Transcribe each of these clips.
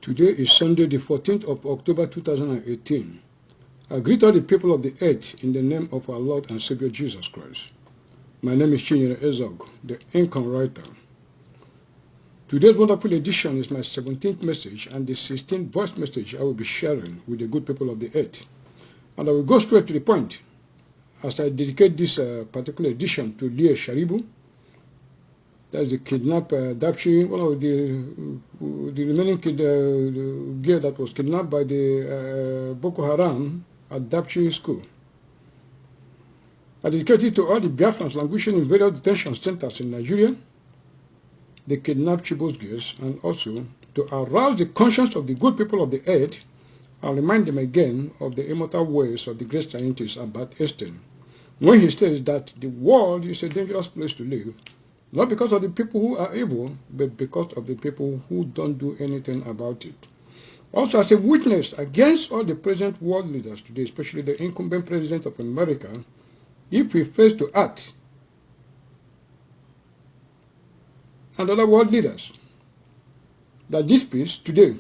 Today is Sunday, the 14th of October 2018. I greet all the people of the earth in the name of our Lord and Savior Jesus Christ. My name is Chinyere Ezog, the income writer. Today's wonderful edition is my 17th message and the 16th voice message I will be sharing with the good people of the earth. And I will go straight to the point as I dedicate this particular edition to Leah Sharibu. That's the kidnapped Dapchi, one of the remaining girl that was kidnapped by the Boko Haram at Dapchi school. I dedicate it to all the Biafrans languishing in various detention centers in Nigeria, the kidnapped Chibok girls, and also to arouse the conscience of the good people of the earth and remind them again of the immortal words of the great scientist Albert Einstein, when he says that the world is a dangerous place to live, not because of the people who are evil, but because of the people who don't do anything about it. Also, as a witness against all the present world leaders today, especially the incumbent president of America, if we fail to act, and other world leaders, that this peace today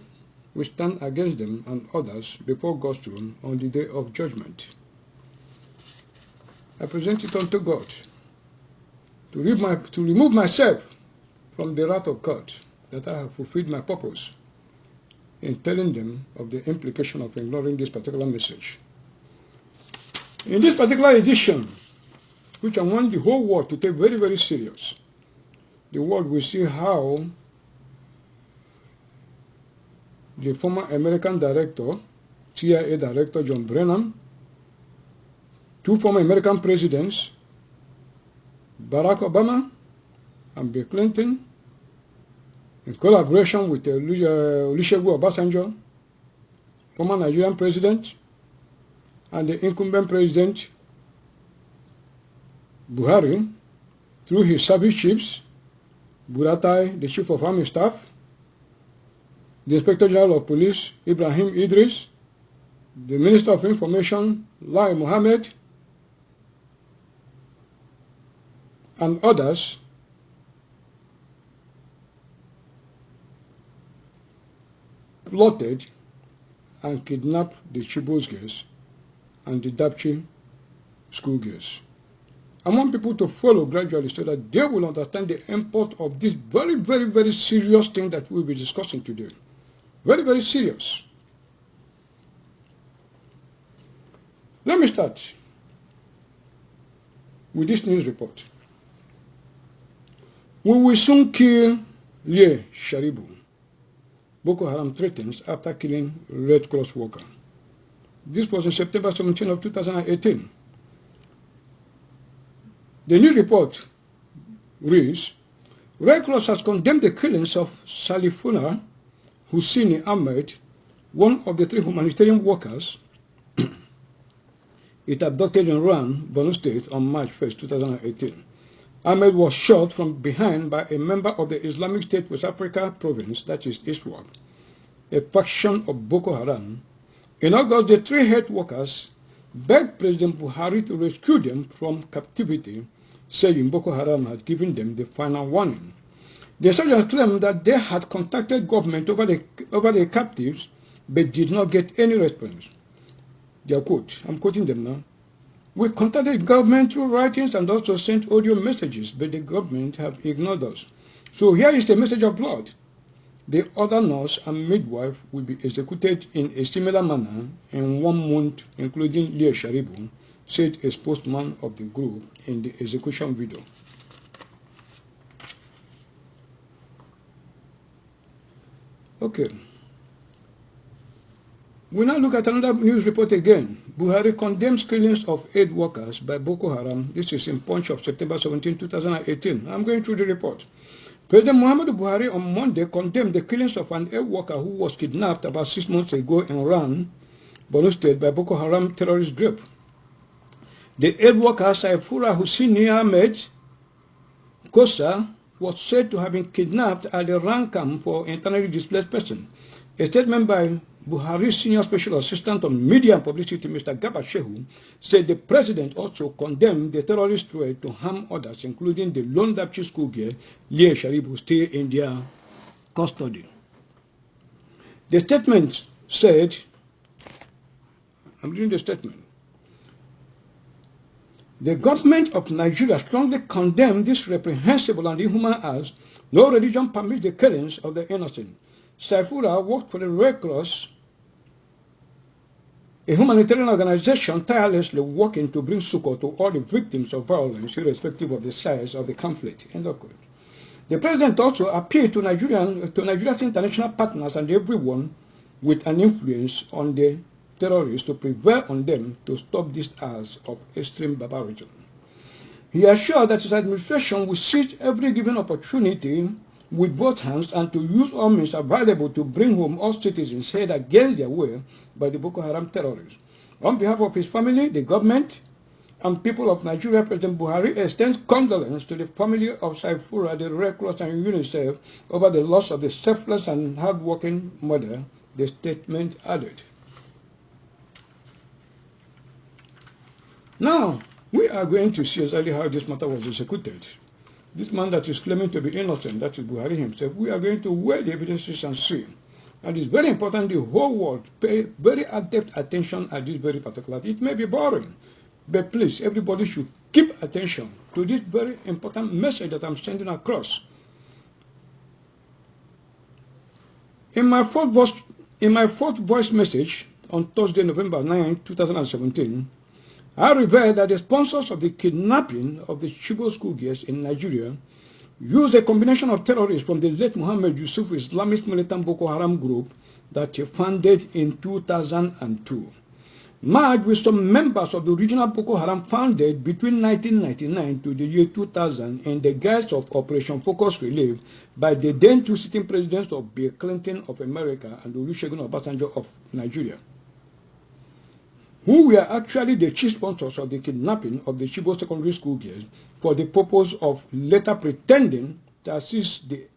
will stand against them and others before God's throne on the day of judgment. I present it unto God to remove myself from the wrath of God, that I have fulfilled my purpose in telling them of the implication of ignoring this particular message. In this particular edition, which I want the whole world to take very, very serious, the world will see how the former American director, CIA director John Brennan, two former American presidents, Barack Obama and Bill Clinton, in collaboration with Olusegun Obasanjo, former Nigerian president, and the incumbent president Buhari, through his service chiefs, Buratai, the chief of army staff, the Inspector General of Police, Ibrahim Idris, the Minister of Information, Lai Mohammed, and others, plotted and kidnapped the Chibok girls and the Dapchi school girls. I want people to follow gradually so that they will understand the import of this very, very, very serious thing that we'll be discussing today. Very, very serious. Let me start with this news report. We will soon kill Leah Sharibu, Boko Haram threatens after killing Red Cross worker. This was on September 17 of 2018. The news report reads, Red Cross has condemned the killings of Salifuna Husseini Ahmed, one of the 3 humanitarian workers it abducted in Ran, Borno State on March 1, 2018. Ahmed was shot from behind by a member of the Islamic State West Africa province, that is ISWAP, a faction of Boko Haram. In August, the 3 health workers begged President Buhari to rescue them from captivity, saying Boko Haram had given them the final warning. The soldiers claimed that they had contacted government over the captives, but did not get any response. Their quote, I'm quoting them now, we contacted government through writings and also sent audio messages, but the government have ignored us. So here is the message of blood. The other nurse and midwife will be executed in a similar manner in 1 month, including Leah Sharibu, said a spokesman of the group in the execution video. Okay. We now look at another news report again. Buhari condemns killings of aid workers by Boko Haram. This is in Punch of September 17, 2018. I'm going through the report. President Muhammadu Buhari on Monday condemned the killings of an aid worker who was kidnapped about 6 months ago in Ran, Borno State, by Boko Haram terrorist group. The aid worker Saifura Husseini Ahmed Kosa was said to have been kidnapped at the Ran camp for internally displaced persons. A statement by Buhari's senior special assistant on media and publicity, Mr. Garba Shehu, said the president also condemned the terrorist threat to harm others, including the lone Dapchi school girl, Leah Sharibu, still in their custody. The statement said, I'm reading the statement. The government of Nigeria strongly condemned this reprehensible and inhuman acts. No religion permits the killings of the innocent. Saifullah worked for the Red Cross, a humanitarian organization tirelessly working to bring succor to all the victims of violence, irrespective of the size of the conflict. End of quote. The president also appealed to Nigeria's international partners and everyone with an influence on the terrorists to prevail on them to stop these acts of extreme barbarism. He assured that his administration will seize every given opportunity with both hands and to use all means available to bring home all citizens held against their will by the Boko Haram terrorists. On behalf of his family, the government, and people of Nigeria, President Buhari extends condolence to the family of Saifullah, the Red Cross and UNICEF over the loss of the selfless and hard-working mother, the statement added. Now, we are going to see exactly how this matter was executed. This man that is claiming to be innocent, that is Buhari himself, we are going to weigh the evidences and see. And it's very important the whole world pay very adept attention at this very particular. It may be boring, but please, everybody should keep attention to this very important message that I'm sending across. In my fourth voice message on Thursday, November 9, 2017, I revealed that the sponsors of the kidnapping of the Chibok school girls in Nigeria used a combination of terrorists from the late Muhammad Yusuf Islamist militant Boko Haram group that he founded in 2002. Merged with some members of the original Boko Haram founded between 1999 to the year 2000 in the guise of Operation Focus Relief by the then two sitting presidents of Bill Clinton of America and Olusegun Obasanjo of Nigeria, who were actually the chief sponsors of the kidnapping of the Chibok secondary school girls for the purpose of later pretending to assist the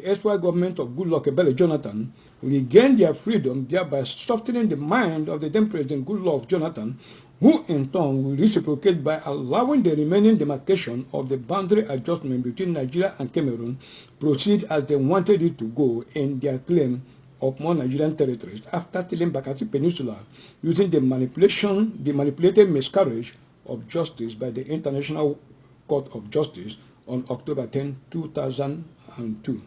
SY government of Goodluck Ebele Jonathan regain their freedom, thereby softening the mind of the then President Goodluck Jonathan, who in turn will reciprocate by allowing the remaining demarcation of the boundary adjustment between Nigeria and Cameroon proceed as they wanted it to go in their claim of more Nigerian territories after stealing Bakassi Peninsula using the manipulated miscarriage of justice by the International Court of Justice on October 10, 2002.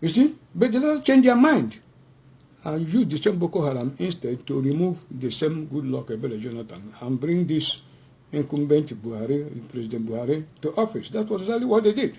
You see, but they don't change their mind and use the same Boko Haram instead to remove the same Goodluck Ebele Jonathan and bring this incumbent Buhari, President Buhari, to office. That was exactly what they did.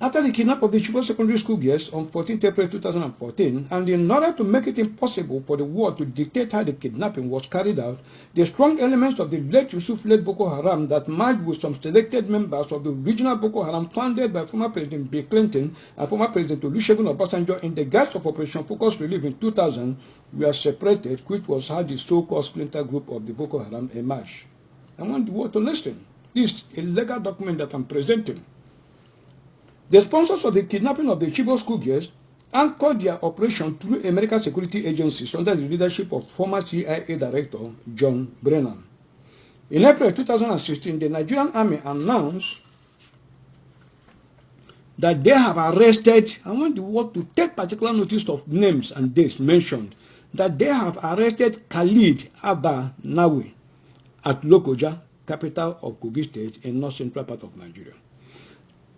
After the kidnapping of the Chibok secondary school girls on 14 April 2014, and in order to make it impossible for the world to dictate how the kidnapping was carried out, the strong elements of the late Yusuf-led Boko Haram that merged with some selected members of the original Boko Haram founded by former President Bill Clinton and former President Olusegun Obasanjo in the guise of Operation Focus Relief in 2000 were separated, which was how the so-called splinter group of the Boko Haram emerged. I want the world to listen. This is a legal document that I'm presenting. The sponsors of the kidnapping of the Chibok school girls anchored their operation through American security agencies under the leadership of former CIA Director John Brennan. In April 2016, the Nigerian Army announced that they have arrested, I want the world to take particular notice of names and dates mentioned, that they have arrested Khalid Abba Nawi at Lokoja, capital of Kogi State in north central part of Nigeria.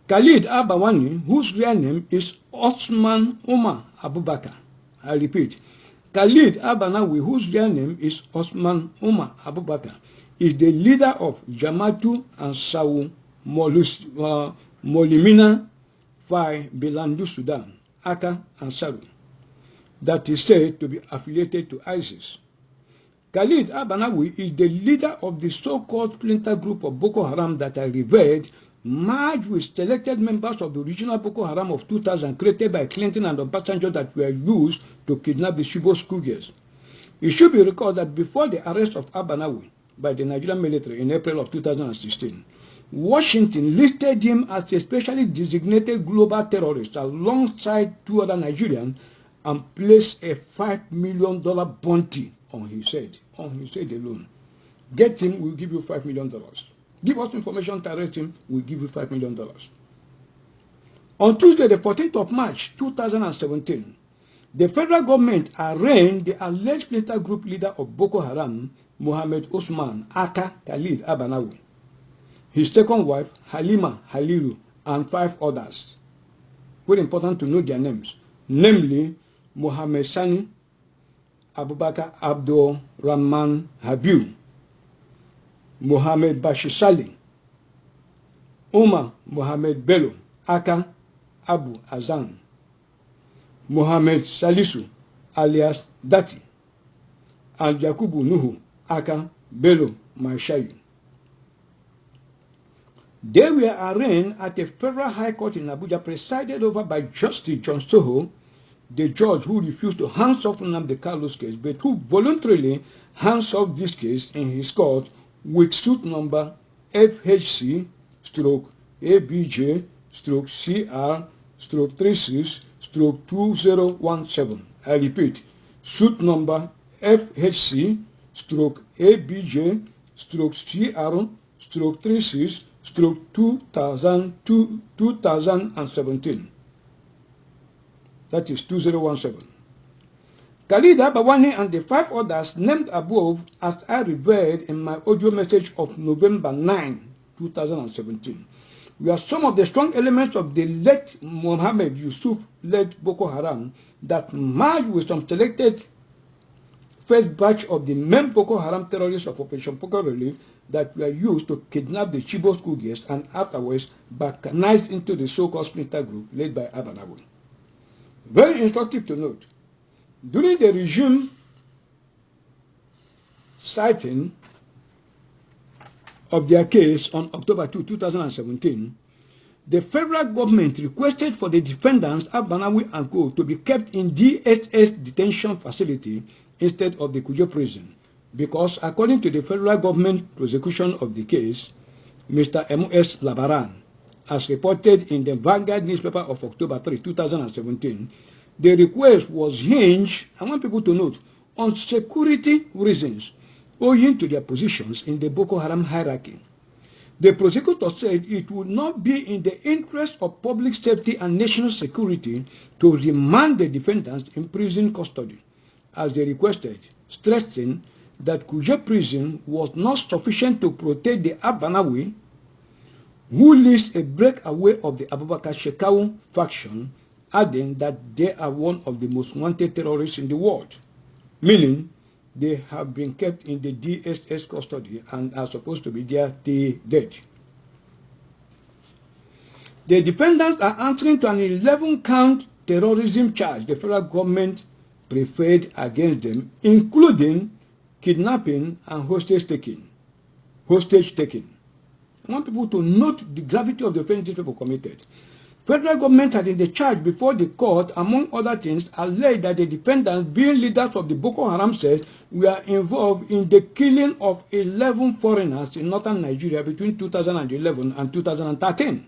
Khalid Abawani, whose real name is Osman Omar Abubakar. I repeat, Khalid Abanawi, whose real name is Osman Omar Abubakar, is the leader of Jamatu Ansau Molimina Fai Bilandu Sudan, Aka Ansaru, that is said to be affiliated to ISIS. Khalid Abanawi is the leader of the so-called splinter group of Boko Haram that I revered, merged with selected members of the original Boko Haram of 2000 created by Clinton and Obasanjo that were used to kidnap the Chibok schoolgirls. It should be recalled that before the arrest of Abanawi by the Nigerian military in April of 2016, Washington listed him as a specially designated global terrorist alongside two other Nigerians and placed a $5 million bounty on his head alone. Get him, we'll give you $5 million. Give us information to arrest him, we'll give you $5 million. On Tuesday, the 14th of March 2017, the federal government arraigned the alleged splinter group leader of Boko Haram, Mohammed Usman Aka Khalid Abanawi, his second wife, Halima Haliru, and 5 others. Very important to know their names, namely Mohammed Sani, Abubakar Abdul Rahman Habib, Mohammed Bashir Saleh, Umar Mohammed Bello, Aka Abu Azan, Mohammed Salisu alias Dati, and Yakubu Nuhu Aka Bello Maishayu. They were arraigned at a federal high court in Abuja presided over by Justice John Soho, the judge who refused to hands off Nnamdi Kalu's case, but who voluntarily hands off this case in his court with suit number FHC-ABJ-CR-36-2017. I repeat, suit number FHC-ABJ-CR-36-2017. That is 2017. Khalid Abawani and the 5 others named above, as I revealed in my audio message of November 9, 2017, were some of the strong elements of the late Mohammed Yusuf-led Boko Haram that merged with some selected first batch of the main Boko Haram terrorists of Operation Poker Relief that were used to kidnap the Chibok school girls and afterwards balkanized into the so-called splinter group led by Abanawi. Very instructive to note, during the regime citing of their case on October 2, 2017, the federal government requested for the defendants Abanawi and co to be kept in DSS detention facility instead of the Kuje prison because, according to the federal government prosecution of the case, Mr. M.S. Labaran, as reported in the Vanguard newspaper of October 3, 2017, the request was hinged, I want people to note, on security reasons owing to their positions in the Boko Haram hierarchy. The prosecutor said it would not be in the interest of public safety and national security to remand the defendants in prison custody, as they requested, stressing that Kuje prison was not sufficient to protect the Abanawi, who leads a breakaway of the Abubakar Shekau faction, adding that they are one of the most wanted terrorists in the world, meaning they have been kept in the DSS custody and are supposed to be there till dead. The defendants are answering to an 11-count terrorism charge the federal government preferred against them, including kidnapping and hostage taking. I want people to note the gravity of the offense these people committed. Federal government had in the charge before the court, among other things, alleged that the defendants, being leaders of the Boko Haram cells, were involved in the killing of 11 foreigners in northern Nigeria between 2011 and 2013.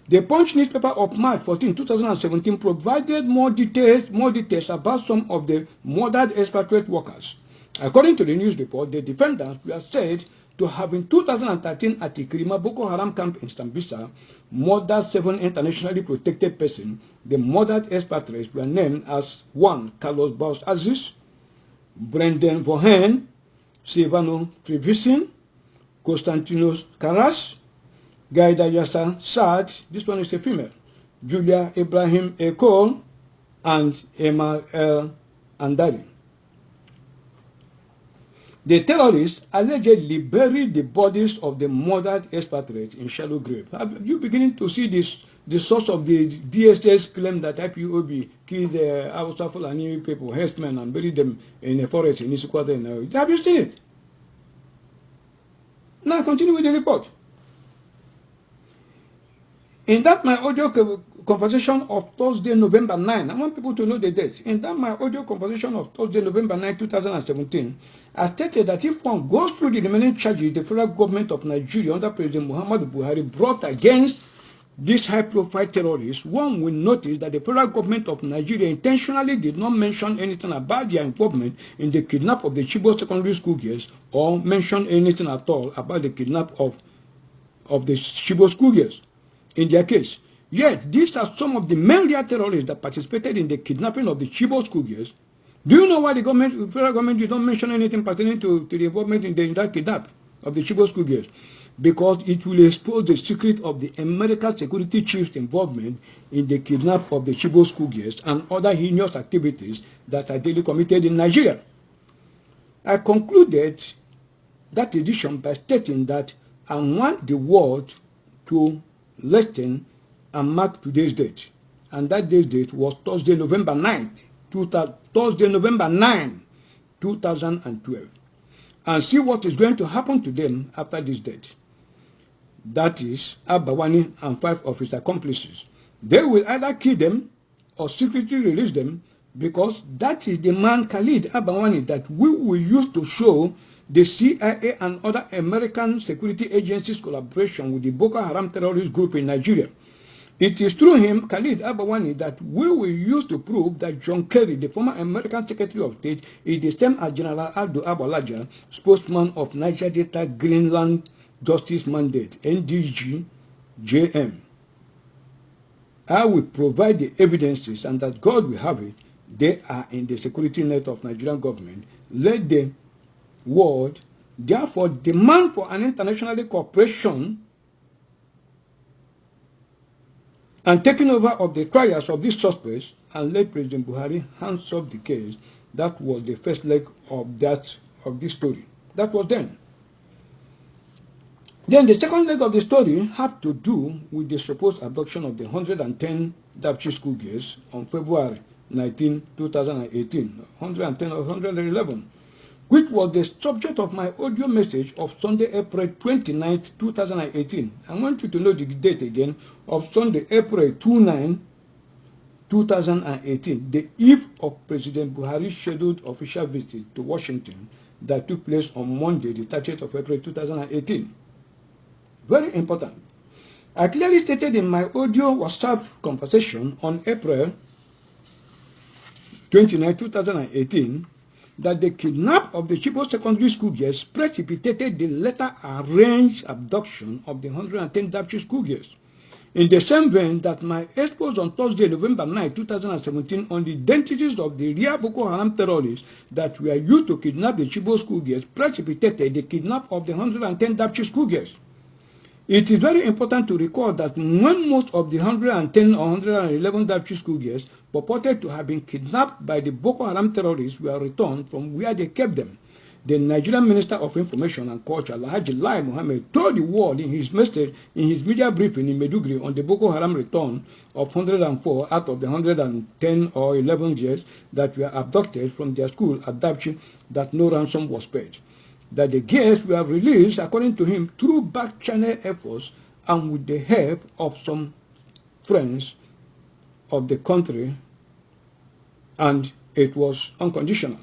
The Punch newspaper of March 14, 2017 provided more details about some of the murdered expatriate workers. According to the news report, the defendants were said to have in 2013 at the Kirima Boko Haram camp in Sambisa murdered 7 internationally protected persons. The murdered expatriates were named as 1. Carlos Baus Aziz, Brendan Vohen, Silvano Trevisin, Konstantinos Karas, Gaida Yassa Saad, this one is a female, Julia Ibrahim Ekol, and Emma El Andari. The terrorists allegedly buried the bodies of the murdered expatriates in shallow grave. Are you beginning to see this? The source of the DSS claim that IPOB killed the Hausa Fulani people, herdsmen, and buried them in a forest in Isukwate. Have you seen it? Now continue with the report. In that my audio conversation of Thursday, November 9, I want people to know the date. In that my audio conversation of Thursday, November 9, 2017, I stated that if one goes through the remaining charges the federal government of Nigeria under President Muhammadu Buhari brought against these high-profile terrorists, one will notice that the federal government of Nigeria intentionally did not mention anything about their involvement in the kidnap of the Chibok secondary school girls or mention anything at all about the kidnap of the Chibok school girls. In their case, Yet, these are some of the main real terrorists that participated in the kidnapping of the Chibok schoolgirls. Do you know why the federal government did not mention anything pertaining to the involvement in that kidnap of the Chibok schoolgirls? Because it will expose the secret of the American security chief's involvement in the kidnap of the Chibok schoolgirls and other heinous activities that are daily committed in Nigeria. I concluded that edition by stating that I want the world to listen and mark today's date. And that day's date was Thursday, November 9th, 2012. And see what is going to happen to them after this date. That is, Abawani and 5 of his accomplices. They will either kill them or secretly release them, because that is the man Khalid Abawani that we will use to show the CIA and other American security agencies' collaboration with the Boko Haram terrorist group in Nigeria. It is through him, Khalid Abawani, that we will use to prove that John Kerry, the former American Secretary of State, is the same as General Aldo Abalaja, spokesman of Niger Delta Greenland Justice Mandate, NDG-JM. I will provide the evidences, and that God will have it. They are in the security net of Nigerian government. Let the world therefore demand for an international cooperation and taking over of the trials of these suspects, and let President Buhari hands up the case. That was the first leg of this story. That was then. Then the second leg of the story had to do with the supposed abduction of the 110 Dapchi schoolgirls on February 19, 2018, 110 or 111, which was the subject of my audio message of Sunday, April 29, 2018. I want you to know the date again of Sunday, April 29, 2018, the eve of President Buhari's scheduled official visit to Washington that took place on Monday, the 30th of April 2018. Very important. I clearly stated in my audio WhatsApp conversation on April 29, 2018, that the kidnap of the Chibok secondary school girls precipitated the later arranged abduction of the 110 Dapchi school girls. In the same vein that my expose on Thursday, November 9, 2017 on the identities of the real Boko Haram terrorists that were used to kidnap the Chibok school girls precipitated the kidnap of the 110 Dapchi school girls. It is very important to recall that when most of the 110 or 111 Dapchi school girls purported to have been kidnapped by the Boko Haram terrorists were returned from where they kept them, the Nigerian Minister of Information and Culture, Alhaji Lai Mohammed, told the world in his message, in his media briefing in Maiduguri on the Boko Haram return of 104 out of the 110 or 11 girls that were abducted from their school at Dapchi, that no ransom was paid. That the girls were released, according to him, through back channel efforts and with the help of some friends of the country, and it was unconditional.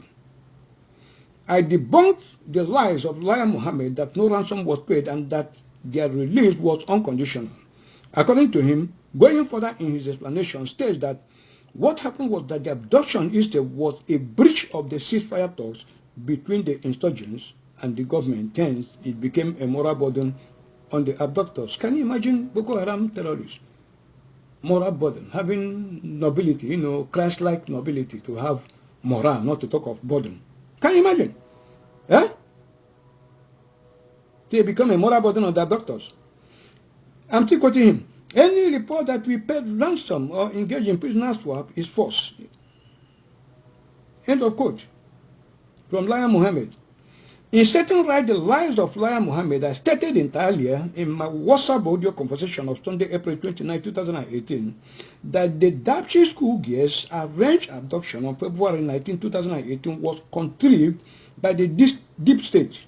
I debunked the lies of Lai Mohammed that no ransom was paid and that their release was unconditional. According to him, going further in his explanation, states that what happened was that the abduction instead was a breach of the ceasefire talks between the insurgents and the government. Hence, it became a moral burden on the abductors. Can you imagine Boko Haram terrorists? Moral burden, having nobility, Christ-like nobility, to have moral, not to talk of burden. Can you imagine? Eh? They become a moral burden on the abductors. I'm still quoting him. Any report that we paid ransom or engaged in prisoner swap is false. End of quote. From Lai Mohammed. In setting right the lies of Lai Mohammed, I stated entirely in my WhatsApp audio conversation of Sunday, April 29, 2018, that the Dapchi school girls' arranged abduction on February 19, 2018 was contrived by the deep state,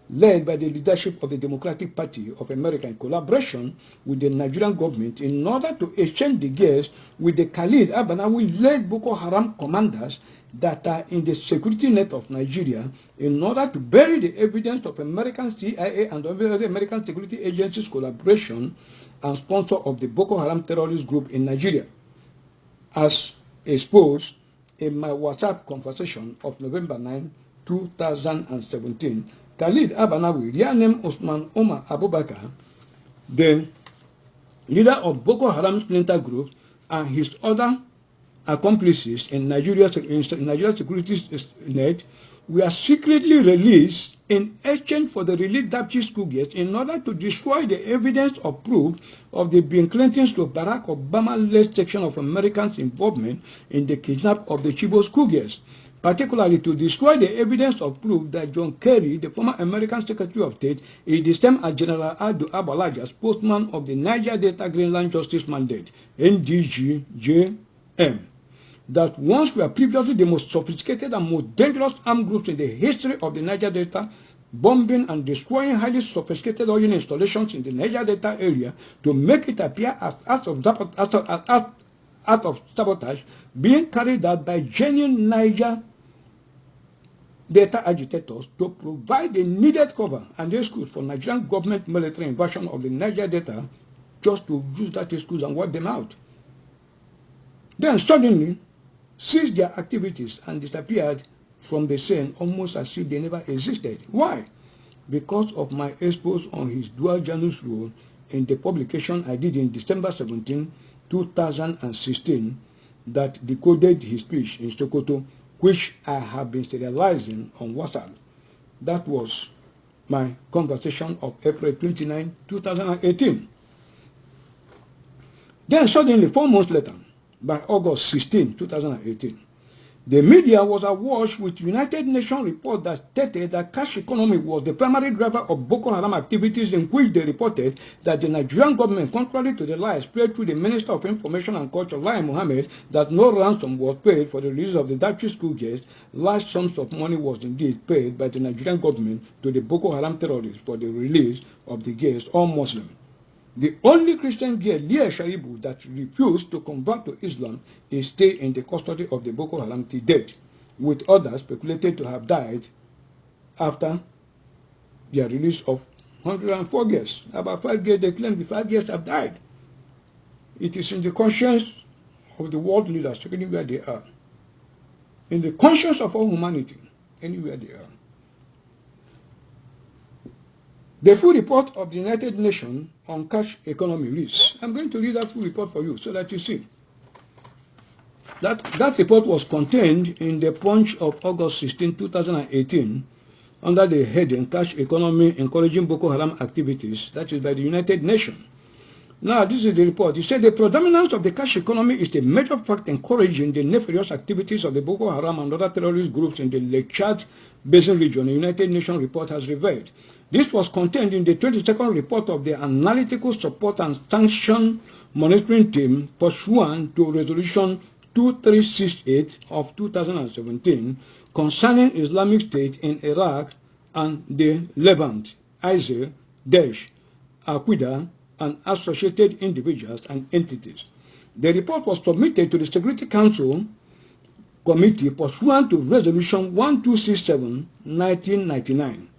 led by the leadership of the Democratic Party of America in collaboration with the Nigerian government in order to exchange the girls with the Khalid Abanawi-led Boko Haram commanders that are in the security net of Nigeria in order to bury the evidence of American CIA and other American security agencies' collaboration and sponsor of the Boko Haram terrorist group in Nigeria. As exposed in my WhatsApp conversation of November 9, 2017, Khalid Abanawi, real name Osman Omar Abubakar, the leader of Boko Haram splinter group, and his other accomplices in Nigeria's security net were secretly released in exchange for the released Dapchi school girls in order to destroy the evidence of proof of the Bill Clinton's to Barack Obama-led section of Americans' involvement in the kidnap of the Chibok school girls, particularly to destroy the evidence of proof that John Kerry, the former American Secretary of State, is the same as General Ado Abalaja, spokesman of the Niger Delta Greenland Justice Mandate, NDGJM, that once were previously the most sophisticated and most dangerous armed groups in the history of the Niger Delta, bombing and destroying highly sophisticated oil installations in the Niger Delta area to make it appear as acts of sabotage being carried out by genuine Niger Delta agitators to provide the needed cover and excuse for Nigerian government military invasion of the Niger Delta, just to use that excuse and wipe them out. Then suddenly ceased their activities and disappeared from the scene almost as if they never existed. Why? Because of my expose on his dual journalist role in the publication I did in December 17, 2016 that decoded his speech in Sokoto, which I have been serializing on WhatsApp. That was my conversation of April 29, 2018. Then suddenly, 4 months later, by August 16, 2018, the media was awash with United Nations report that stated that cash economy was the primary driver of Boko Haram activities, in which they reported that the Nigerian government, contrary to the lies spread through the Minister of Information and Culture, Lai Mohammed, that no ransom was paid for the release of the Dapchi school girls. Large sums of money was indeed paid by the Nigerian government to the Boko Haram terrorists for the release of the girls, all Muslims. The only Christian girl, Leah Sharibu, that refused to convert to Islam is still in the custody of the Boko Haram till date, with others speculated to have died after their release of 104 girls. About 5 girls, they claim the 5 girls have died. It is in the conscience of the world leaders, anywhere they are. In the conscience of all humanity, anywhere they are. The full report of the United Nations on cash economy risks. I'm going to read that full report for you so that you see. That report was contained in the Punch of August 16, 2018, under the heading Cash Economy Encouraging Boko Haram Activities, that is by the United Nations. Now, this is the report. It said the predominance of the cash economy is a major factor encouraging the nefarious activities of the Boko Haram and other terrorist groups in the Lake Chad Basin region, the United Nations report has revealed. This was contained in the 22nd report of the Analytical Support and Sanction Monitoring Team pursuant to Resolution 2368 of 2017 concerning Islamic State in Iraq and the Levant, ISIL, Daesh, Al-Qaeda, and associated individuals and entities. The report was submitted to the Security Council Committee pursuant to Resolution 1267, 1999.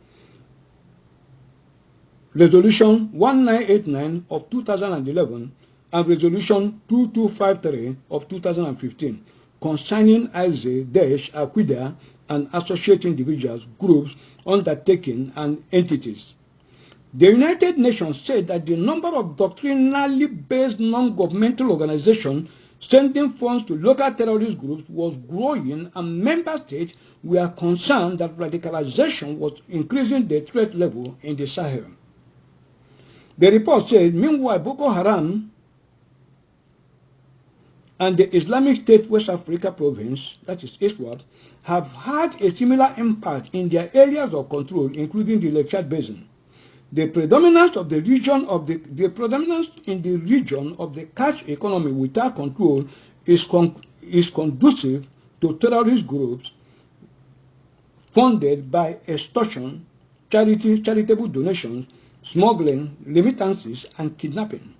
Resolution 1989 of 2011 and Resolution 2253 of 2015 concerning ISIL, Daesh, Al-Qaeda, and associated individuals, groups, undertakings, and entities. The United Nations said that the number of doctrinally based non-governmental organizations sending funds to local terrorist groups was growing, and member states were concerned that radicalization was increasing the threat level in the Sahel. The report said, meanwhile, Boko Haram and the Islamic State West Africa province, that is ISWAP, have had a similar impact in their areas of control, including the Lake Chad Basin. The predominance in the region of the cash economy without control is conducive to terrorist groups funded by extortion, charitable donations, smuggling, remittances, and kidnapping.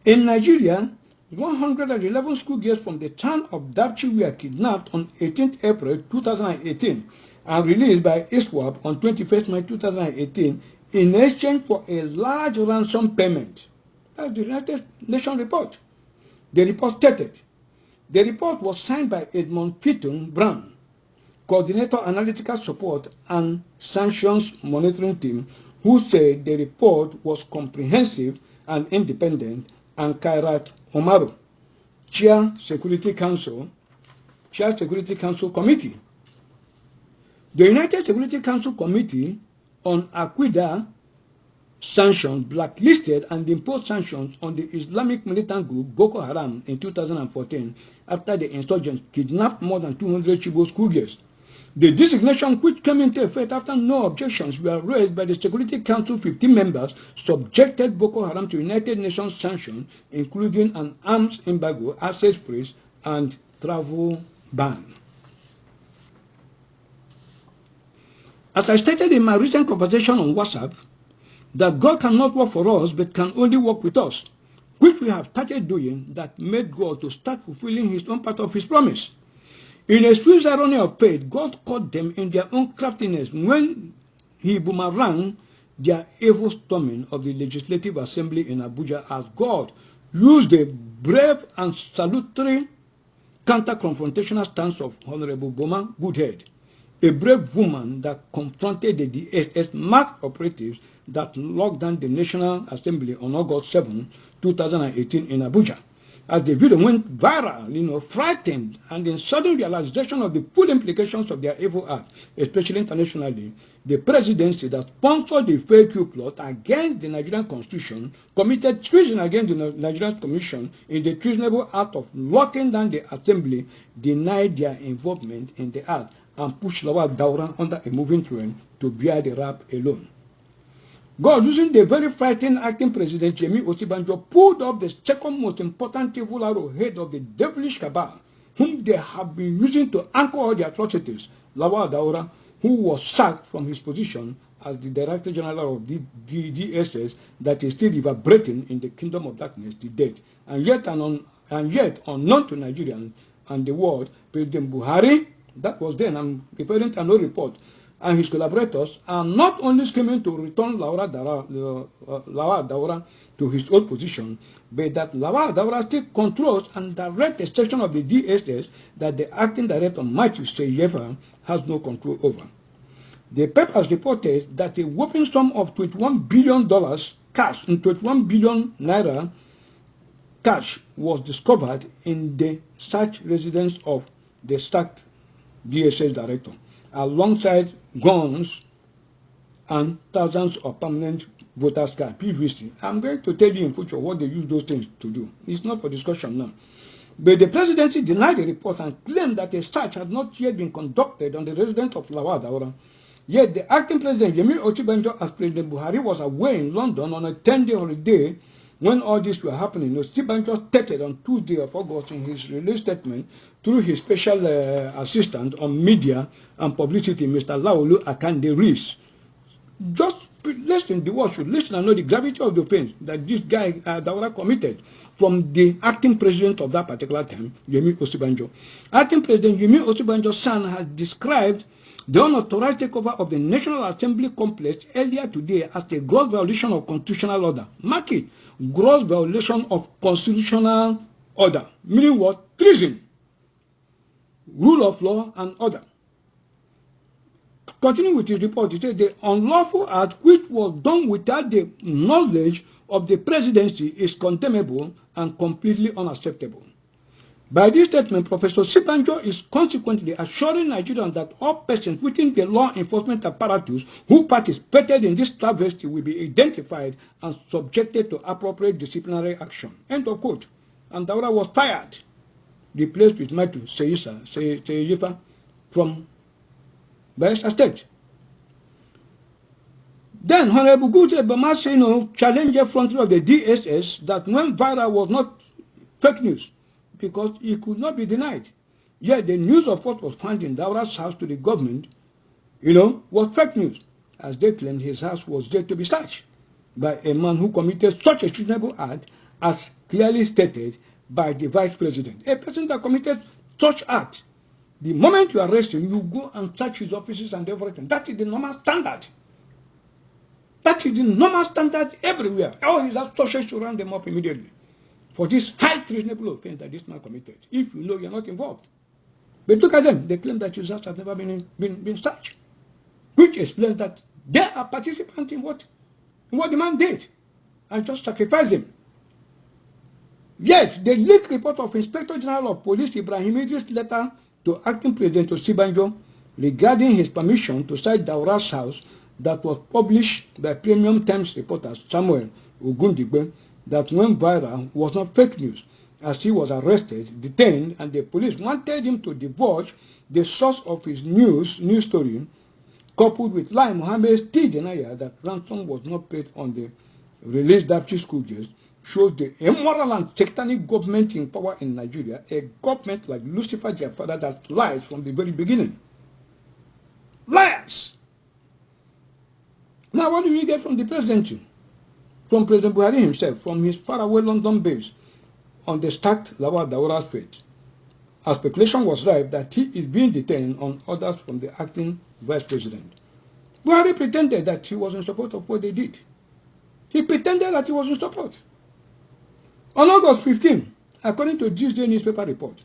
In Nigeria, 111 schoolgirls from the town of Dapchi were kidnapped on 18 April 2018 and released by ISWAP on 21 May 2018 in exchange for a large ransom payment. That's the United Nations report. The report stated, the report was signed by Edmund Pitton Brown, Coordinator Analytical Support and Sanctions Monitoring Team, who said the report was comprehensive and independent, and Kairat Omaru, Chair Security Council Committee. The United Security Council Committee on Aqida sanctions blacklisted and imposed sanctions on the Islamic militant group Boko Haram in 2014 after the insurgents kidnapped more than 200 Chibok schoolgirls. The designation, which came into effect after no objections were raised by the Security Council 15 members, subjected Boko Haram to United Nations sanctions, including an arms embargo, access freeze, and travel ban. As I stated in my recent conversation on WhatsApp, that God cannot work for us but can only work with us, which we have started doing, that made God to start fulfilling his own part of his promise. In a Swiss irony of fate, God caught them in their own craftiness when he boomeranged their evil storming of the Legislative Assembly in Abuja, as God used the brave and salutary counter-confrontational stance of Honorable Boma Goodhead, a brave woman that confronted the DSS marked operatives that locked down the National Assembly on August 7, 2018 in Abuja. As the video went viral, frightened and in sudden realization of the full implications of their evil act, especially internationally, the presidency that sponsored the fake coup plot against the Nigerian Constitution committed treason against the Nigerian Commission in the treasonable act of locking down the Assembly, denied their involvement in the act, and pushed Lawal Daura under a moving train to bear the rap alone. God, using the very frightened acting president Yemi Osibanjo, pulled up the second most important evil arrowhead of the devilish cabal, whom they have been using to anchor all their atrocities, Lawal Daura, who was sacked from his position as the Director General of the DSS, that is still reverberating in the kingdom of darkness, the dead. And yet unknown to Nigerians and the world, President Buhari, that was then, I'm referring to another report, and his collaborators are not only scheming to return Lawal Daura to his old position, but that Lawal Daura still controls and directs a section of the DSS that the acting director, Matthew Seyefa, has no control over. The papers reported that a whopping sum of $21 billion cash, and 21 billion naira cash was discovered in the search residence of the sacked DSS director, alongside guns and thousands of permanent voters' cards, PVC. I'm going to tell you in future what they use those things to do. It's not for discussion now. But the presidency denied the report and claimed that a search had not yet been conducted on the residence of Lawal Daura. Yet the acting president, Yemi Osibanjo, as President Buhari was away in London on a 10-day holiday when all this were happening, Osibanjo stated on Tuesday of August in his release statement through his special assistant on media and publicity, Mr. Laolu Akande Rees. Just listen, the world should listen and know the gravity of the offense that this guy Daura committed from the acting president of that particular time, Yemi Osibanjo. Acting President Yemi Osibanjo's son has described the unauthorized takeover of the National Assembly complex earlier today as a gross violation of constitutional order. Mark it, gross violation of constitutional order. Meaning what? Treason. Rule of law and order. Continuing with his report, he said the unlawful act which was done without the knowledge of the presidency is condemnable and completely unacceptable. By this statement, Professor Osibanjo is consequently assuring Nigerians that all persons within the law enforcement apparatus who participated in this travesty will be identified and subjected to appropriate disciplinary action. End of quote. And Daura was fired, replaced with Matthew Seyefa from Bayelsa State. Then Honorable Goodhead Bamasino challenged the front of the DSS that when viral was not fake news, because it could not be denied. Yet the news of what was found in Daura's house to the government, was fake news, as they claimed his house was there to be searched by a man who committed such a treasonable act as clearly stated by the vice president. A person that committed such act, the moment you arrest him, you go and search his offices and everything. That is the normal standard. That is the normal standard everywhere. All his associates should round them up immediately for this high treasonable offense that this man committed, if you know you're not involved. But look at them. They claim that his house has never been searched, which explains that They are participants in what the man did, and just sacrifice him. Yet, the leaked report of Inspector General of Police Ibrahim Idris' letter to Acting President Osibanjo regarding his permission to cite Daura's house that was published by Premium Times reporter Samuel Ogundigbe that went viral was not fake news, as he was arrested, detained, and the police wanted him to divulge the source of his news story, coupled with Lai Mohammed's still denial that ransom was not paid on the released Dapchi school girls, shows the immoral and satanic government in power in Nigeria, a government like Lucifer, their father, that lies from the very beginning. Liars! Now, what do we get from the presidency? From President Buhari himself, from his faraway London base, on the stacked Lawal Daura's fate. A speculation was rife that he is being detained on orders from the acting vice president. Buhari pretended that he was in support of what they did. He pretended that he was in support. On August 15, according to this day newspaper report,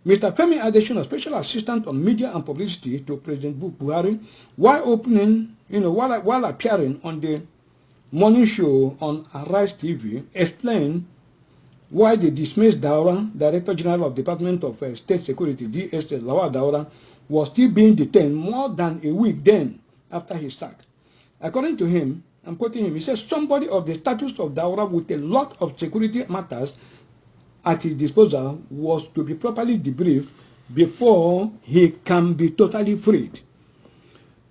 Mr. Femi Adesina, Special Assistant on Media and Publicity to President Buhari, while appearing on the morning show on Arise TV, explained why the dismissed Daura, Director General of Department of State Security, DSS, Lawal Daura, was still being detained more than a week then after his sack. According to him, I'm quoting him, he says somebody of the status of Daura with a lot of security matters at his disposal was to be properly debriefed before he can be totally freed.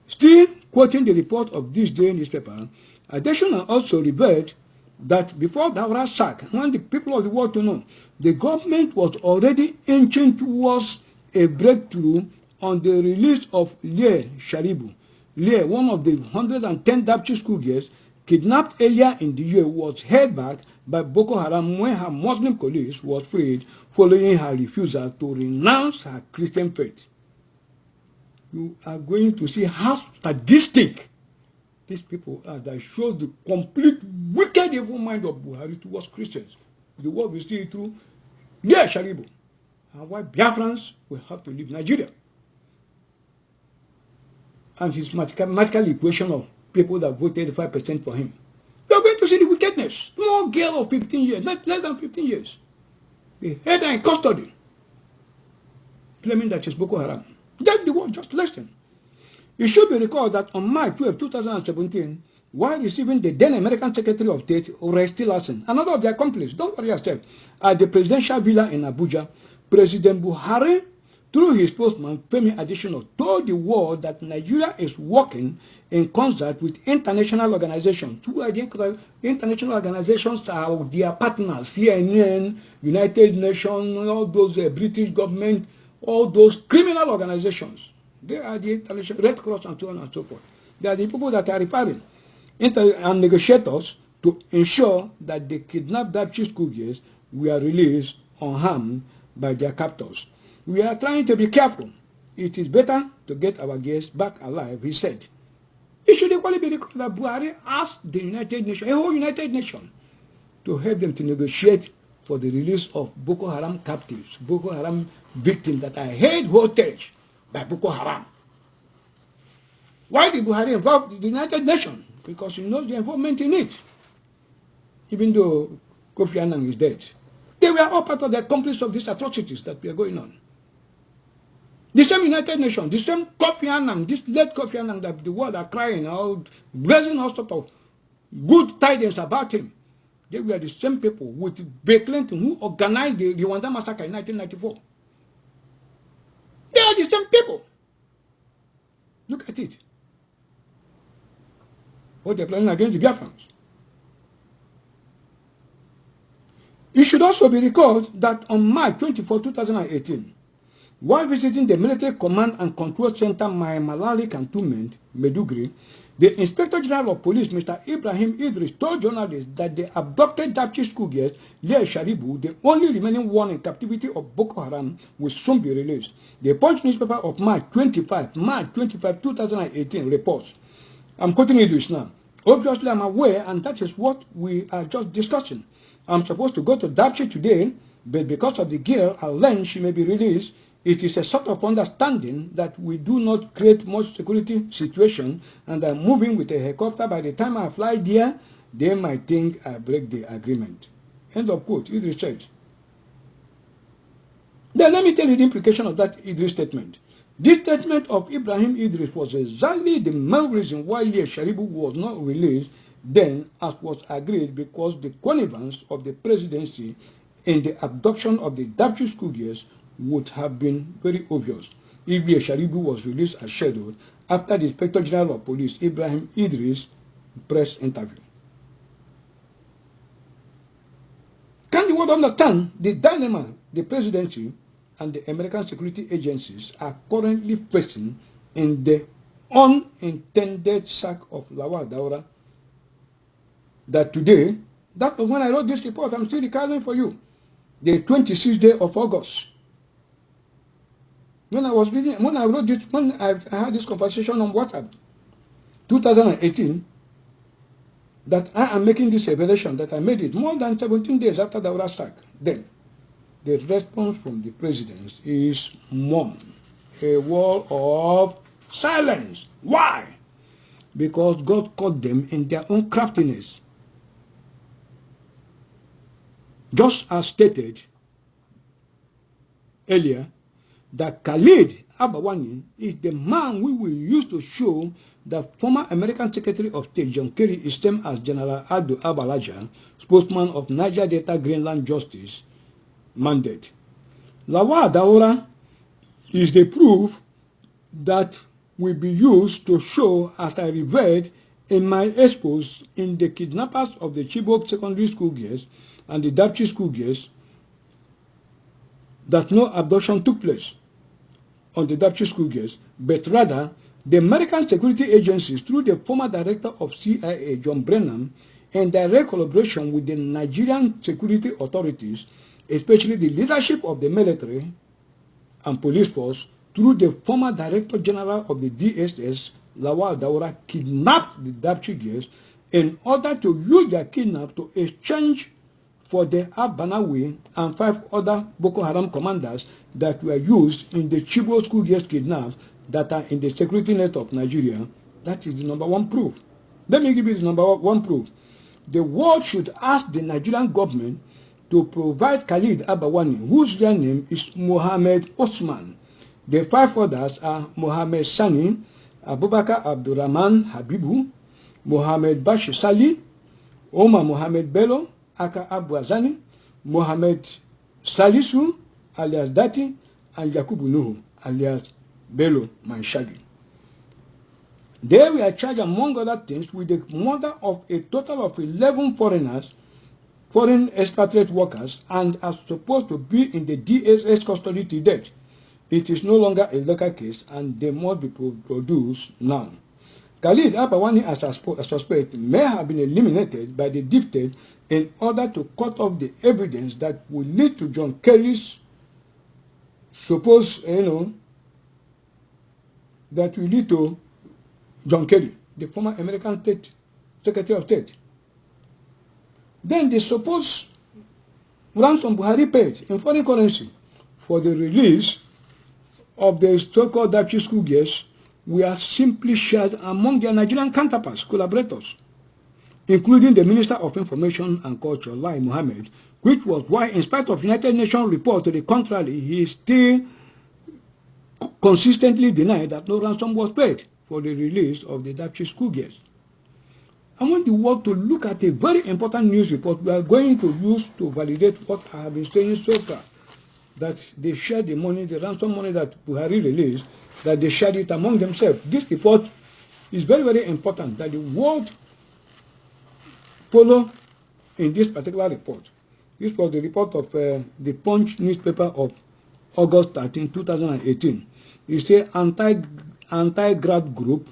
Still quoting the report of this day newspaper, Adesina also revealed that before Daura's sack, I want the people of the world to know, the government was already inching towards a breakthrough on the release of Lie Sharibu. Lie, one of the 110 Dapchi school girls kidnapped earlier in the year, was held back by Boko Haram when her Muslim colleagues was freed following her refusal to renounce her Christian faith. You are going to see how sadistic these people are. That shows the complete wicked evil mind of Buhari towards Christians. The world will see it through Lie Sharibu, and why Biafrans will have to leave Nigeria. And his mathematical equation of people that voted 5% for him. You're going to see the wickedness. Small girl of 15 years, less than 15 years. They held her in custody, claiming that she's Boko Haram. That's the word, just listen. It should be recalled that on March 12, 2017, while receiving the then American Secretary of State, Rex Tillerson, another of their accomplices, don't worry yourself, at the presidential villa in Abuja, President Buhari, through his spokesman, Femi Adesina, told the world that Nigeria is working in concert with international organizations. Two international organizations are their partners, CNN, United Nations, all those British government, all those criminal organizations. They are the international Red Cross and so on and so forth. They are the people that are referring and negotiators to ensure that the kidnapped Dapchi school girls were released unharmed by their captors. We are trying to be careful. It is better to get our girls back alive, he said. It should equally be recalled that Buhari asked the United Nations, a whole United Nations, to help them to negotiate for the release of Boko Haram captives, Boko Haram victims that are held hostage by Boko Haram. Why did Buhari involve the United Nations? Because he knows the involvement in it. Even though Kofi Annan is dead. They were all part of the accomplice of these atrocities that were going on. The same United Nations, the same Kofi Annan, this late Kofi Annan that the world are crying out, raising all sorts of good tidings about him. They were the same people with Bill Clinton who organized the Rwanda massacre in 1994. They are the same people. Look at it. What they're planning against the Biafrans. It should also be recalled that on March 24, 2018, while visiting the Military Command and Control Center Mai Malali Cantonment, Meduguri, the Inspector General of Police, Mr. Ibrahim Idris, told journalists that the abducted Dapchi schoolgirls, Lie Sharibu, the only remaining one in captivity of Boko Haram, will soon be released. The Punch newspaper of March 25, 2018 reports. I'm quoting Idris now. Obviously, I'm aware, and that is what we are just discussing. I'm supposed to go to Dapchi today, but because of the girl, I learned she may be released It is a sort of understanding that we do not create much security situation and I'm moving with a helicopter. By the time I fly there, they might think I break the agreement. End of quote. Idris said. Then let me tell you the implication of that Idris statement. This statement of Ibrahim Idris was exactly the main reason why Leah Sharibu was not released then as was agreed, because the connivance of the presidency in the abduction of the Dapchi school girls would have been very obvious if Leah Sharibu was released as scheduled after the Inspector General of Police Ibrahim Idris press interview. Can the world understand the dilemma the presidency and the American security agencies are currently facing in the unintended sack of Lawal Daura? That today, that was when I wrote this report, I'm still recalling for you, the 26th day of August. When I had this conversation on WhatsApp, 2018, that I am making this revelation, that I made it more than 17 days after the Daura sack. Then, the response from the president is mum, a wall of silence. Why? Because God caught them in their own craftiness. Just as stated earlier, that Khalid Abawani is the man we will use to show that former American Secretary of State John Kerry is same as General Ado Abalaja, spokesman of Niger Delta Greenland Justice mandate. Lawal Daura is the proof that will be used to show, as I revealed in my expose in the kidnappers of the Chibok secondary school girls and the Dapchi school girls, that no abduction took place on the Dapchi school girls, but rather the American security agencies, through the former director of CIA, John Brennan, in direct collaboration with the Nigerian security authorities, especially the leadership of the military and police force, through the former Director General of the DSS, Lawal Daura, kidnapped the Dapchi girls in order to use their kidnap to exchange for the Abanawi and 5 other Boko Haram commanders that were used in the Chibok school girls kidnapped that are in the security net of Nigeria. That is the number one proof. Let me give you the number one proof. The world should ask the Nigerian government to provide Khalid Abawani, whose real name is Mohammed Osman. The 5 others are Mohammed Sani, Abubakar Abdurrahman Habibu, Mohammed Bashir Sali, Omar Mohammed Bello, Aka Abu Azani, Mohammed Salisu, alias Dati, and Yakubu Nuhu, alias Bello Manshagi. They were charged, among other things, with the murder of a total of 11 foreign expatriate workers, and are supposed to be in the DSS custody to date. It is no longer a local case, and they must be produced now. Khalid Abawani, as a suspect, may have been eliminated by the deep state in order to cut off the evidence that will lead to John Kerry's that will lead to John Kerry, the former American Secretary of State. Then the supposed ransom Buhari paid in foreign currency for the release of the so-called Dapchi school girls were simply shared among their Nigerian counterparts, collaborators, including the Minister of Information and Culture, Lai Mohammed, which was why, in spite of United Nations report to the contrary, he still consistently denied that no ransom was paid for the release of the Dapchi school girls. I want the world to look at a very important news report we are going to use to validate what I have been saying so far, that they shared the money, the ransom money that Buhari released, that they shared it among themselves. This report is very, very important that the world follow in this particular report. This was the report of the Punch newspaper of August 13, 2018. It says anti-grad group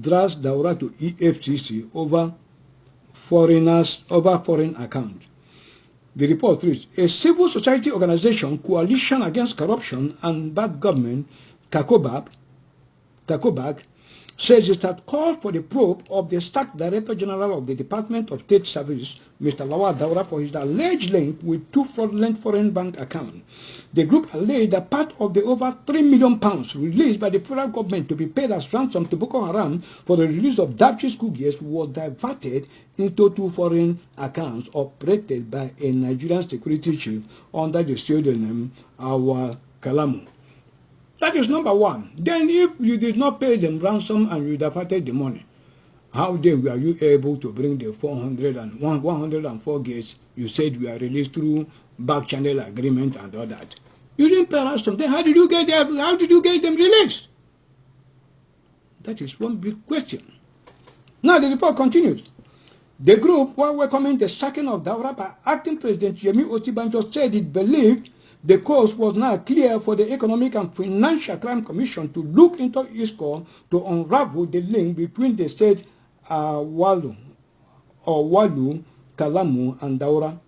drags Daura to EFCC over foreign account. The report reads, a civil society organization, Coalition Against Corruption and Bad Government, Kakobag, says it had called for the probe of the sacked Director General of the Department of State Service, Mr. Lawal Daura, for his alleged link with two fraudulent foreign bank accounts. The group alleged that part of the over £3 million released by the federal government to be paid as ransom to Boko Haram for the release of Dapchi school girls was diverted into two foreign accounts operated by a Nigerian security chief under the pseudonym Awal Kalamu. That is number one. Then if you did not pay them ransom and you diverted the money, how then were you able to bring the 104 gates you said were released through back channel agreement and all that? You didn't pay ransom. Then how did you get them released? That is one big question. Now the report continues. The group, while welcoming the sacking of Daura by acting President Yemi Osibanjo, said it believed the course was now clear for the Economic and Financial Crime Commission to look into its call to unravel the link between the said Walu, Kalamu, and Daura.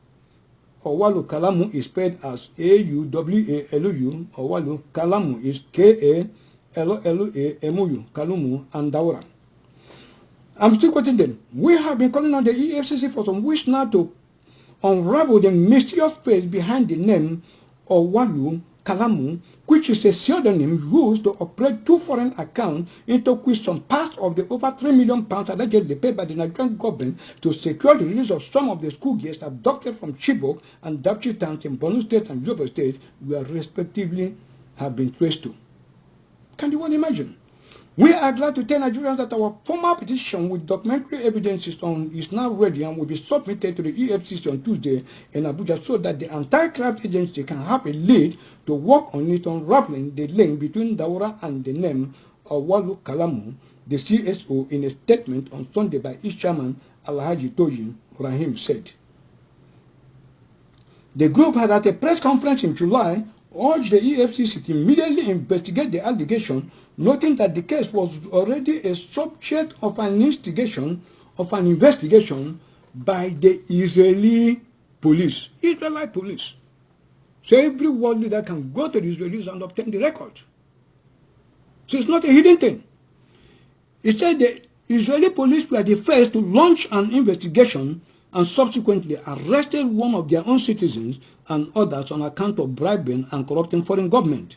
Walu Kalamu is spelled as A-U-W-A-L-U. Walu Kalamu is K-A-L-L-A-M-U, Kalumu, and Daura. I'm still quoting them. We have been calling on the EFCC for some weeks now to unravel the mysterious face behind the name Walu Kalamu, which is a pseudonym used to operate two foreign accounts into which some part of the over £3 million allegedly paid by the Nigerian government to secure the release of some of the schoolgirls abducted from Chibok and Dapchi towns in Borno State and Yobe State, where respectively have been traced to. Can you well imagine? We are glad to tell Nigerians that our formal petition with documentary evidences is now ready and will be submitted to the EFCC on Tuesday in Abuja so that the anti-crime agency can have a lead to work on it, unraveling the link between Daura and the name of Walu Kalamu, the CSO, in a statement on Sunday by its chairman, Alhaji Toyin Rahim said. The group had at a press conference in July urged the EFCC to immediately investigate the allegation, noting that the case was already a subject of an investigation by the Israeli police. Israelite police. So every world leader can go to the Israelis and obtain the record. So it's not a hidden thing. It said the Israeli police were the first to launch an investigation and subsequently arrested one of their own citizens and others on account of bribing and corrupting foreign government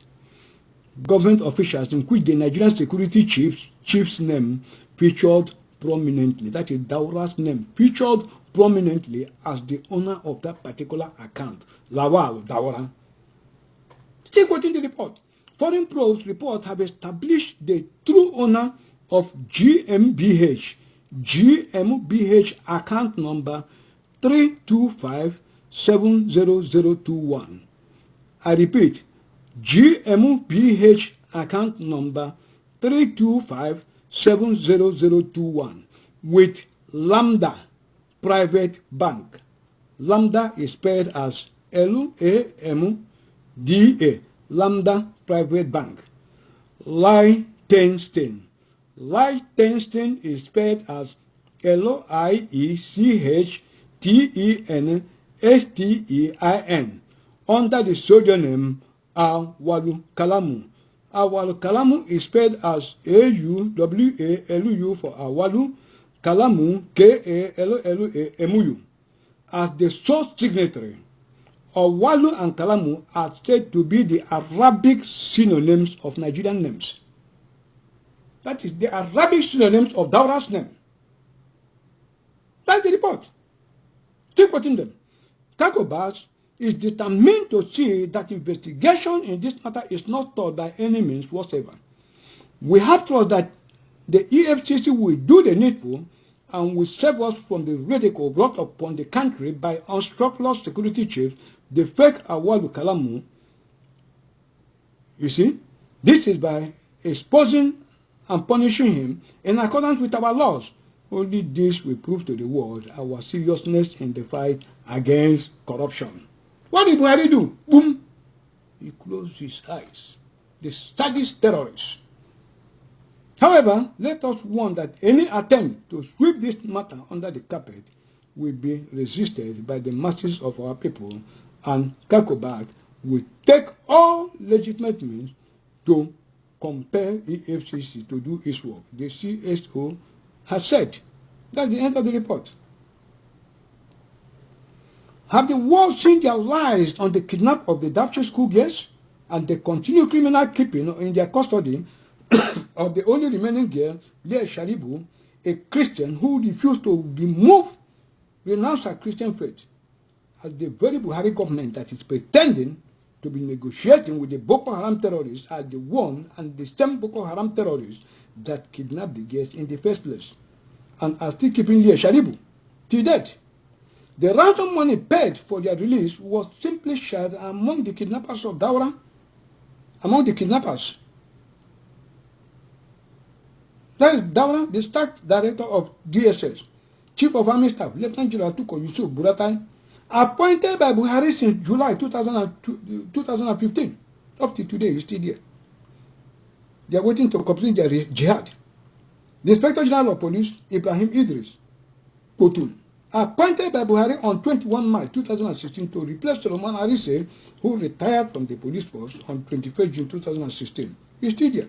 officials, in which the Nigerian security chief's name featured prominently. That is, Daura's name featured prominently as the owner of that particular account, Lawal Daura. Still quoting the report. Foreign probes report have established the true owner of GmbH account number 325-70021. I repeat, GmbH account number 325-70021 with Lambda Private Bank. Lambda is spelled as L-A-M-D-A, Lambda Private Bank. Liechtenstein. Liechtenstein is spelled as Liechtenstein under the pseudonym Walu Kalamu. Walu Kalamu is spelled as A-U-W-A-L-U for Walu, Kalamu, K-A-L-L-A-M-U. As the sole signatory, Walu and Kalamu are said to be the Arabic synonyms of Nigerian names. That is the Arabic synonyms of Daura's name. That's the report. Still quoting them. Kakobas is determined to see that investigation in this matter is not stalled by any means whatsoever. We have trust that the EFCC will do the needful and will save us from the ridicule brought upon the country by unscrupulous security chiefs, the fake Walu Kalamu. You see, this is by exposing and punishing him in accordance with our laws. Only this will prove to the world our seriousness in the fight against corruption. What did Buhari do? Boom! He closed his eyes. The sadist terrorists. However, let us warn that any attempt to sweep this matter under the carpet will be resisted by the masses of our people, and Kakobak will take all legitimate means to compel EFCC to do its work, the CSO has said. That's the end of the report. Have the world seen their lies on the kidnap of the Dapchi school girls and the continued criminal keeping in their custody of the only remaining girl, Leah Sharibu, a Christian who refused to renounce her Christian faith, as the very Buhari government that is pretending to be negotiating with the Boko Haram terrorists are the one and the same Boko Haram terrorists that kidnapped the girls in the first place and are still keeping Leah Sharibu till date. The ransom money paid for their release was simply shared among the kidnappers of Daura, among the kidnappers. That is Daura, the staff director of DSS, Chief of Army Staff, Lieutenant General Tuko Yusuf Buratai, appointed by Buhari since July 2015. Up to today, he's still there. They are waiting to complete their jihad. The Inspector General of Police, Ibrahim Idris Potun, appointed by Buhari on 21 March 2016 to replace Solomon Arise, who retired from the police force on 21 June 2016. He's still there.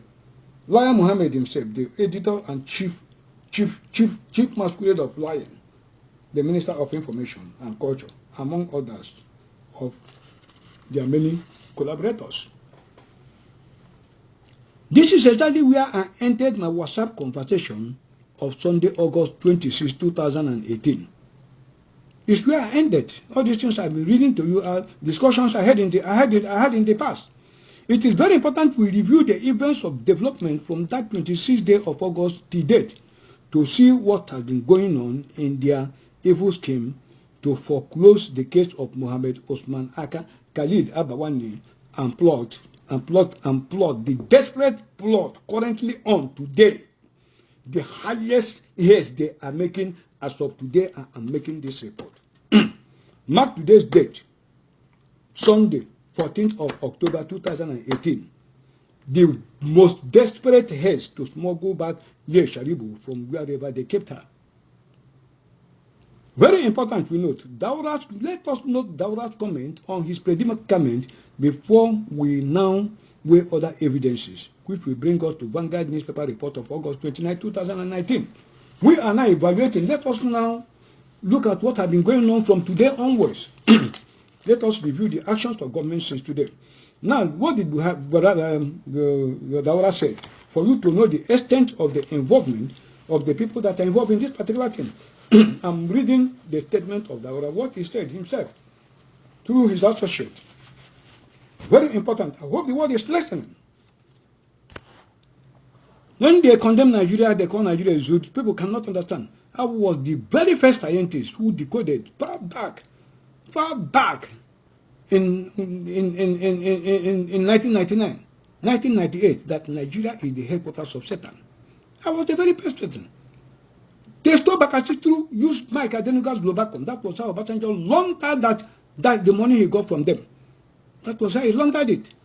Lawyer Muhammad himself, the editor and chief masquerade of Lion, the Minister of Information and Culture, among others of their many collaborators. This is exactly where I ended my WhatsApp conversation of Sunday, August 26, 2018. It's where I ended. All these things I've been reading to you are discussions I had in the past. It is very important we review the events of development from that 26th day of August to date to see what has been going on in their evil scheme to foreclose the case of Mohammed Osman Aka, Khalid Abawani, and plot the desperate plot currently on today. The highest years they are making as of today. I am making this report. Mark today's date, Sunday, 14th of October 2018. The most desperate heads to smuggle back Leah Sharibu from wherever they kept her. Very important we note, let us note Daura's comment on his predicament before we now weigh other evidences, which will bring us to Vanguard newspaper report of August 29, 2019. We are now evaluating. Let us now look at what has been going on from today onwards. Let us review the actions of government since today. Now, what did Daura say? For you to know the extent of the involvement of the people that are involved in this particular thing. I'm reading the statement of Daura, what he said himself, through his associate. Very important. I hope the world is listening. When they condemn Nigeria, they call Nigeria Zud, people cannot understand. I was the very first scientist who decoded far back in 1999, 1998, that Nigeria is the headquarters of Satan. I was the very first person. They stole Bakassi through, used Mike Adenuga's Globacom. That was how Obasanjo laundered that the money he got from them. That was how he laundered it.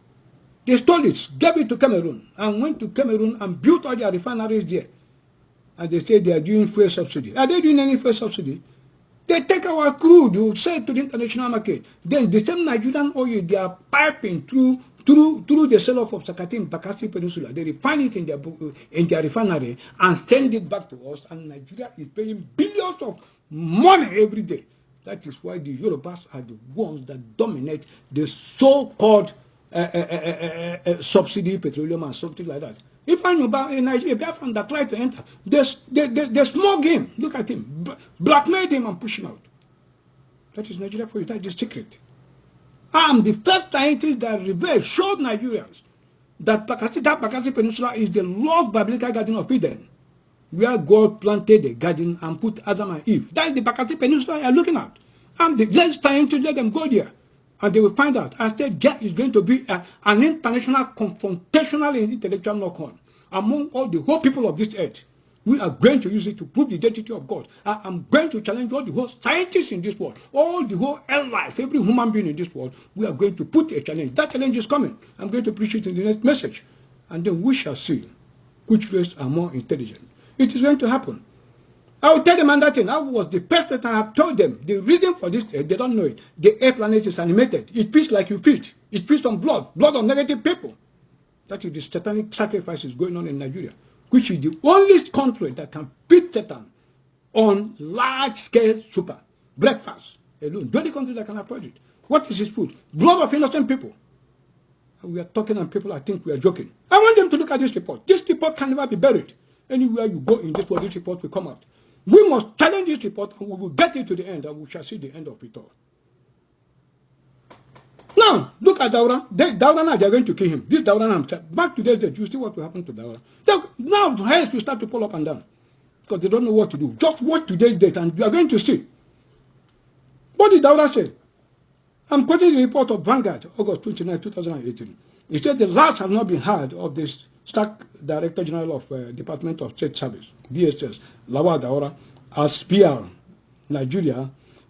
They stole it, gave it to Cameroon, and went to Cameroon and built all their refineries there. And they say they are doing fuel subsidy. Are they doing any fuel subsidy? They take our crude, you sell it to the international market. Then the same Nigerian oil, they are piping through the sell-off of Sakati in Bakassi Peninsula. They refine it in their refinery and send it back to us. And Nigeria is paying billions of money every day. That is why the Yorubas are the ones that dominate the so-called subsidy petroleum and something like that. If I know about a Nigerian that tried to enter, they smug him. Look at him, blackmailed him and push him out. That is Nigeria for you. That is secret. I am the first scientist that revealed, showed Nigerians that Bakassi Peninsula is the lost biblical garden of Eden, where God planted a garden and put Adam and Eve. That is the Bakassi Peninsula you are looking at. I'm the first scientist, let them go there. And they will find out. I said there is going to be an international confrontational and intellectual knock-on among all the whole people of this earth. We are going to use it to prove the identity of God. I am going to challenge all the whole scientists in this world, all the whole allies, every human being in this world. We are going to put a challenge. That challenge is coming. I'm going to preach it in the next message. And then we shall see which race are more intelligent. It is going to happen. I will tell them another thing. I was the first person I have told them the reason for this, they don't know it. The air planet is animated. It feels like you feed. It feeds on blood of negative people. That is the satanic sacrifices going on in Nigeria, which is the only country that can beat Satan on large-scale super breakfast alone. The only country that can afford it. What is his food? Blood of innocent people. And we are talking and people, I think we are joking. I want them to look at this report. This report can never be buried. Anywhere you go in this world, this report will come out. We must challenge this report and we will get it to the end and we shall see the end of it all. Now, look at Daura. Daura now, they are going to kill him. This Daura now, back to this day, you see what will happen to Daura. Now, heads will start to fall up and down because they don't know what to do. Just watch today's date and you are going to see. What did Daura say? I'm quoting the report of Vanguard, August 29, 2018. It said the last have not been heard of the Stack Director General of Department of State Service, DSS, Lawal Daura, as PR Nigeria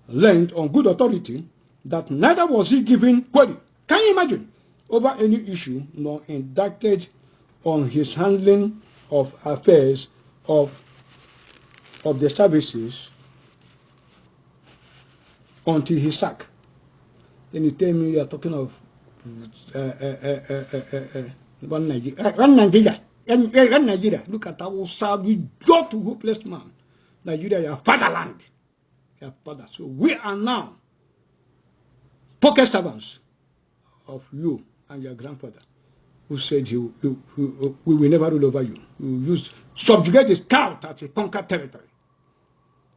learned on good authority that neither was he given query, can you imagine, over any issue nor indicted on his handling of affairs of the services until his sack. Then you tell me you are talking of one Nigeria. Look at how sad we got to hopeless man. Nigeria, your fatherland. Your father. So we are now pocket servants of you and your grandfather, who said we will never rule over you. We will subjugate the scout as a conquered territory.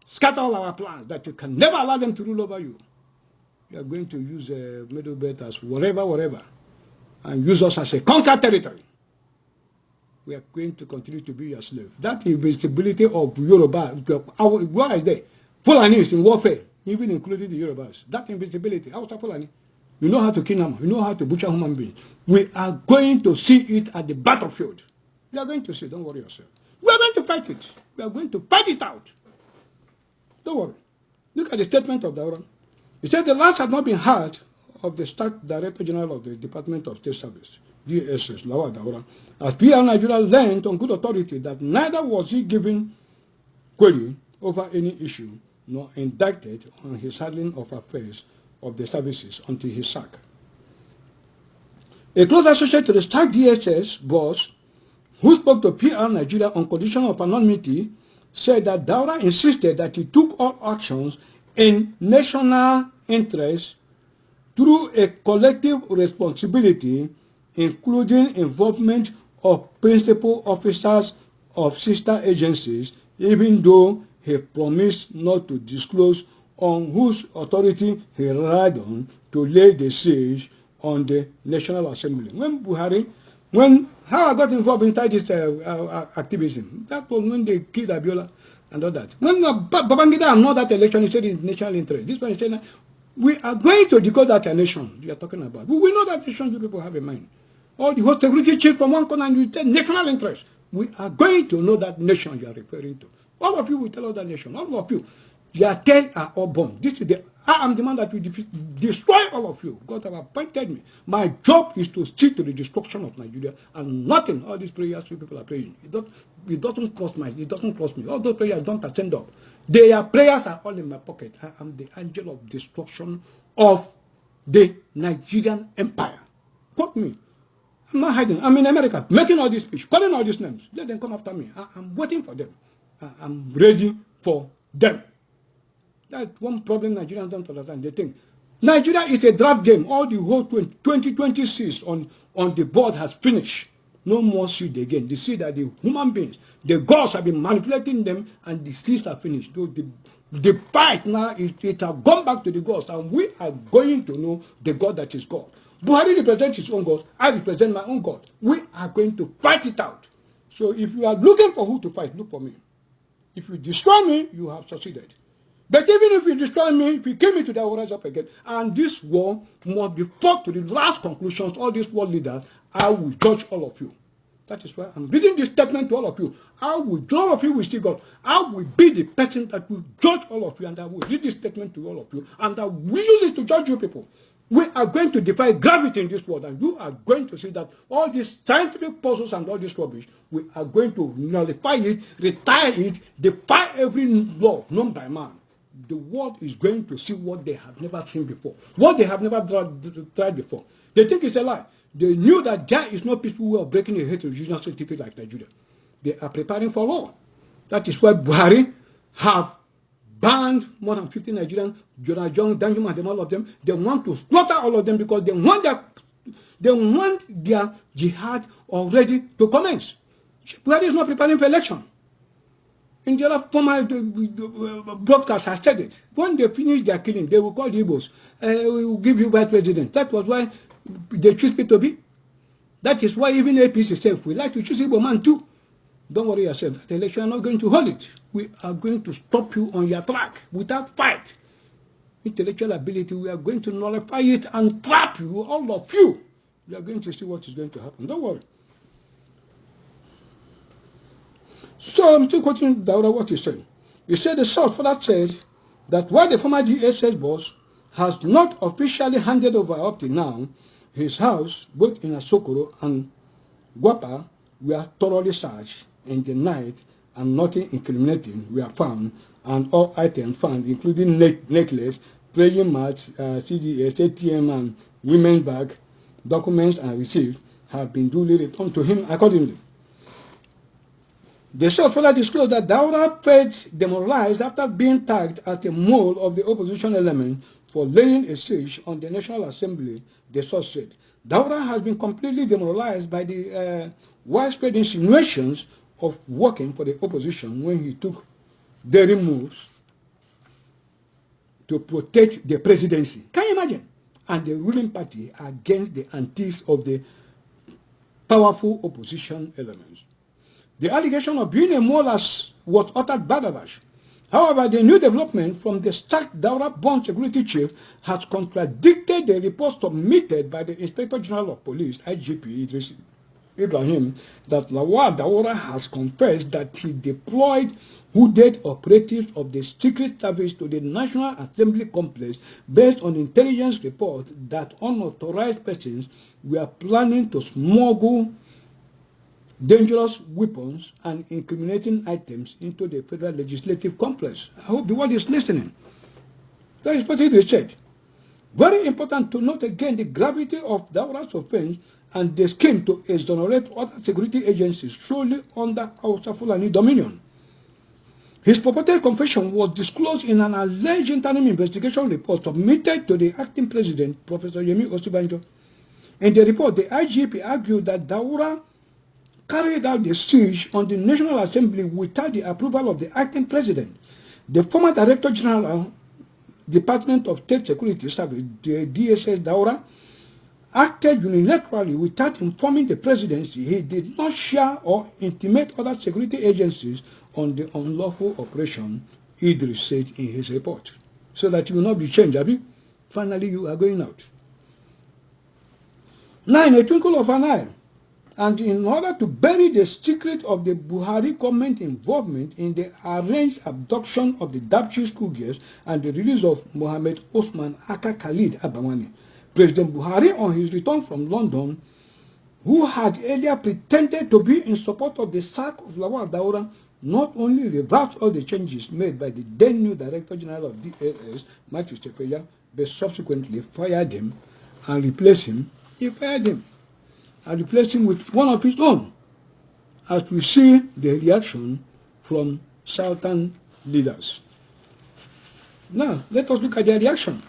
Scatter all our plans that you can never allow them to rule over you. You are going to use Middle Belt as whatever, and use us as a conquered territory. We are going to continue to be your slave. That invisibility of Yoruba, what is there? Fulani is in warfare, even including the Yorubas. That invisibility, how's Fulani? You know how to kill them. You know how to butcher human beings. We are going to see it at the battlefield. We are going to see. Don't worry yourself. We are going to fight it. We are going to fight it out. Don't worry. Look at the statement of Daura. He said the last had not been heard of the Stack Director General of the Department of State Service, DSS, Lawal Daura, as PR Nigeria learned on good authority that neither was he given query over any issue nor indicted on his handling of affairs of the services until his sack. A close associate to the Stack DSS boss, who spoke to PR Nigeria on condition of anonymity, said that Daura insisted that he took all actions in national interest through a collective responsibility, including involvement of principal officers of sister agencies, even though he promised not to disclose on whose authority he relied on to lay the siege on the National Assembly. How I got involved inside this activism, that was when they killed Abiola and all that. When Babangida and all that election, he said it's national interest. This one is saying, we are going to decode that nation you are talking about. We know that nation you people have in mind. All the whole security chief from one corner and you tell national interest. We are going to know that nation you are referring to. All of you will tell us that nation. All of you. Your tails are all born. I am the man that will destroy all of you. God have appointed me. My job is to see to the destruction of Nigeria and nothing. All these prayers you people are praying. It doesn't cross me. All those prayers don't ascend up. Their prayers are all in my pocket. I am the angel of destruction of the Nigerian empire. Quote me. I'm not hiding. I'm in America making all this speech, calling all these names. Let them come after me. I'm waiting for them. I'm ready for them. That's one problem Nigerians don't understand. They think Nigeria is a draft game. All the whole 2020 seeds on the board has finished. No more seed again. The seed are the human beings. The gods have been manipulating them and the seeds are finished. So the fight now, it has gone back to the gods and we are going to know the God that is God. Buhari represents his own God. I represent my own God. We are going to fight it out. So if you are looking for who to fight, look for me. If you destroy me, you have succeeded. But even if you destroy me, if you kill me today, I will rise up again. And this war must be fought to the last conclusions. All these world leaders, I will judge all of you. That is why I'm reading this statement to all of you. I will judge all of you will see God. I will be the person that will judge all of you. And I will read this statement to all of you. And I will use it to judge you people. We are going to defy gravity in this world. And you are going to see that all these scientific puzzles and all this rubbish, we are going to nullify it, retire it, defy every law known by man. the world is going to see what they have never seen before, what they have never tried before. They think it's a lie. They knew that there is no peaceful way of breaking a heterogeneous scientific like Nigeria. They are preparing for war. That is why Buhari have banned more than 50 Nigerians, Jonah John, Danjuma, and all of them. They want to slaughter all of them because they want their jihad already to commence. Buhari is not preparing for election. In the other former broadcast has said it. When they finish their killing, they will call the Igbos. We will give you vice president. That was why they choose P2B. That is why even APC said, we like to choose Igbo man too. Don't worry yourself. The election are not going to hold it. We are going to stop you on your track without fight. Intellectual ability, we are going to nullify it and trap you, all of you. You are going to see what is going to happen. Don't worry. So I'm still quoting Daura what he said. He said the source further said that while the former DSS boss has not officially handed over up to now, his house, both in Asokoro and Guapa, were thoroughly searched in the night and nothing incriminating were found, and all items found, including necklace, praying mat, CDS, ATM, and women's bag, documents and receipts have been duly returned to him accordingly. The source further disclosed that Daura felt demoralized after being tagged as a mole of the opposition element for laying a siege on the National Assembly, the source said. Daura has been completely demoralized by the widespread insinuations of working for the opposition when he took daring moves to protect the presidency. Can you imagine? And the ruling party against the antics of the powerful opposition elements. The allegation of being a mole was uttered by Dabash. However, the new development from the sacked Daura-born security chief has contradicted the report submitted by the Inspector General of Police, IGP Idris Ibrahim, that Lawal Daura has confessed that he deployed hooded operatives of the Secret Service to the National Assembly complex based on intelligence reports that unauthorized persons were planning to smuggle dangerous weapons and incriminating items into the federal legislative complex. I hope the world is listening. That is what it said. Very important to note again the gravity of Daura's offense and the scheme to exonerate other security agencies solely under Hausa Fulani dominion. His purported confession was disclosed in an alleged interim investigation report submitted to the acting president, Professor Yemi Osibanjo. In the report, the IGP argued that Daura carried out the siege on the National Assembly without the approval of the acting president. The former Director General, Department of State Security Service, the DSS Daura, acted unilaterally without informing the presidency. He did not share or intimate other security agencies on the unlawful operation, Idris said in his report. So that you will not be changed, Abi. Finally, you are going out. Now, in a twinkle of an eye, and in order to bury the secret of the Buhari government involvement in the arranged abduction of the Dapchi schoolgirls and the release of Mohammed Osman Aka Khalid Abamani, President Buhari, on his return from London, who had earlier pretended to be in support of the sack of Lawal Daura, not only reversed all the changes made by the then new Director General of DSS, Matthew Stefeya, but subsequently fired him and replaced him. He fired him and replaced him with one of his own, as we see the reaction from Southern leaders. Now, let us look at their reaction.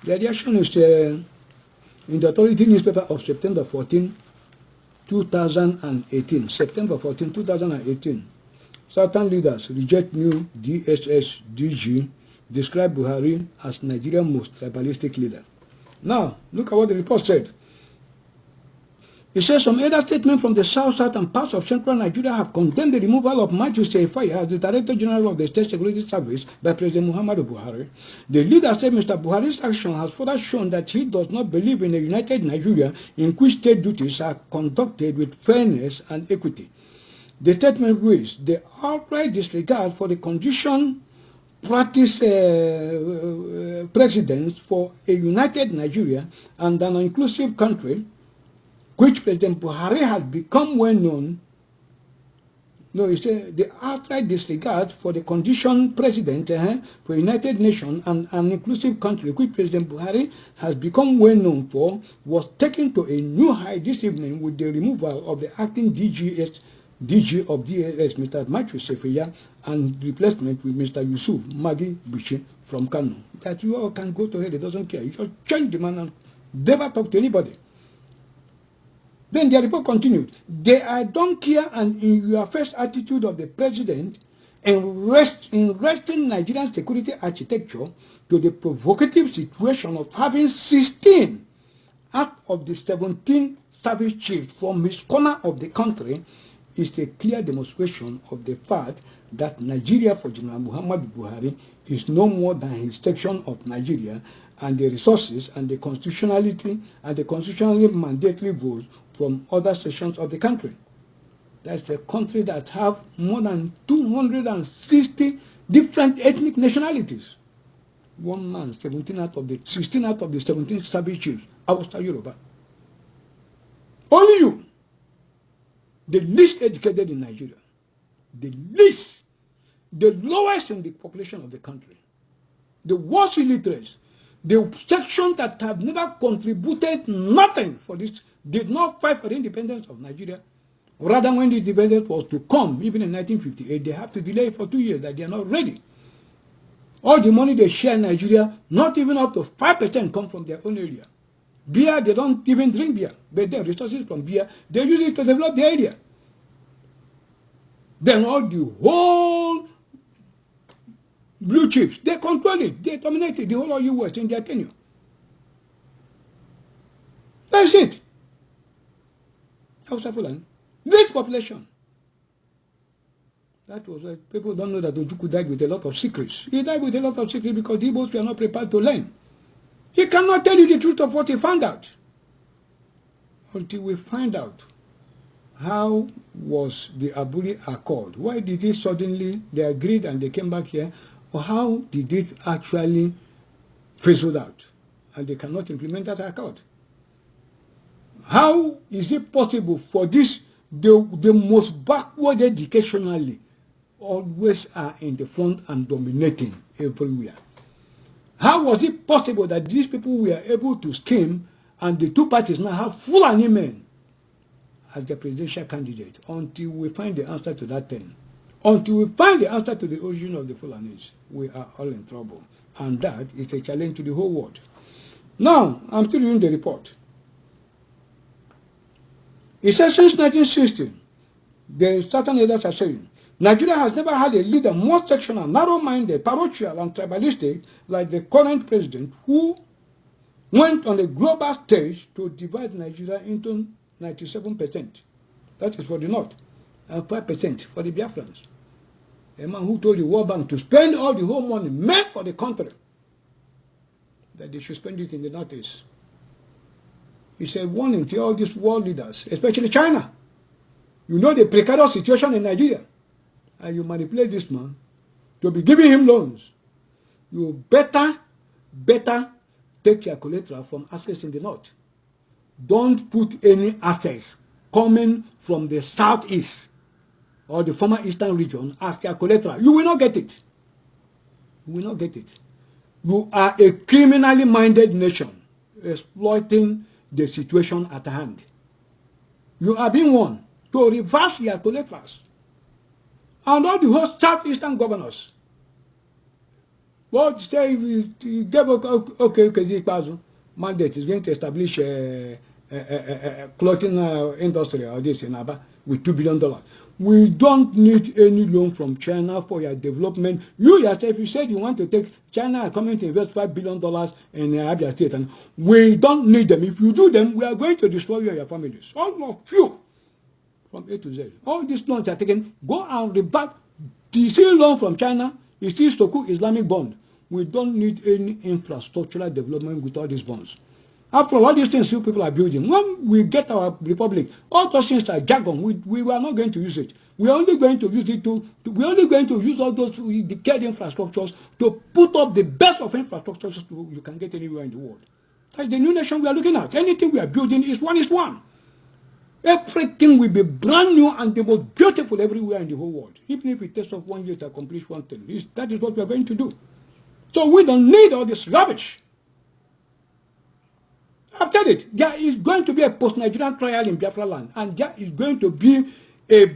The reaction is in the Authority newspaper of September 14, 2018. September 14, 2018. Southern leaders reject new DSS DG, describe Buhari as Nigeria's most tribalistic leader. Now, look at what the report said. It says some other statements from the South and parts of central Nigeria have condemned the removal of Matthew Stefeya as the Director General of the State Security Service by President Muhammadu Buhari. The leader said Mr. Buhari's action has further shown that he does not believe in a united Nigeria in which state duties are conducted with fairness and equity. The statement reads, the outright disregard for the condition practice precedents for a united Nigeria and an inclusive country, which President Buhari has become well known, No, it's the outright disregard for the condition precedent for United Nations and an inclusive country, which President Buhari has become well known for, was taken to a new high this evening with the removal of the acting DG of DSS, Mr. Matthew Sefeya, and replacement with Mr. Yusuf Magi Bichi from Kano. That you all can go to hell, it doesn't care. You just change the man and never talk to anybody. Then the report continued. I don't care and in your first attitude of the president in resting Nigerian security architecture to the provocative situation of having 16 out of the 17 service chiefs from his corner of the country is a clear demonstration of the fact that Nigeria for General Muhammadu Buhari is no more than his section of Nigeria, and the resources and the constitutionality and the constitutionally mandatory votes from other sections of the country. That's a country that have more than 260 different ethnic nationalities. One man, 16 out of the 17 service chiefs, outside Yoruba. Only you, the least educated in Nigeria, the lowest in the population of the country, the worst illiterates, the section that have never contributed nothing for this, did not fight for the independence of Nigeria. Rather, when the independence was to come, even in 1958, they have to delay it for 2 years, that they are not ready. All the money they share in Nigeria, not even up to 5% come from their own area. Beer, they don't even drink beer, but their resources from beer, they use it to develop the area. Then all the whole blue chips, they control it, they dominate it, the whole of US in their tenure. That's it. This population. That was why people don't know that Ojukwu died with a lot of secrets. He died with a lot of secrets because the Igbos were not prepared to learn. He cannot tell you the truth of what he found out. Until we find out how was the Aburi Accord. Why did it suddenly, they agreed and they came back here? Or how did it actually fizzle out? And they cannot implement that accord. How is it possible for this, the most backward educationally, always are in the front and dominating everywhere? How was it possible that these people were able to scheme and the two parties now have Fulani men as the presidential candidate? Until we find the answer to that thing, until we find the answer to the origin of the Fulanis, we are all in trouble. And that is a challenge to the whole world. Now, I'm still reading the report. It says since 1960, the certain leaders are saying, Nigeria has never had a leader more sectional, narrow-minded, parochial, and tribalistic like the current president, who went on a global stage to divide Nigeria into 97%. That is for the North, and 5% for the Biafrans. A man who told the World Bank to spend all the whole money meant for the country, that they should spend it in the Northeast. He said, warning to all these world leaders, especially China. You know the precarious situation in Nigeria, and you manipulate this man to be giving him loans. You better take your collateral from assets in the North. Don't put any assets coming from the Southeast or the former Eastern region as your collateral. You will not get it. You will not get it. You are a criminally minded nation exploiting the situation at hand. You are being warned to reverse your collaterals. And all the whole Southeastern governors, what say we gave okay, mandate is going to establish a clothing industry or this in Aba with $2 billion. We don't need any loan from China for your development. You yourself, you said you want to take China are coming to invest $5 billion in Abia State, and we don't need them. If you do them, we are going to destroy you and your families. All of you, from A to Z. All these loans are taken. Go and revert. The same loan from China is still Soku Islamic bond. We don't need any infrastructural development with all these bonds. After all these things you people are building, when we get our republic, all those things are jargon. We are not going to use it. We are only going to use it we are only going to use all those decayed infrastructures to put up the best of infrastructures you can get anywhere in the world. That's the new nation we are looking at. Anything we are building is one. Everything will be brand new and the most beautiful everywhere in the whole world. Even if it takes us 1 year to accomplish one thing, that is what we are going to do. So we don't need all this rubbish. I've said it. There is going to be a post-Nigerian trial in Biafra land, and there is going to be a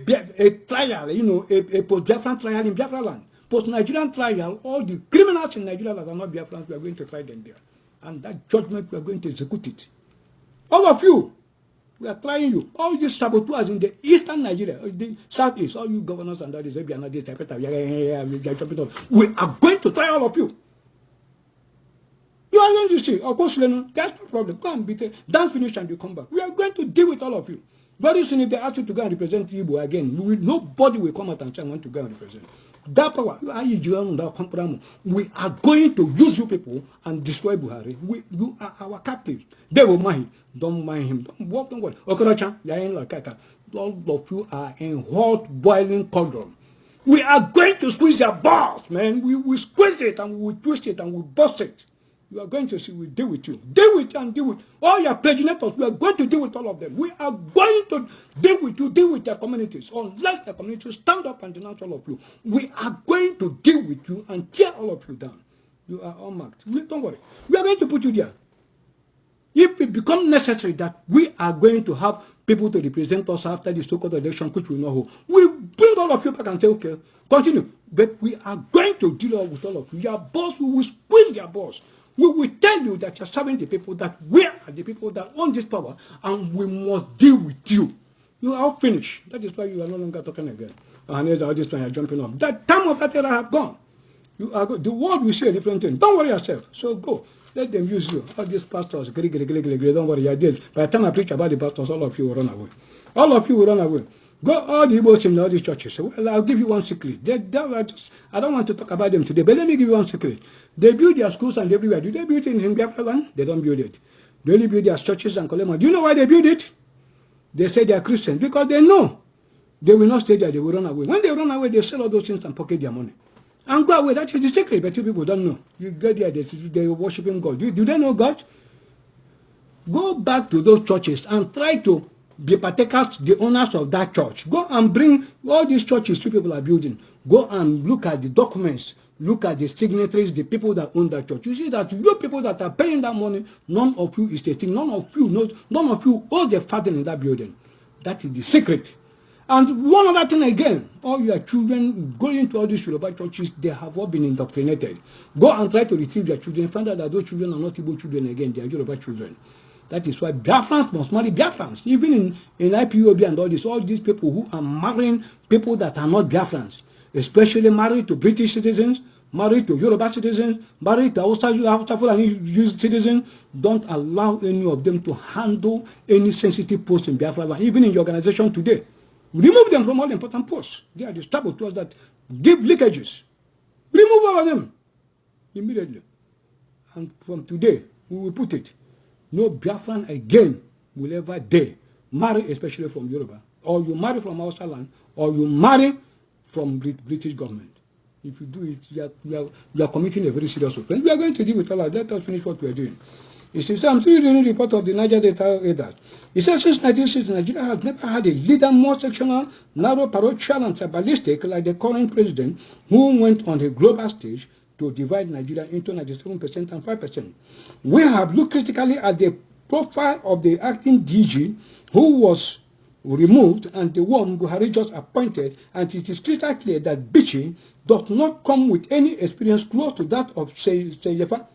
trial, a post-Biafran trial in Biafra land. Post-Nigerian trial, all the criminals in Nigeria that are not Biafrans, we are going to try them there. And that judgment, we are going to execute it. All of you, we are trying you. All these saboteurs in the eastern Nigeria, the southeast, all you governors and all this, we are going to try all of you. You are going to see, of course, that's no problem. Go and beat it. Don't finish and you come back. We are going to deal with all of you. Very soon, if they ask you to go and represent Igbo again, nobody will come out and say, I want to go and represent. That power, we are going to use you people and destroy Buhari. You are our captives. They will mind him. Don't mind him. Don't worry. Okorocha, all of you are in hot, boiling cauldron. We are going to squeeze their balls, man. We will squeeze it and we will twist it and we will bust it. You are going to see, we deal with you. Deal with and deal with all your progenitors. We are going to deal with all of them. We are going to deal with you, deal with their communities. Unless the communities stand up and denounce all of you, we are going to deal with you and tear all of you down. You are all marked. Don't worry. We are going to put you there. If it becomes necessary that we are going to have people to represent us after the so-called election, which we know who, we bring all of you back and say, okay, continue. But we are going to deal with all of you. Your boss, we will squeeze your boss. We will tell you that you're serving the people, that we are the people that own this power, and we must deal with you. You are all finished. That is why you are no longer talking again. And there's all this time you're jumping off. That time of that era have gone. You are the world will see a different thing. Don't worry yourself. So go. Let them use you. All these pastors, don't worry. You're this. By the time I preach about the pastors, all of you will run away. All of you will run away. Go all the Igbos in all these churches. Well, I'll give you one secret. I don't want to talk about them today, but let me give you one secret. They build their schools and everywhere. Do they build it in Biafra land? They don't build it. They only build their churches and collect money. Do you know why they build it? They say they are Christians because they know they will not stay there. They will run away. When they run away, they sell all those things and pocket their money and go away. That is the secret, but you people don't know. You get there, they are worshiping God. Do they know God? Go back to those churches and try to be partakers, the owners of that church. Go and bring all these churches you people are building. Go and look at the documents. Look at the signatories, the people that own that church. You see that you people that are paying that money, none of you is a thing. None of you knows. None of you owes the father in that building. That is the secret. And one other thing again, all your children going to all these Yoruba churches, they have all been indoctrinated. Go and try to retrieve their children. Find out that those children are not Igbo children again. They are Yoruba children. That is why Biafrans must marry Biafrans. Even in IPOB and all these people who are marrying people that are not Biafrans, especially married to British citizens, married to Yoruba citizens, married to Hausa citizens, don't allow any of them to handle any sensitive post in Biafra, even in your organization today. Remove them from all important posts. They are the saboteurs that give leakages. Remove all of them immediately. And from today, we will put it. No Biafran again will ever dare marry, especially from Yoruba. Or you marry from Hausa land, or you marry from British government. If you do it, you are committing a very serious offense. We are going to deal with all that. Let us finish what we are doing. It says, I'm still reading the report of the Niger Delta Elders. It says, since 1960, Nigeria has never had a leader more sectional, narrow, parochial, and tribalistic like the current president, who went on the global stage to divide Nigeria into 97% and 5%. We have looked critically at the profile of the acting DG, who was removed, and the one Buhari just appointed, and it is crystal clear that Dapchi does not come with any experience close to that of Seyefa.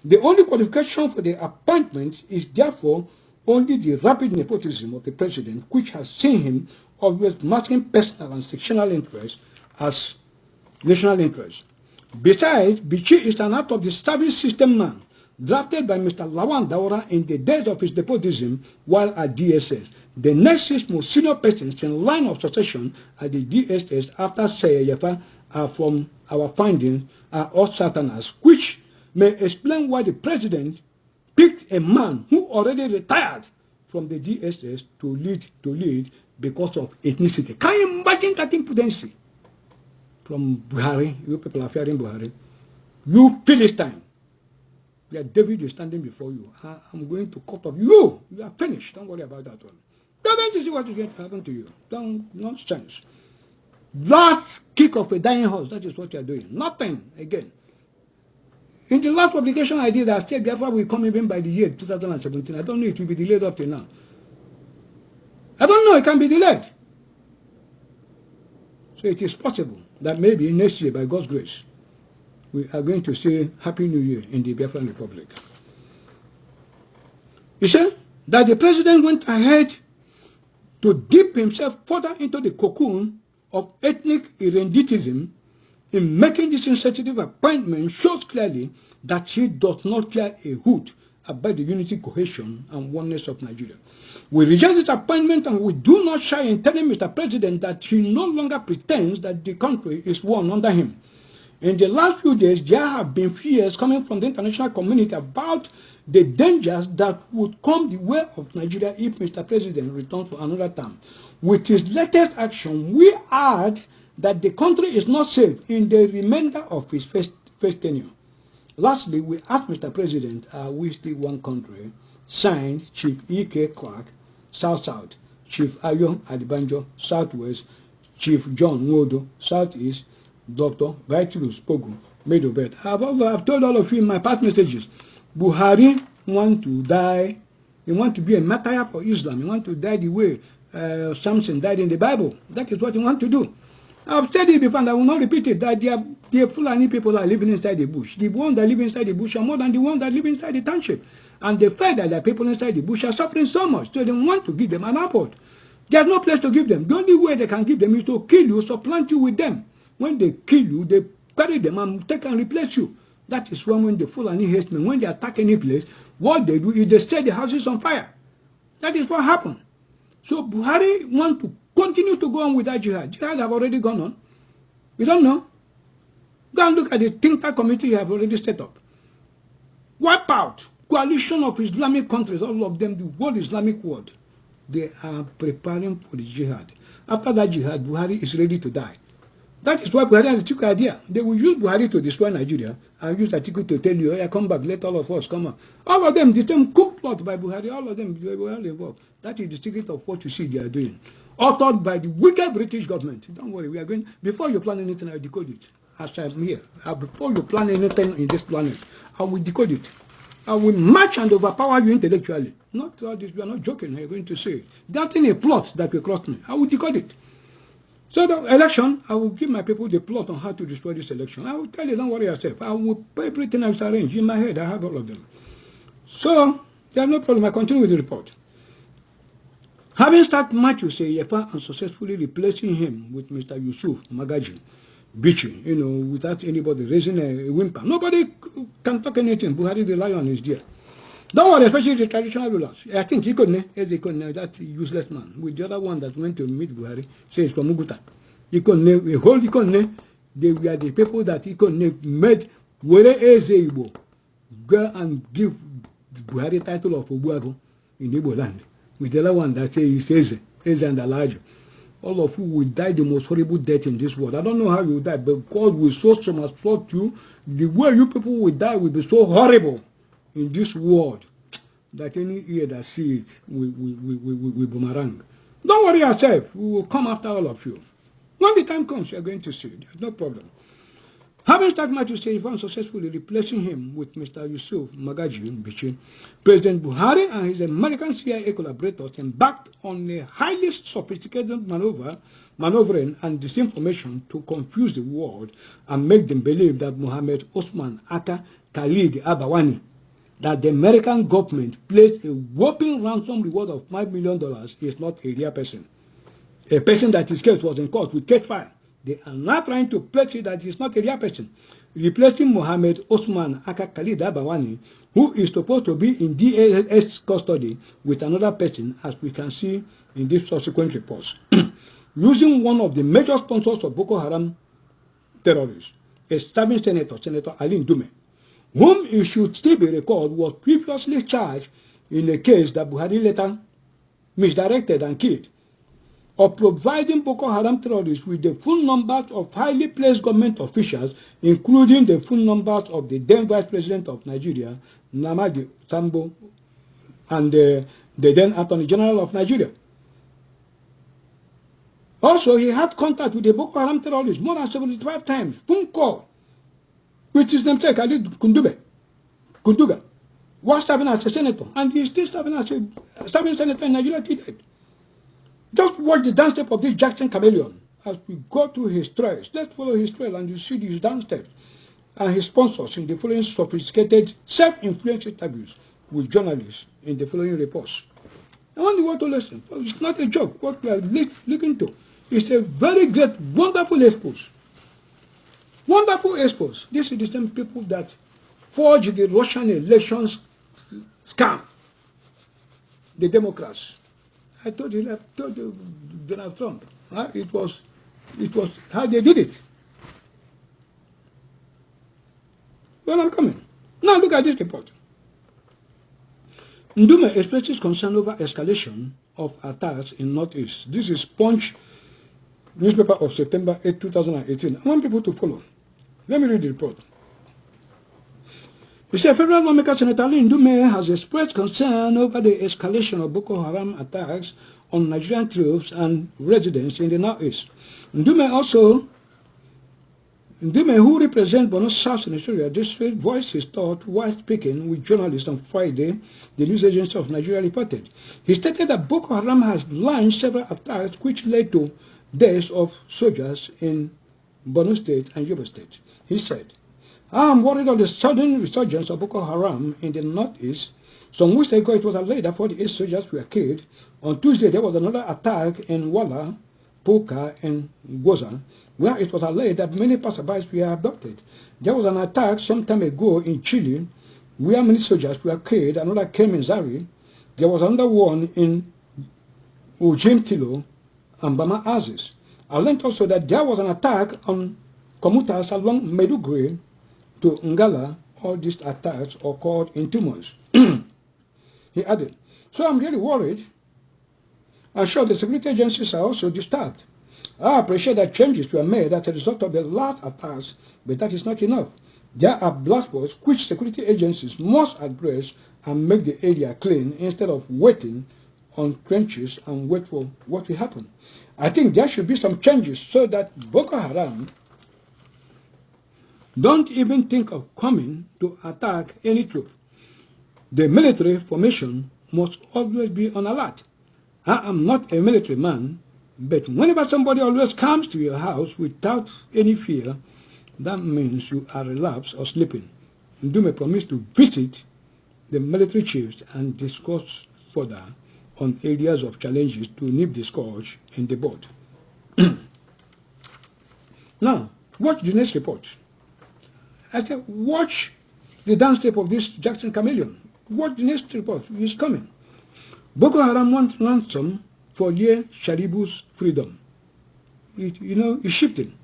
The only qualification for the appointment is therefore only the rapid nepotism of the president, which has seen him always masking personal and sectional interests as national interests. Besides, Dapchi is an out of the service system man, drafted by Mr. Lawan Daura in the days of his nepotism while at DSS. The next 6 most senior persons in line of succession at the DSS after Seyefa are from our findings are all Southerners, which may explain why the president picked a man who already retired from the DSS to lead because of ethnicity. Can you imagine that impudency from Buhari? You people are fearing Buhari. You Philistine. Yeah, David is standing before you. I'm going to cut off you. You are finished. Don't worry about that one. Don't you see what is going to happen to you? Don't, nonsense. Last kick of a dying horse, that is what you are doing. Nothing again. In the last publication I did, I said Biafra will come even by the year 2017. I don't know if it will be delayed up to now. I don't know, it can be delayed. So it is possible that maybe next year, by God's grace, we are going to say Happy New Year in the Biafran Republic. You see, that the president went ahead to dip himself further into the cocoon of ethnic erenditism in making this insensitive appointment shows clearly that he does not care a hoot about the unity, cohesion, and oneness of Nigeria. We reject this appointment and we do not shy in telling Mr. President that he no longer pretends that the country is one under him. In the last few days, there have been fears coming from the international community about the dangers that would come the way of Nigeria if Mr. President returns for another term. With his latest action, we add that the country is not safe in the remainder of his first tenure. Lastly, we ask Mr. President, are we still one country? Signed, Chief E.K. Clark, South-South, Chief Ayo Adibanjo, Southwest, Chief John Nwodo, Southeast, Dr. Vitalus Pogu, Medobet. I've told all of you in my past messages, Buhari want to die. He want to be a martyr for Islam. He want to die the way Samson died in the Bible. That is what he want to do. I've said it before and I will not repeat it, that the Fulani people are living inside the bush. The ones that live inside the bush are more than the ones that live inside the township. And the fact that the people inside the bush are suffering so much, so they want to give them an apport. There's no place to give them. The only way they can give them is to kill you, supplant you with them. When they kill you, they carry them and take and replace you. That is when the Fulani herdsmen, when they attack any place, what they do is they set the houses on fire. That is what happened. So Buhari want to continue to go on with that jihad. Jihad have already gone on. You don't know? Go and look at the think tank committee you have already set up. Wipe out. Coalition of Islamic countries, all of them, the whole Islamic world. They are preparing for the jihad. After that jihad, Buhari is ready to die. That is why Buhari had the idea. They will use Buhari to destroy Nigeria and use Atiku to tell you, oh, yeah, come back, let all of us come on. All of them, the same cooked plot by Buhari, all of them, they were all involved. That is the secret of what you see they are doing. Authored by the wicked British government. Don't worry, we are going, before you plan anything, I will decode it. As I'm here, before you plan anything in this planet, I will decode it. I will match and overpower you intellectually. Not all this, we are not joking, I'm going to say. That in a plot that will cross me, I will decode it. So the election, I will give my people the plot on how to destroy this election. I will tell you, don't worry yourself. I will put everything else arranged in my head. I have all of them. So, there's no problem. I continue with the report. Having started Matthew Seyefa and successfully replacing him with Mr. Yusuf Magaji, Bichi, you know, without anybody raising a whimper. Nobody can talk anything. Buhari the lion is there. Don't worry, especially the traditional rulers. I think that useless man, with the other one that went to meet Buhari, says from Muguta. A whole Ikone, they were the people that Ikone made where Ezeibo go and give Buhari the title of Obuago in Igbo land. With the other one that says Eze and Elijah. All of you will die the most horrible death in this world. I don't know how you will die, but God will so much flood you. The way you people will die will be so horrible in this world that any ear that see it will boomerang. Don't worry yourself. We will come after all of you. When the time comes, you are going to see it. There's no problem. Having started Matthew Seyefa successfully replacing him with Mr. Yusuf Magaji Bichi, President Buhari and his American CIA collaborators embarked on a highly sophisticated maneuvering and disinformation to confuse the world and make them believe that Mohammed Osman Aka Khalid Abawani, that the American government placed a whopping ransom reward of $5 million is not a real person. A person that his case was in court with case file. They are not trying to place it that he is not a real person. Replacing Mohammed Osman Aka Khalid Abawani, who is supposed to be in DAS custody with another person, as we can see in this subsequent reports. Using one of the major sponsors of Boko Haram terrorists, a starving senator, Senator Ali Ndume, whom it should still be recalled was previously charged in a case that Buhari later misdirected and killed, of providing Boko Haram terrorists with the full numbers of highly placed government officials, including the full numbers of the then Vice President of Nigeria, Namadi Sambo, and the then Attorney General of Nigeria. Also, he had contact with the Boko Haram terrorists more than 75 times. Phone call. With his namesake, Khalid Kunduga was serving as a senator, and he's still serving as a senator in Nigeria today. Just watch the dance step of this Jackson chameleon as we go through his trails. Let's follow his trail and you see these dance steps and his sponsors in the following sophisticated, self-influenced interviews with journalists in the following reports. I want you all to listen. It's not a joke. What we are looking to is a very great, wonderful expose. Wonderful expose. This is the same people that forged the Russian elections scam. The Democrats. I told you Donald Trump. Right? It was how they did it. Well, I'm coming. Now look at this report. Ndume expresses concern over escalation of attacks in Northeast. This is Punch newspaper of September 8, 2018. I want people to follow. Let me read the report. It says Federal lawmaker Senator Ndume has expressed concern over the escalation of Boko Haram attacks on Nigerian troops and residents in the Northeast. Ndume, who represents Borno South Senatorial District, voiced his thought while speaking with journalists on Friday, the news agency of Nigeria reported. He stated that Boko Haram has launched several attacks which led to deaths of soldiers in Borno State and Yobe State. He said, I am worried of the sudden resurgence of Boko Haram in the Northeast. Some weeks ago, it was alleged that 48 soldiers were killed. On Tuesday, there was another attack in Wala, Poka, and Goza, where it was alleged that many passerbys were abducted. There was an attack some time ago in Chile, where many soldiers were killed. Another came in Zari. There was another one in Ujimtilo and Bama Aziz. I learned also that there was an attack on commuters along Meduguri to Ngala. All these attacks occurred in 2 months. He added, so I'm really worried. I'm sure the security agencies are also disturbed. I appreciate that changes were made as a result of the last attacks, but that is not enough. There are blind spots which security agencies must address and make the area clean instead of waiting on trenches and wait for what will happen. I think there should be some changes so that Boko Haram don't even think of coming to attack any troop. The military formation must always be on alert. I am not a military man, but whenever somebody always comes to your house without any fear, that means you are relapsed or sleeping. Ndume promised to visit the military chiefs and discuss further on areas of challenges to nip the scourge in the bud. Now, watch the next report. I said, watch the dance step of this Jackson chameleon. Watch the next report. It's coming. Boko Haram wants ransom for Ye Sharibu's freedom. It's shifting.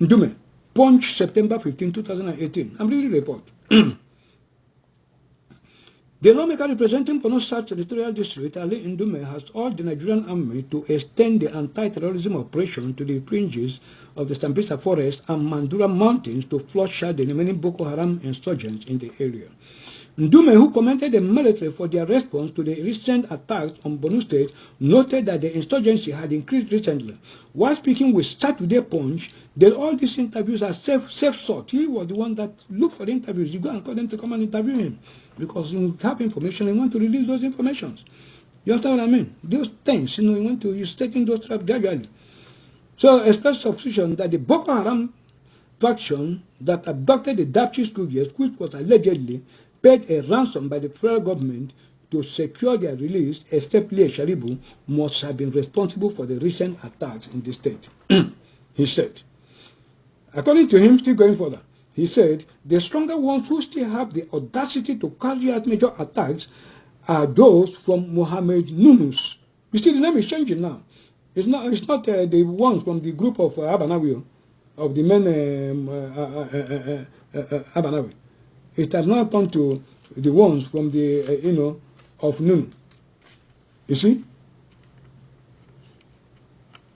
Ndume, Punch, September 15, 2018. I'm reading the report. The lawmaker representing Borno South Territorial District, Ali Ndume, has urged the Nigerian Army to extend the anti-terrorism operation to the fringes of the Sambisa Forest and Mandura Mountains to flush out the remaining Boko Haram insurgents in the area. Ndume, who commended the military for their response to the recent attacks on Borno State, noted that the insurgency had increased recently. While speaking with Saturday Punch, that all these interviews are self-sought. He was the one that looked for the interviews. You go and call them to come and interview him. Because you have information and want to release those informations. You understand what I mean? Those things, you're taking those traps gradually. So expressed suspicion that the Boko Haram faction that abducted the Dapchi school girls, which was allegedly paid a ransom by the federal government to secure their release, except Lee Sharibu, must have been responsible for the recent attacks in the state. He said. According to him, still going further, he said, the stronger ones who still have the audacity to carry out major attacks are those from Mohammed Nunus. You see, the name is changing now. It's not the ones from the group of Abanawi, of the men Abanawi. It has now come to the ones from the, of Nun. You see?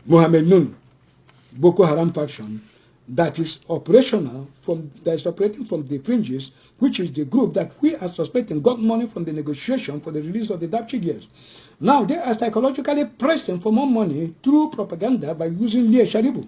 Mohammed Nun, Boko Haram faction, that is operating from the fringes, which is the group that we are suspecting got money from the negotiation for the release of the Dapchi gears. Now they are psychologically pressing for more money through propaganda by using Lie Sharibu.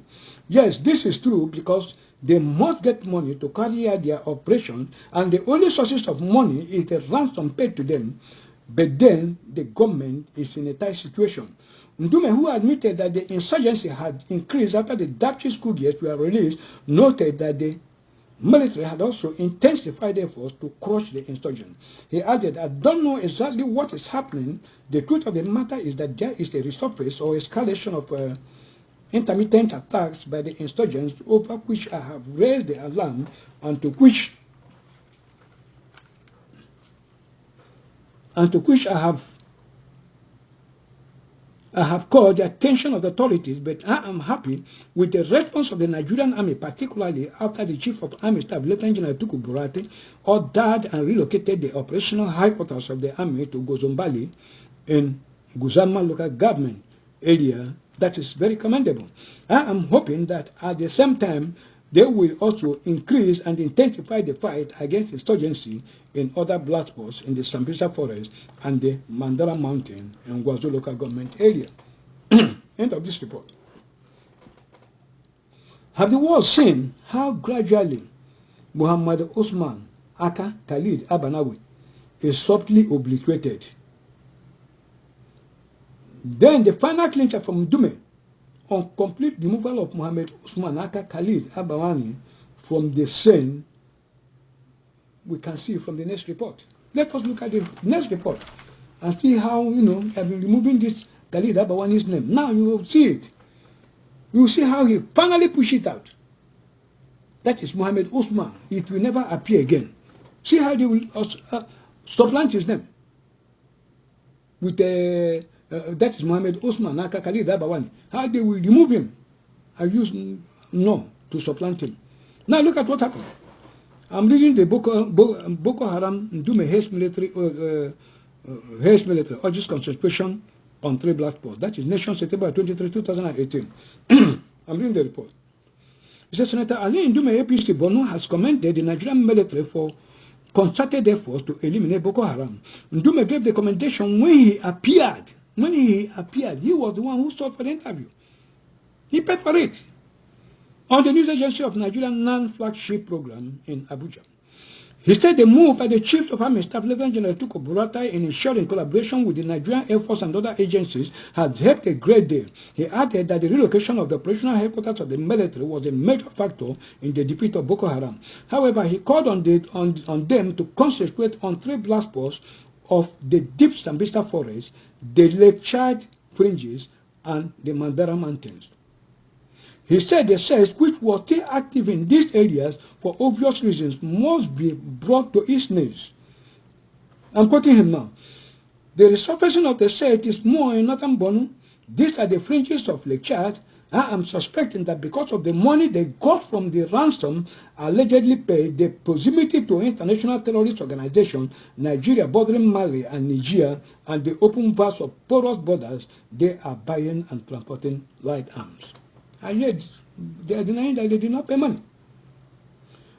Yes, this is true because they must get money to carry out their operation, and the only sources of money is the ransom paid to them. But then the government is in a tight situation. Ndume, who admitted that the insurgency had increased after the Dapchi school gears were released, noted that the military had also intensified efforts to crush the insurgents. He added, I don't know exactly what is happening. The truth of the matter is that there is a resurface or escalation of intermittent attacks by the insurgents, over which I have raised the alarm and to which I have called the attention of the authorities, but I am happy with the response of the Nigerian army, particularly after the Chief of Army Staff, Lieutenant General Tuku Burate, ordered and relocated the operational headquarters of the army to Gozombali in Guzama local government area. That is very commendable. I am hoping that at the same time, they will also increase and intensify the fight against insurgency in other black spots in the Sambisa Forest and the Mandara Mountain and Gwazo local government area. End of this report. Have the world seen how gradually Muhammad Osman Aka Khalid Abanawi is subtly obliterated? Then the final clincher from Dume on complete removal of Muhammad Usman Aka Khalid Abawani from the scene, we can see from the next report. Let us look at the next report and see how, they have been removing this Khalid Abawani's name. Now you will see it. You will see how he finally pushed it out. That is Muhammad Usman. It will never appear again. See how they will supplant his name with the that is Muhammad Osman Aka Khalid Abawani. How they will remove him and use no to supplant him. Now look at what happened. I'm reading the Boko Haram Ndume Haste military urges concentration on 3 black spots. That is Nation September 23, 2018. I'm reading the report. It says Senator Ali Ndume APC Bono has commended the Nigerian military for concerted efforts to eliminate Boko Haram. Ndume gave the commendation when he appeared. When he appeared, he was the one who sought for the interview. He paid for it on the news agency of Nigerian non-flagship program in Abuja. He said the move by the Chief of Army Staff, Lieutenant General Tuku Burata, in ensuring collaboration with the Nigerian Air Force and other agencies has helped a great deal. He added that the relocation of the operational headquarters of the military was a major factor in the defeat of Boko Haram. However, he called on them to concentrate on 3 black spots of the deep Sambisa forest, the Lake Chad fringes, and the Mandara Mountains. He said the cells which were still active in these areas for obvious reasons must be brought to its knees. I'm quoting him now. The resurfacing of the set is more in northern Borno. These are the fringes of Lake Chad. I am suspecting that because of the money they got from the ransom allegedly paid, the proximity to international terrorist organizations, Nigeria bordering Mali and Niger, and the open vast of porous borders, they are buying and transporting light arms. And yet, they are denying that they did not pay money.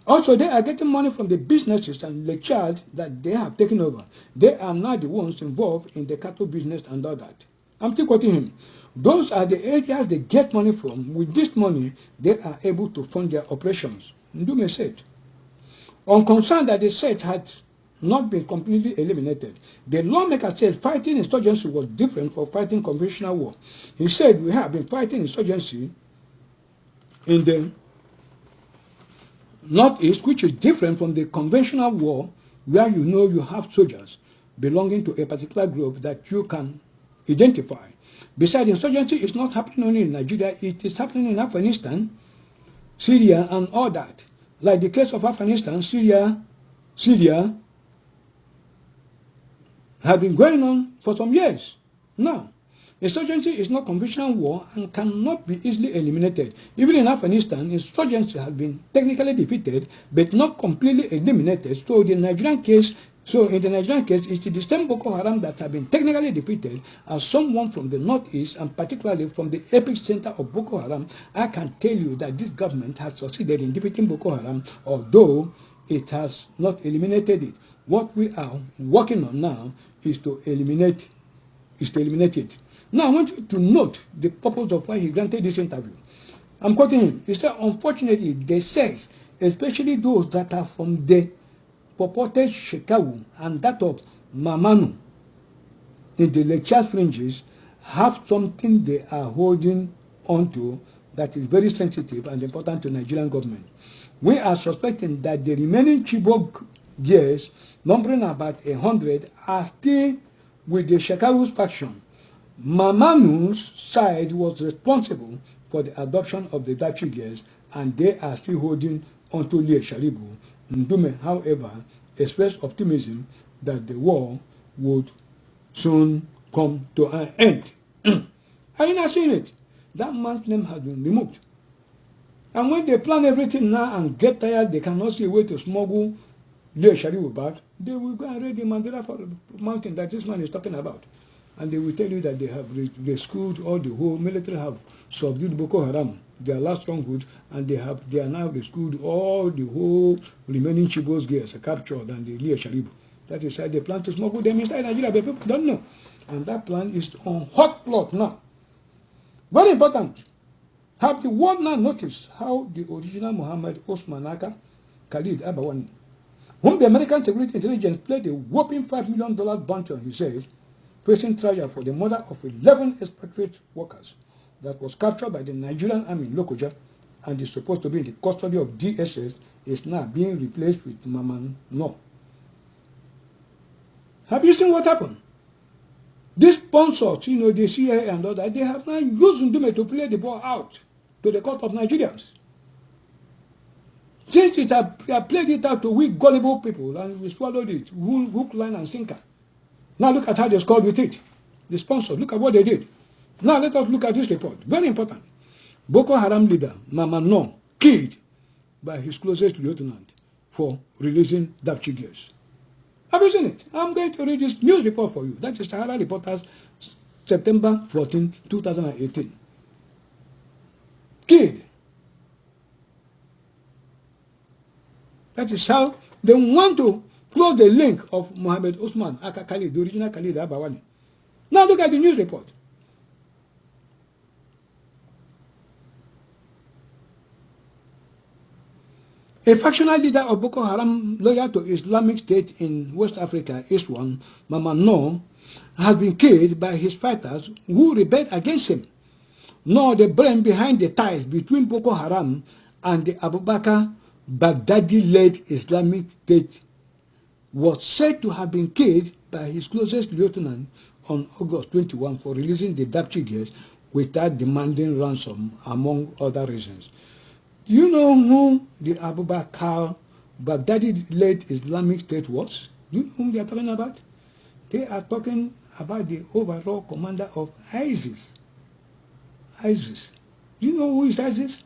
Also, they are getting money from the businesses and Lake Chad that they have taken over. They are now the ones involved in the cattle business and all that. I'm still quoting him. Those are the areas they get money from. With this money, they are able to fund their operations. Ndume said. On concern that the set had not been completely eliminated, the lawmaker said fighting insurgency was different from fighting conventional war. He said we have been fighting insurgency in the northeast, which is different from the conventional war, where you have soldiers belonging to a particular group that you can identify. Besides, insurgency is not happening only in Nigeria, it is happening in Afghanistan, Syria, and all that. Like the case of Afghanistan, Syria have been going on for some years. Now, insurgency is not conventional war and cannot be easily eliminated. Even in Afghanistan, insurgency has been technically defeated, but not completely eliminated. So the Nigerian case So in the Nigerian case, it is the same Boko Haram that have been technically defeated as someone from the northeast, and particularly from the epicenter of Boko Haram. I can tell you that this government has succeeded in defeating Boko Haram, although it has not eliminated it. What we are working on now is to eliminate it. Now I want you to note the purpose of why he granted this interview. I'm quoting him. He said, unfortunately, they say, especially those that are from the purported Shekawu and that of Mamanu in the lecture fringes have something they are holding onto that is very sensitive and important to Nigerian government. We are suspecting that the remaining Chibok gears, numbering about 100, are still with the Shekawu's faction. Mamanu's side was responsible for the adoption of the Dapchi gears, and they are still holding onto Lie Sharibu. Ndume, however, expressed optimism that the war would soon come to an end. Are you not seeing it? That man's name has been removed. And when they plan everything now and get tired, they cannot see a way to smuggle Lie Sharibu back, they will go and raid the Mandela mountain that this man is talking about. And they will tell you that they have rescued all the whole military, have subdued Boko Haram, their last stronghold, and they are now rescued all the whole remaining Chibok's gears captured and the Lie Sharibu. That is why they plan to smuggle them inside Nigeria, but people don't know. And that plan is on hot plot now. Very important. Have the world now noticed how the original Muhammad Osman Aka Khalid Abawani, whom the American Security Intelligence played a whopping $5 million bounty on his head, facing trial for the murder of 11 expatriate workers that was captured by the Nigerian army in Lokoja and is supposed to be in the custody of DSS, is now being replaced with Maman No. Have you seen what happened? These sponsors, the CIA and all that, they have now used Ndume to play the ball out to the court of Nigerians. Since it have played it out to weak, gullible people, and we swallowed it, hook, line, and sinker. Now look at how they scored with it. The sponsors, look at what they did. Now let us look at this report. Very important. Boko Haram leader, Mama No, killed by his closest lieutenant for releasing Dapchi gears. Have you seen it? I'm going to read this news report for you. That is Sahara Reporters, September 14, 2018. Killed. That is how they want to close the link of Mohammed Osman Aka Khalid, the original Khalid Abawani. Now look at the news report. A factional leader of Boko Haram, loyal to Islamic State in West Africa, Iswan, Mama No, has been killed by his fighters who rebelled against him. No, the brain behind the ties between Boko Haram and the Abubakar Baghdadi-led Islamic State was said to have been killed by his closest lieutenant on August 21 for releasing the Dapchi gears without demanding ransom, among other reasons. Do you know who the Abubakar Baghdadi-led Islamic State was? Do you know whom they are talking about? They are talking about the overall commander of ISIS. ISIS. Do you know who is ISIS?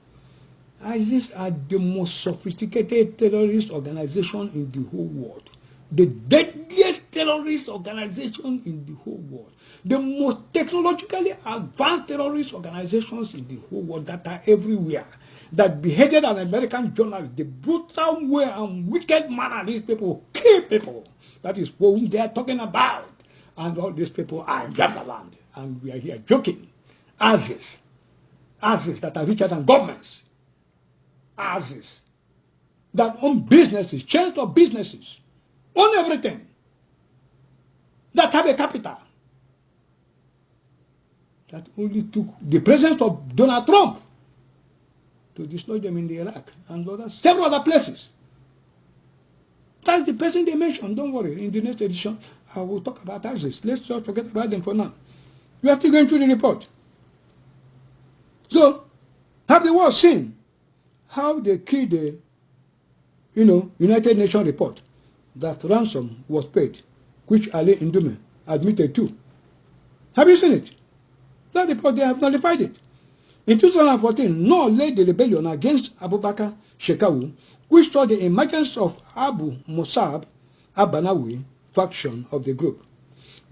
ISIS are the most sophisticated terrorist organization in the whole world. The deadliest terrorist organization in the whole world. The most technologically advanced terrorist organizations in the whole world that are everywhere. That beheaded an American journalist. The brutal way and wicked manner these people kill people. That is whom they are talking about. And all these people are in Gatherland. And we are here joking. ISIS. ISIS that are richer than governments. ISIS that own businesses, chains of businesses, own everything, that have a capital, that only took the presence of Donald Trump to destroy them in the Iraq and several other places. That's the person they mentioned. Don't worry, in the next edition, I will talk about ISIS. Let's just forget about them for now. We are still going through the report. So, have the world seen how they killed the, United Nations report that ransom was paid, which Ali Ndume admitted to? Have you seen it? That report, they have nullified it. In 2014, No led the rebellion against Abubakar Shekau, which saw the emergence of Abu Musab Abanawi faction of the group.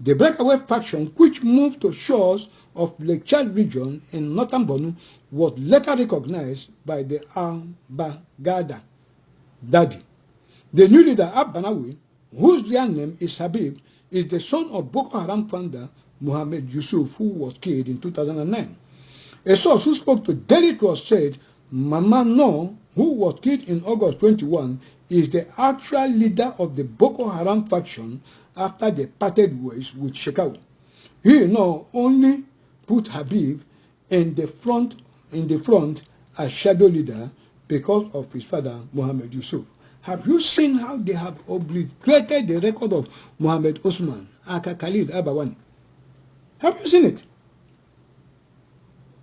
The breakaway faction, which moved to shores of Lake Chad region in northern Borno, was later recognized by the Al-Baghdadi Daddy. The new leader, Abanawi, whose real name is Habib, is the son of Boko Haram founder Mohammed Yusuf, who was killed in 2009. A source who spoke to Daily Trust said Mama No, who was killed in August 21, is the actual leader of the Boko Haram faction after they parted ways with Shekau. He now only put Habib in the front as shadow leader because of his father Mohammed Yusuf. Have you seen how they have obliterated the record of Mohammed Osman, Aka Khalid Abawani? Have you seen it?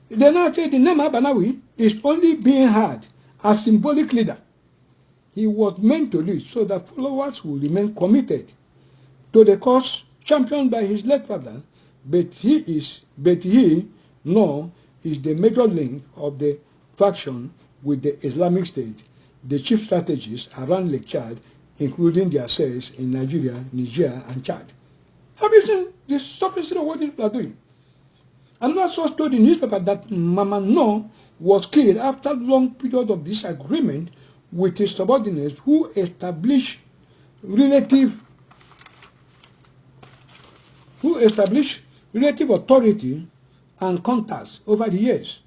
They now say the name Abanawi is only being heard as symbolic leader. He was meant to lead so that followers will remain committed to the cause championed by his late father, but he now is the major link of the faction with the Islamic State, the chief strategists around Lake Chad, including their cells in Nigeria, Niger, and Chad. Have you seen the surface of what these people are doing? Another source told the newspaper that Mama No was killed after a long period of disagreement with his subordinates who established relative authority and contacts over the years.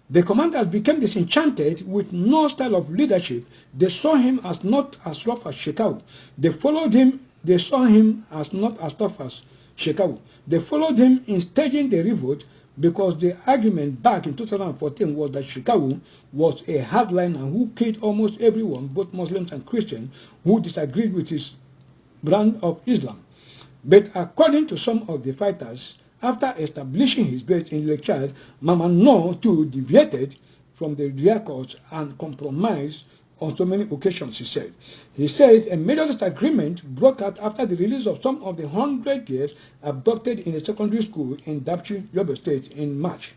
The commanders became disenchanted with no style of leadership. They saw him as not as rough as Shekau. They saw him as not as tough as Shekau. They followed him in staging the revolt because the argument back in 2014 was that Shekau was a hardliner who killed almost everyone, both Muslims and Christians, who disagreed with his brand of Islam. But according to some of the fighters, after establishing his base in Lake Chad, Mama No too deviated from the rear course and compromised on so many occasions, he said. He said a major disagreement broke out after the release of some of the 100 girls abducted in a secondary school in Dapchi, Yobe State in March.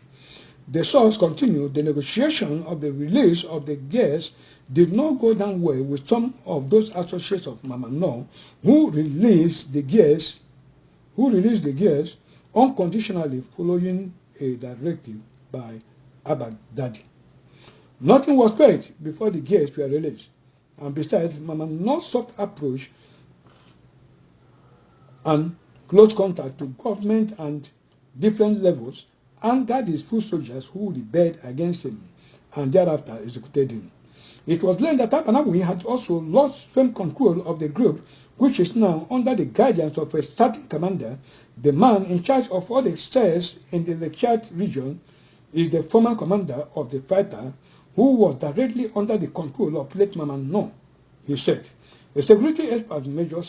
The source continued, the negotiation of the release of the girls did not go down well with some of those associates of Mama No who released the girls unconditionally following a directive by Al-Baghdadi. Nothing was paid before the girls were released. And besides, Mama No's soft approach and close contact to government and different levels angered his foot soldiers who rebelled against him and thereafter executed him. It was learned that Abanawi had also lost firm control of the group, which is now under the guidance of a certain commander. The man in charge of all the cells in the Lake Chad region is the former commander of the fighter who was directly under the control of late Mama No, he said. A security expert, Major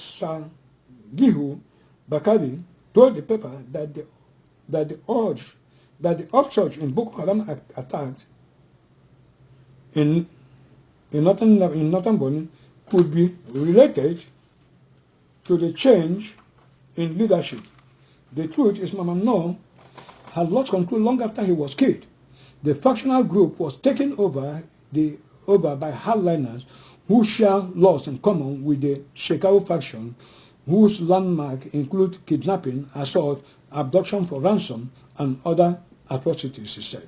Gihu Bakari, told the paper that the upsurge in Boko Haram attacks in northern Borno could be related to the change in leadership. The truth is Mama No had lost control long after he was killed. The factional group was taken over by hardliners who share laws in common with the Shekau faction, whose landmarks include kidnapping, assault, abduction for ransom, and other atrocities, he said.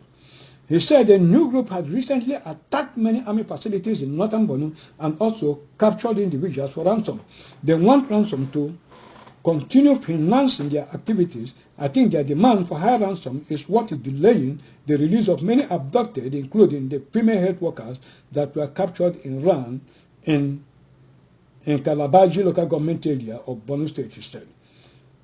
He said the new group had recently attacked many army facilities in northern Borno and also captured individuals for ransom. They want ransom to continue financing their activities. I think their demand for high ransom is what is delaying the release of many abducted, including the female health workers that were captured in Ran in Calabaji local government area of Borno State, he said.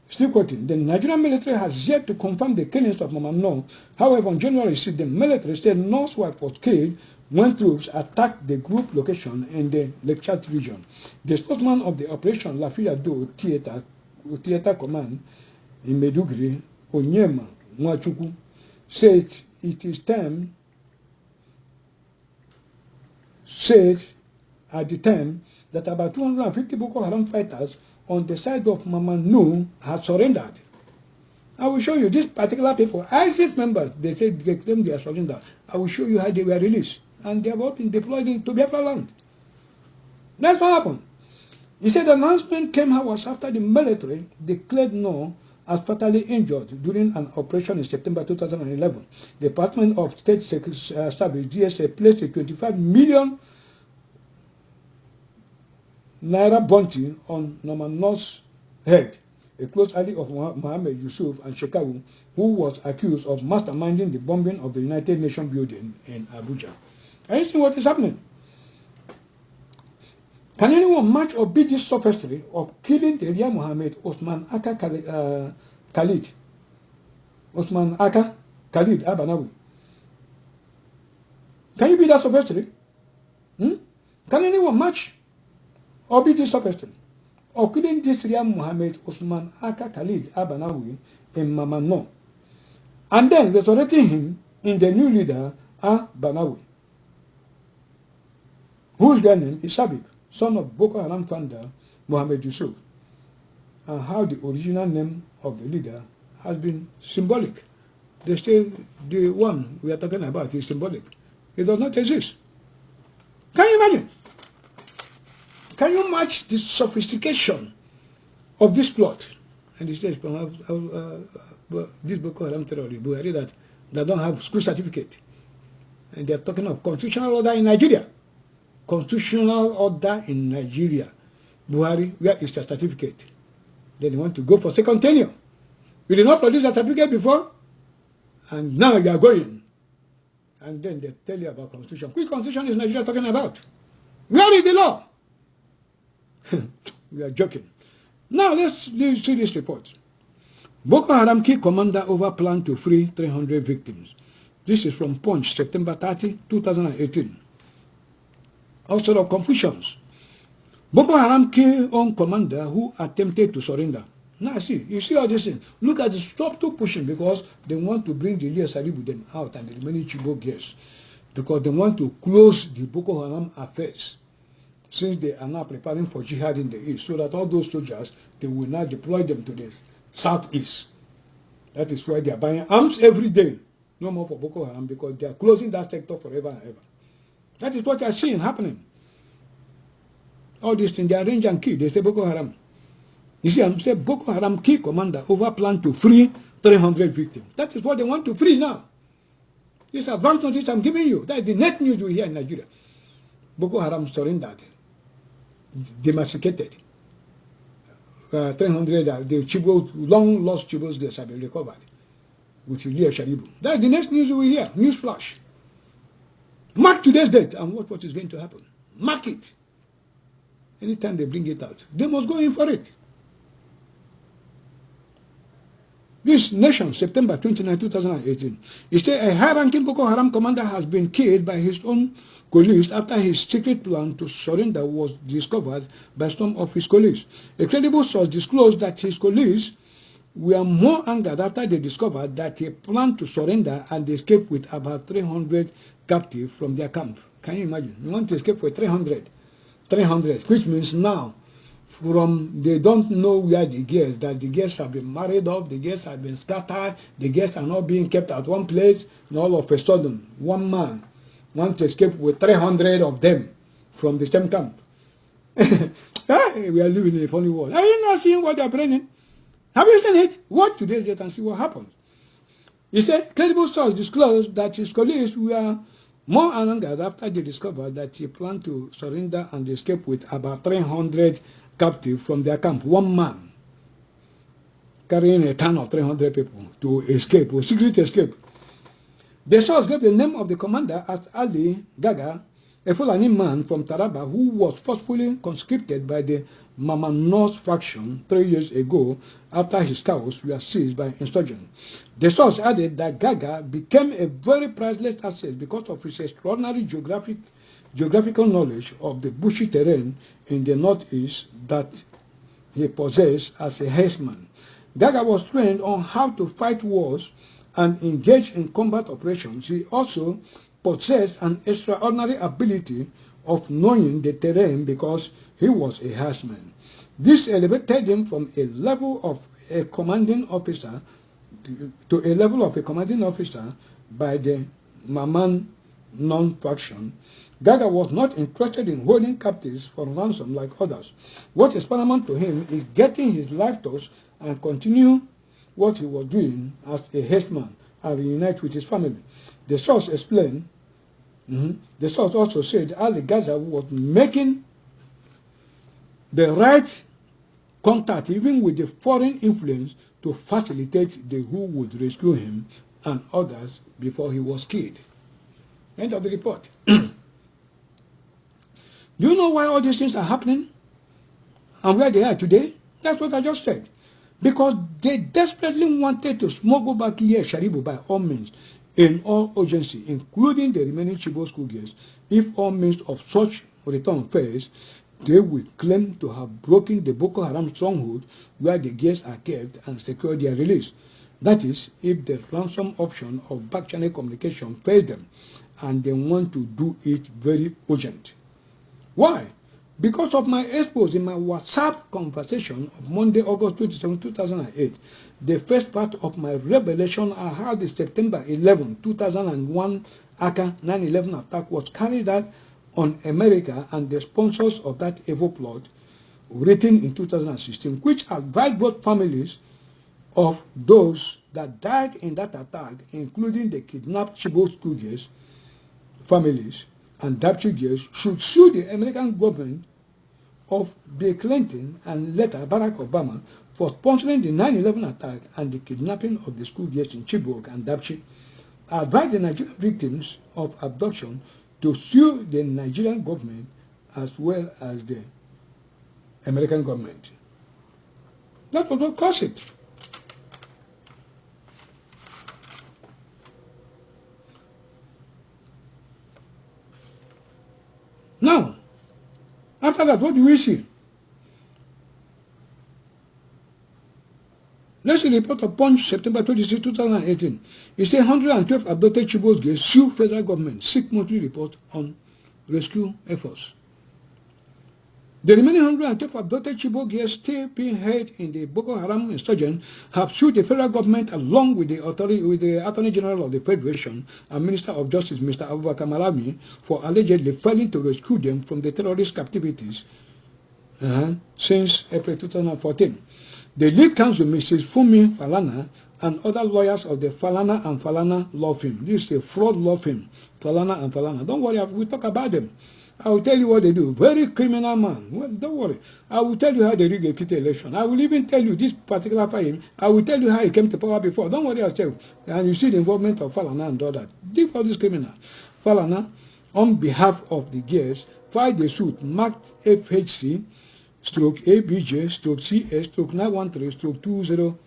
Still quoting, the Nigerian military has yet to confirm the killings of Mama No. However, on January 6, the military said No's wife was killed when troops attacked the group location in the Lake Chad region. The spokesman of the Operation Lafiyado Theater Command in Meduguri, Onyema Nwachukwu, said at the time that about 250 Boko Haram fighters on the side of Mama No had surrendered. I will show you these particular people, ISIS members, they said they claim they are surrendered. I will show you how they were released. And they have all been deployed into Biafra land. That's what happened. He said the announcement came hours after the military declared Noor as fatally injured during an operation in September 2011. The Department of State Service DSA placed a 25 million naira bounty on Norman Noor's head, a close ally of Mohammed Yusuf and Shekawu, who was accused of masterminding the bombing of the United Nations building in Abuja. Are you seeing what is happening? Can anyone match or beat this sophistry of killing the real Mohammed Osman Aka Khalid? Osman Aka Khalid Abanawi. Can you beat that sophistry? Can anyone match or beat this sophistry of killing this real Mohammed Osman Aka Khalid Abanawi in Mama Noor, and then resurrecting him in the new leader Abanawi, whose real name is Shabib, son of Boko Haram founder Mohammed Yusuf, and how the original name of the leader has been symbolic. They say the one we are talking about is symbolic. It does not exist. Can you imagine? Can you match the sophistication of this plot? And it says this Boko Haram terrorists, Buhari, that they don't have school certificate. And they are talking of constitutional order in Nigeria. Constitutional order in Nigeria. Buhari, where is the certificate? Then you want to go for second tenure. You did not produce a certificate before, and now you are going. And then they tell you about constitution. Which constitution is Nigeria talking about? Where is the law? We are joking. Now let's see this report. Boko Haram key commander over plan to free 300 victims. This is from Punch, September 30, 2018. Also of confusions. Boko Haram killed on commander who attempted to surrender. Now see, you see all this thing. Look at the subtle pushing, because they want to bring the Elias Saribu them out and the remaining Chibok girls, because they want to close the Boko Haram affairs, since they are now preparing for jihad in the east, so that all those soldiers, they will now deploy them to the southeast. That is why they are buying arms every day. No more for Boko Haram, because they are closing that sector forever and ever. That is what you are seeing happening. All these things, they arrange and kill. They say Boko Haram. You see, I'm saying Boko Haram key commander over plan to free 300 victims. That is what they want to free now. This advance notice I'm giving you. That is the next news we hear in Nigeria. Boko Haram surrendered, demascated. 300, the Chibok, long lost Chibok girls have been recovered with Elias Saribu. That is the next news we hear. News flash. Mark today's date and what is going to happen. Mark it. Anytime they bring it out, they must go in for it. This Nation, September 29, 2018. It said a high-ranking Boko Haram commander has been killed by his own colleagues after his secret plan to surrender was discovered by some of his colleagues. A credible source disclosed that his colleagues were more angered after they discovered that he planned to surrender and escape with about 300 captives from their camp. Can you imagine? You want to escape with 300, which means now, they don't know where the girls, that the girls have been married off, the girls have been scattered, the girls are not being kept at one place, and all of a sudden, one man wants to escape with 300 of them from the same camp. We are living in a funny world. Are you not seeing what they are planning? Have you seen it? Watch today's date and see what happens. He said, credible source disclosed that his colleagues were more angered after they discovered that he planned to surrender and escape with about 300 captive from their camp. One man carrying a ton of 300 people to escape, or secret escape. The source gave the name of the commander as Ali Gaga, a Fulani man from Taraba who was forcefully conscripted by the Mama Noor's faction 3 years ago after his cows were seized by insurgents. The source added that Gaga became a very priceless asset because of his extraordinary geographical knowledge of the bushy terrain in the northeast that he possessed as a herdsman. Gaga was trained on how to fight wars and engage in combat operations. He also possessed an extraordinary ability of knowing the terrain because he was a herdsman. This elevated him from a level of a commanding officer to a level of a commanding officer by the Maman non-faction, Gaga was not interested in holding captives for ransom like others. What is paramount to him is getting his life touched and continue what he was doing as a herdsman and reunite with his family. The source explained, the source also said Ali Gaza was making the right contact even with the foreign influence to facilitate the who would rescue him and others before he was killed. End of the report. Do you know why all these things are happening and where they are today? That's what I just said. Because they desperately wanted to smuggle back here Sharibu by all means, in all urgency, including the remaining Chibok school girls. If all means of such return fails, they will claim to have broken the Boko Haram stronghold where the girls are kept and secure their release. That is, if the ransom option of back-channel communication fails them, and they want to do it very urgent. Why? Because of my expose in my WhatsApp conversation of Monday, August 27, 2008, the first part of my revelation I had the September 11, 2001 Aka 9/11 attack was carried out on America and the sponsors of that evil plot, written in 2016, which advised both families of those that died in that attack, including the kidnapped Chibok school girls, families, and Dapchi girls, should sue the American government of Bill Clinton and later Barack Obama for sponsoring the 9/11 attack and the kidnapping of the school girls in Chibok and Dapchi. I advised the Nigerian victims of abduction to sue the Nigerian government as well as the American government. That was what caused it. Now, after that, what do we see? Let's see the report of Punch, September 26, 2018. It says 112 abducted Chibok girls sue federal government, seek monthly report on rescue efforts. The remaining 112 abducted Chibok girls still being held in the Boko Haram insurgents have sued the federal government along with the Attorney General of the Federation and Minister of Justice, Mr. Abubakar Malami, for allegedly failing to rescue them from the terrorist captivities since April 2014. The lead counsel, Mrs. Fumi Falana, and other lawyers of the Falana and Falana law firm. This is a fraud law firm, Falana and Falana. Don't worry, we'll talk about them. I will tell you what they do. Very criminal man. Well, don't worry. I will tell you how they rig a Peter election. I will even tell you this particular file. I will tell you how he came to power before. Don't worry yourself. And you see the involvement of Falana and all that. Deep all this criminal. Falana, on behalf of the girls, filed a suit marked FHC stroke ABJ stroke CS stroke 913 stroke 2018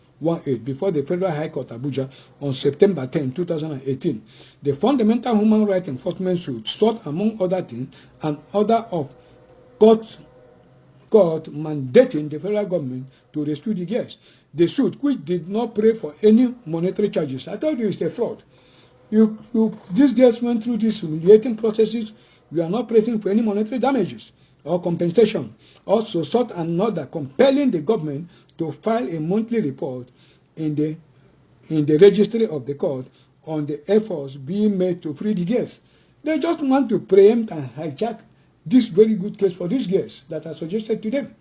before the Federal High Court Abuja on September 10, 2018. The Fundamental Human Rights Enforcement suit sought, among other things, an order of court mandating the federal government to rescue the girls. The suit, which did not pray for any monetary charges, I told you it's a fraud. These girls went through these humiliating processes. You are not praying for any monetary damages or compensation. Also sought an order compelling the government to file a monthly report in the registry of the court on the efforts being made to free the girls. They just want to preempt and hijack this very good case for these girls that are suggested to them.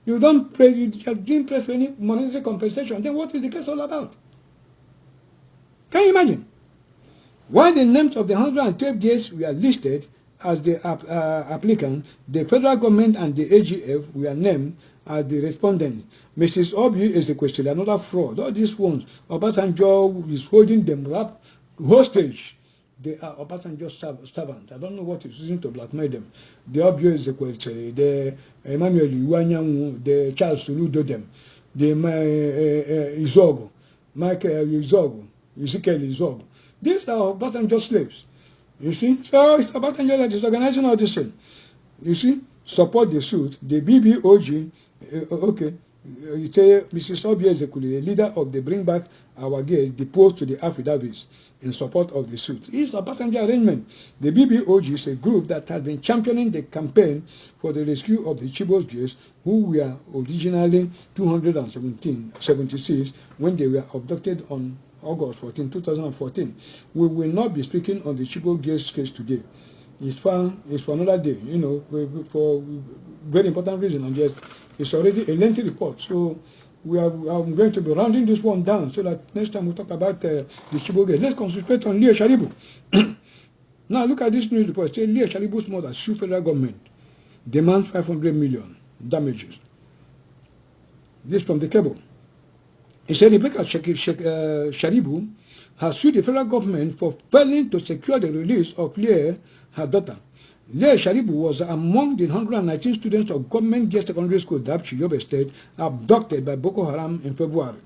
You didn't pray for any monetary compensation. Then what is the case all about? Can you imagine? While the names of the 112 girls were listed as the applicant, the federal government and the AGF were named as the respondents. Mrs. Obi is the question, another fraud. All these ones, Obasanjo is holding them up hostage. They are Obasanjo's servants. I don't know what is using to blackmail them. The Obi is the question, the Emmanuel Iwanyanwu, the Charles Suludo them, the Izogo, Michael Izogo, Ezekiel Izogo. These are Obasanjo's slaves. You see? So it's Obasanjo that is organizing all this thing. You see? Support the suit. The BBOG, okay, you say Mrs. Obi Ezekuli, the leader of the Bring Back Our Girls, deposed to the affidavits in support of the suit. It's a Obasanjo arrangement. The BBOG is a group that has been championing the campaign for the rescue of the Chibok girls who were originally 276 when they were abducted on August 14, 2014. We will not be speaking on the Chibok girls case today. It's for another day, you know, for very important reason, and yet it's already a lengthy report. So I'm going to be rounding this one down so that next time we talk about the ChibokAnd. Let's concentrate on Leo Sharibu. Now look at this news report. It says Leo Sharibu's mother sue federal government, demands 500 million damages. This from the cable. It said Rebecca Sharibu has sued the federal government for failing to secure the release of Lea, her daughter. Lea Sharibu was among the 119 students of government girls secondary school Dapchi, Yobe State, abducted by Boko Haram in February.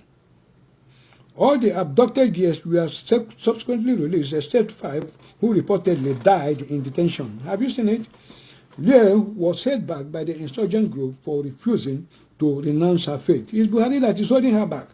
All the abducted girls were subsequently released, except 5 who reportedly died in detention. Have you seen it? Lea was held back by the insurgent group for refusing to renounce her faith. It's Buhari that is holding her back.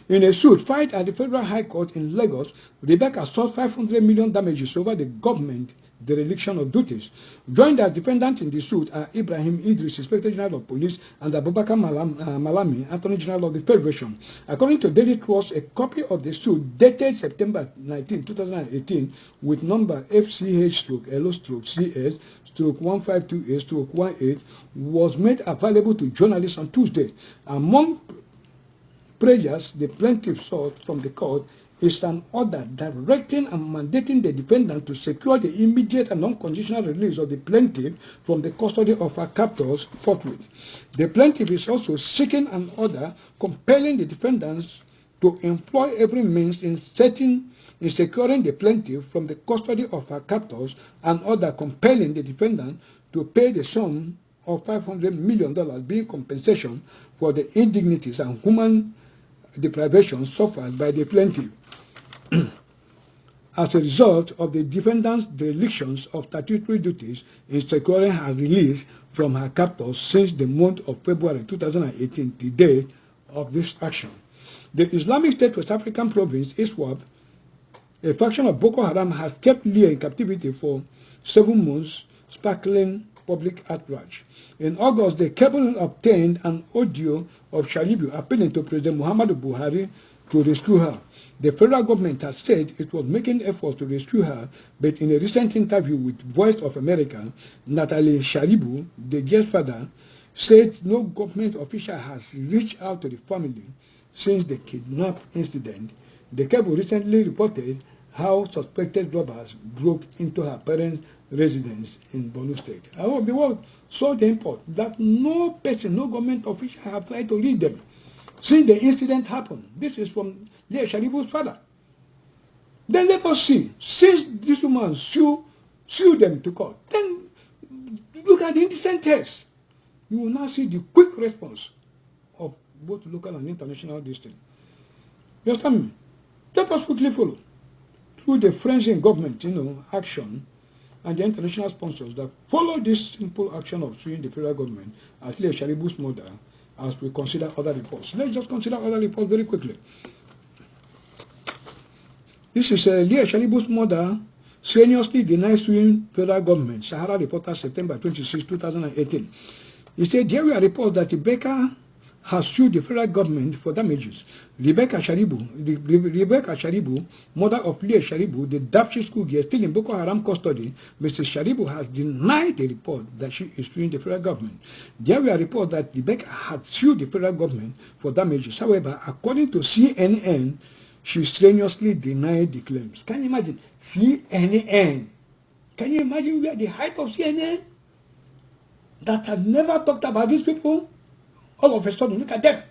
In a suit filed at the Federal High Court in Lagos, Rebecca sought 500 million damages over the government dereliction of duties. Joined as defendants in the suit are Ibrahim Idris, Inspector General of Police, and Abubakar Malami, Attorney General of the Federation. According to Daily Trust, a copy of the suit dated September 19, 2018, with number FCH/LO/CS/1528/18 was made available to journalists on Tuesday. Among prayers the plaintiff sought from the court is an order directing and mandating the defendant to secure the immediate and unconditional release of the plaintiff from the custody of her captors forthwith. The plaintiff is also seeking an order compelling the defendants to employ every means in securing the plaintiff from the custody of her captors, an order compelling the defendant to pay the sum of $500 million being compensation for the indignities and human deprivation suffered by the plaintiff as a result of the defendant's derelictions of statutory duties in securing her release from her captors since the month of February 2018, the date of this action. The Islamic State West African province, ISWAP, a faction of Boko Haram, has kept Lea in captivity for 7 months, sparkling public outrage. In August, the cable obtained an audio of Sharibu appealing to President Muhammadu Buhari to rescue her. The federal government has said it was making efforts to rescue her, but in a recent interview with Voice of America, Natalie Sharibu, the girl's father, said no government official has reached out to the family since the kidnap incident. The cable recently reported how suspected robbers broke into her parents' residence in Borno State. However, the world saw the import that no person, no government official have tried to reach them since the incident happened. This is from Lea Sharibu's father. Then let us see, since this woman sued them to court, then look at the indecent test. You will now see the quick response of both local and international district. You understand me? Let us quickly follow through the French government, action, and the international sponsors that follow this simple action of suing the federal government at Lea Sharibu's mother as we consider other reports. Let's just consider other reports very quickly. This is Lea Sharibu's mother strenuously denies suing federal government. Sahara Reporter, September 26, 2018. He said, there were reports that Rebecca has sued the federal government for damages. Rebecca Sharibu, mother of Lea Sharibu, the Dapchi school girl still in Boko Haram custody, Mrs. Sharibu has denied the report that she is suing the federal government. There were reports that Rebecca had sued the federal government for damages. However, according to CNN, she strenuously denied the claims. Can you imagine? CNN. Can you imagine we are the height of CNN? That have never talked about these people? All of a sudden, look at them.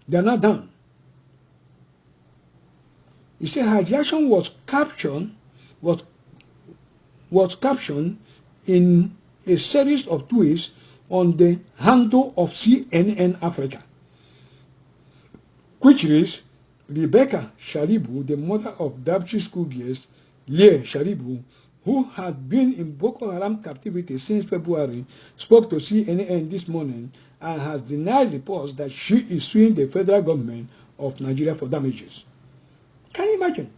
They are not done. You see, her reaction was captioned in a series of tweets on the handle of CNN Africa, which is Rebecca Sharibu, the mother of Dapchi school girls, Lea Sharibu, who had been in Boko Haram captivity since February, spoke to CNN this morning and has denied reports that she is suing the federal government of Nigeria for damages. Can you imagine?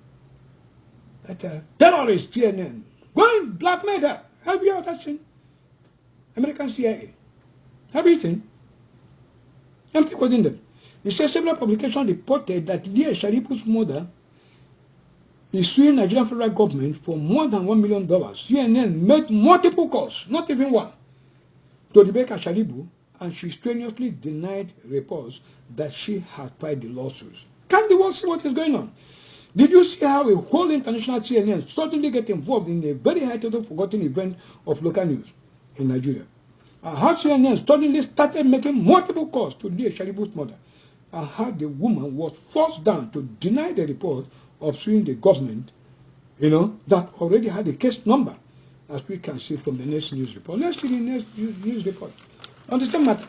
That terrorist CNN going blackmail her. Have you ever seen? American CIA. Have you seen? I'm still quoting them. It says several publications reported that Lea Sharibu's mother is suing Nigerian federal government for more than $1 million. CNN made multiple calls, not even one, to Rebecca Sharibu, and she strenuously denied reports that she had filed the lawsuits. Can the world see what is going on? Did you see how a whole international CNN suddenly get involved in a very high-level forgotten event of local news in Nigeria? How CNN suddenly started making multiple calls to Leah Sharibu's mother, and how the woman was forced down to deny the report of suing the government, that already had a case number, as we can see from the next news report. Let's see the next news report. On the same matter,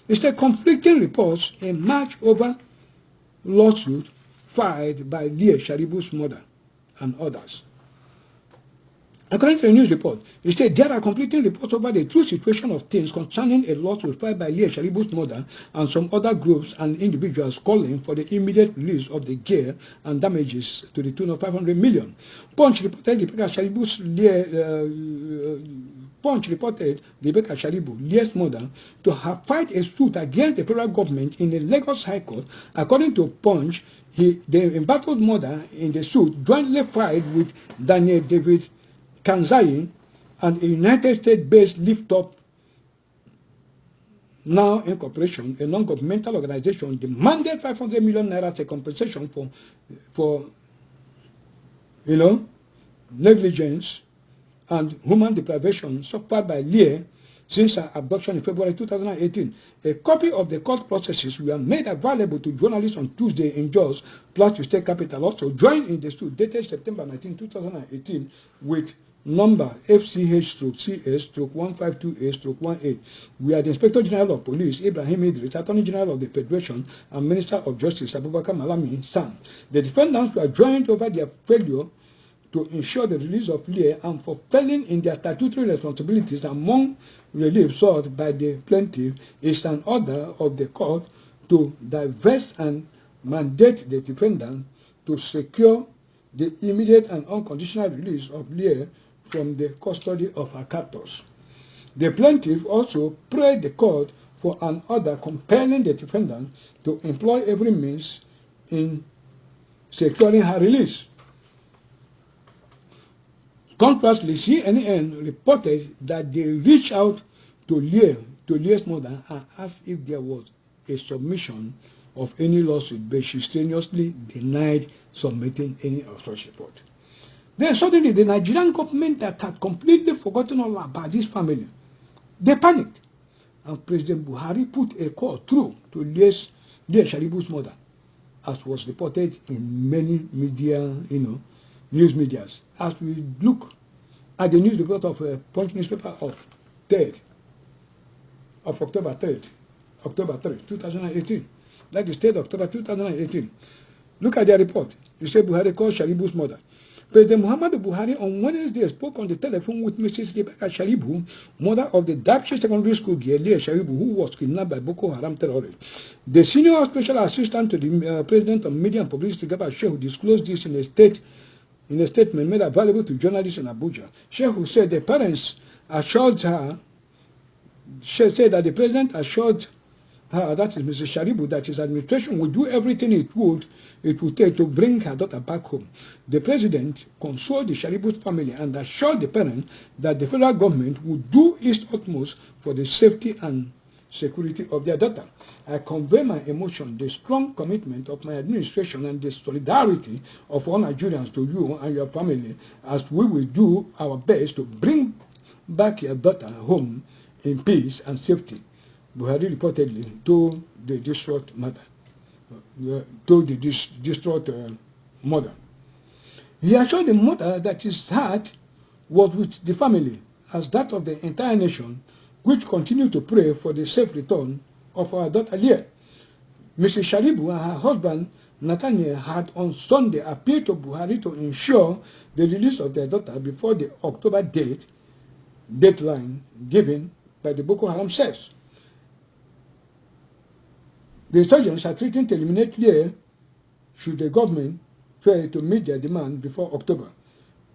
it's the conflicting reports emerge over lawsuit filed by Leah Sharibu's mother and others. According to the news report, it said there are conflicting reports over the true situation of things concerning a lawsuit filed by Leah Sharibu's mother and some other groups and individuals calling for the immediate release of the gear and damages to the tune of 500 million. Punch reported Rebecca Sharibu, Leah's mother, to have filed a suit against the federal government in the Lagos High Court. According to Punch, the embattled mother in the suit jointly filed with Daniel David Kanzai and a United States-based Lift Up Now Incorporation, a non-governmental organization, demanded 500 million naira as a compensation for negligence and human deprivation suffered by Leah since her abduction in February 2018. A copy of the court processes were made available to journalists on Tuesday in Jos, Plateau State Capital. Also joined in the suit dated September 19, 2018 with number FCH/CS/1528/18, where the Inspector General of Police, Ibrahim Idris, Attorney General of the Federation, and Minister of Justice, Abubakar Malami, signed. The defendants were joined over their failure to ensure the release of Leah and for failing in their statutory responsibilities. Among relief sought by the plaintiff is an order of the court to divest and mandate the defendant to secure the immediate and unconditional release of Leah from the custody of her captors. The plaintiff also prayed the court for an order compelling the defendant to employ every means in securing her release. Contrastly, CNN reported that they reached out to Leah's mother and asked if there was a submission of any lawsuit, but she strenuously denied submitting any of such report. Then suddenly the Nigerian government that had completely forgotten all about this family, they panicked. And President Buhari put a call through to Leah Sharibu's mother, as was reported in many media, news medias. As we look at the news report of Punch newspaper of October 3, 2018, that is 3rd October 2018. Look at their report. You say Buhari called Sharibu's mother. President Muhammadu Buhari on Wednesday spoke on the telephone with Mrs. Rebecca Sharibu, mother of the Dapchi secondary school girl Leah Sharibu, who was kidnapped by Boko Haram terrorists. The senior special assistant to the President of Media and Publicity, Gaba Shehu, disclosed this in a statement made available to journalists in Abuja. Shehu said the parents assured her, she said that the president assured her, that is Mrs. Sharibu, that his administration would do everything it would take to bring her daughter back home. The president consoled the Sharibu's family and assured the parents that the federal government would do its utmost for the safety and security of their daughter. I convey my emotion, the strong commitment of my administration, and the solidarity of all Nigerians to you and your family, as we will do our best to bring back your daughter home in peace and safety, Buhari reportedly told the distraught mother. Mother. He assured the mother that his heart was with the family, as that of the entire nation, which continued to pray for the safe return of our daughter Leah. Mrs. Sharibu and her husband Nathaniel had on Sunday appealed to Buhari to ensure the release of their daughter before the October deadline given by the Boko Haram cells. The insurgents are threatening to eliminate Leah should the government fail to meet their demand before October.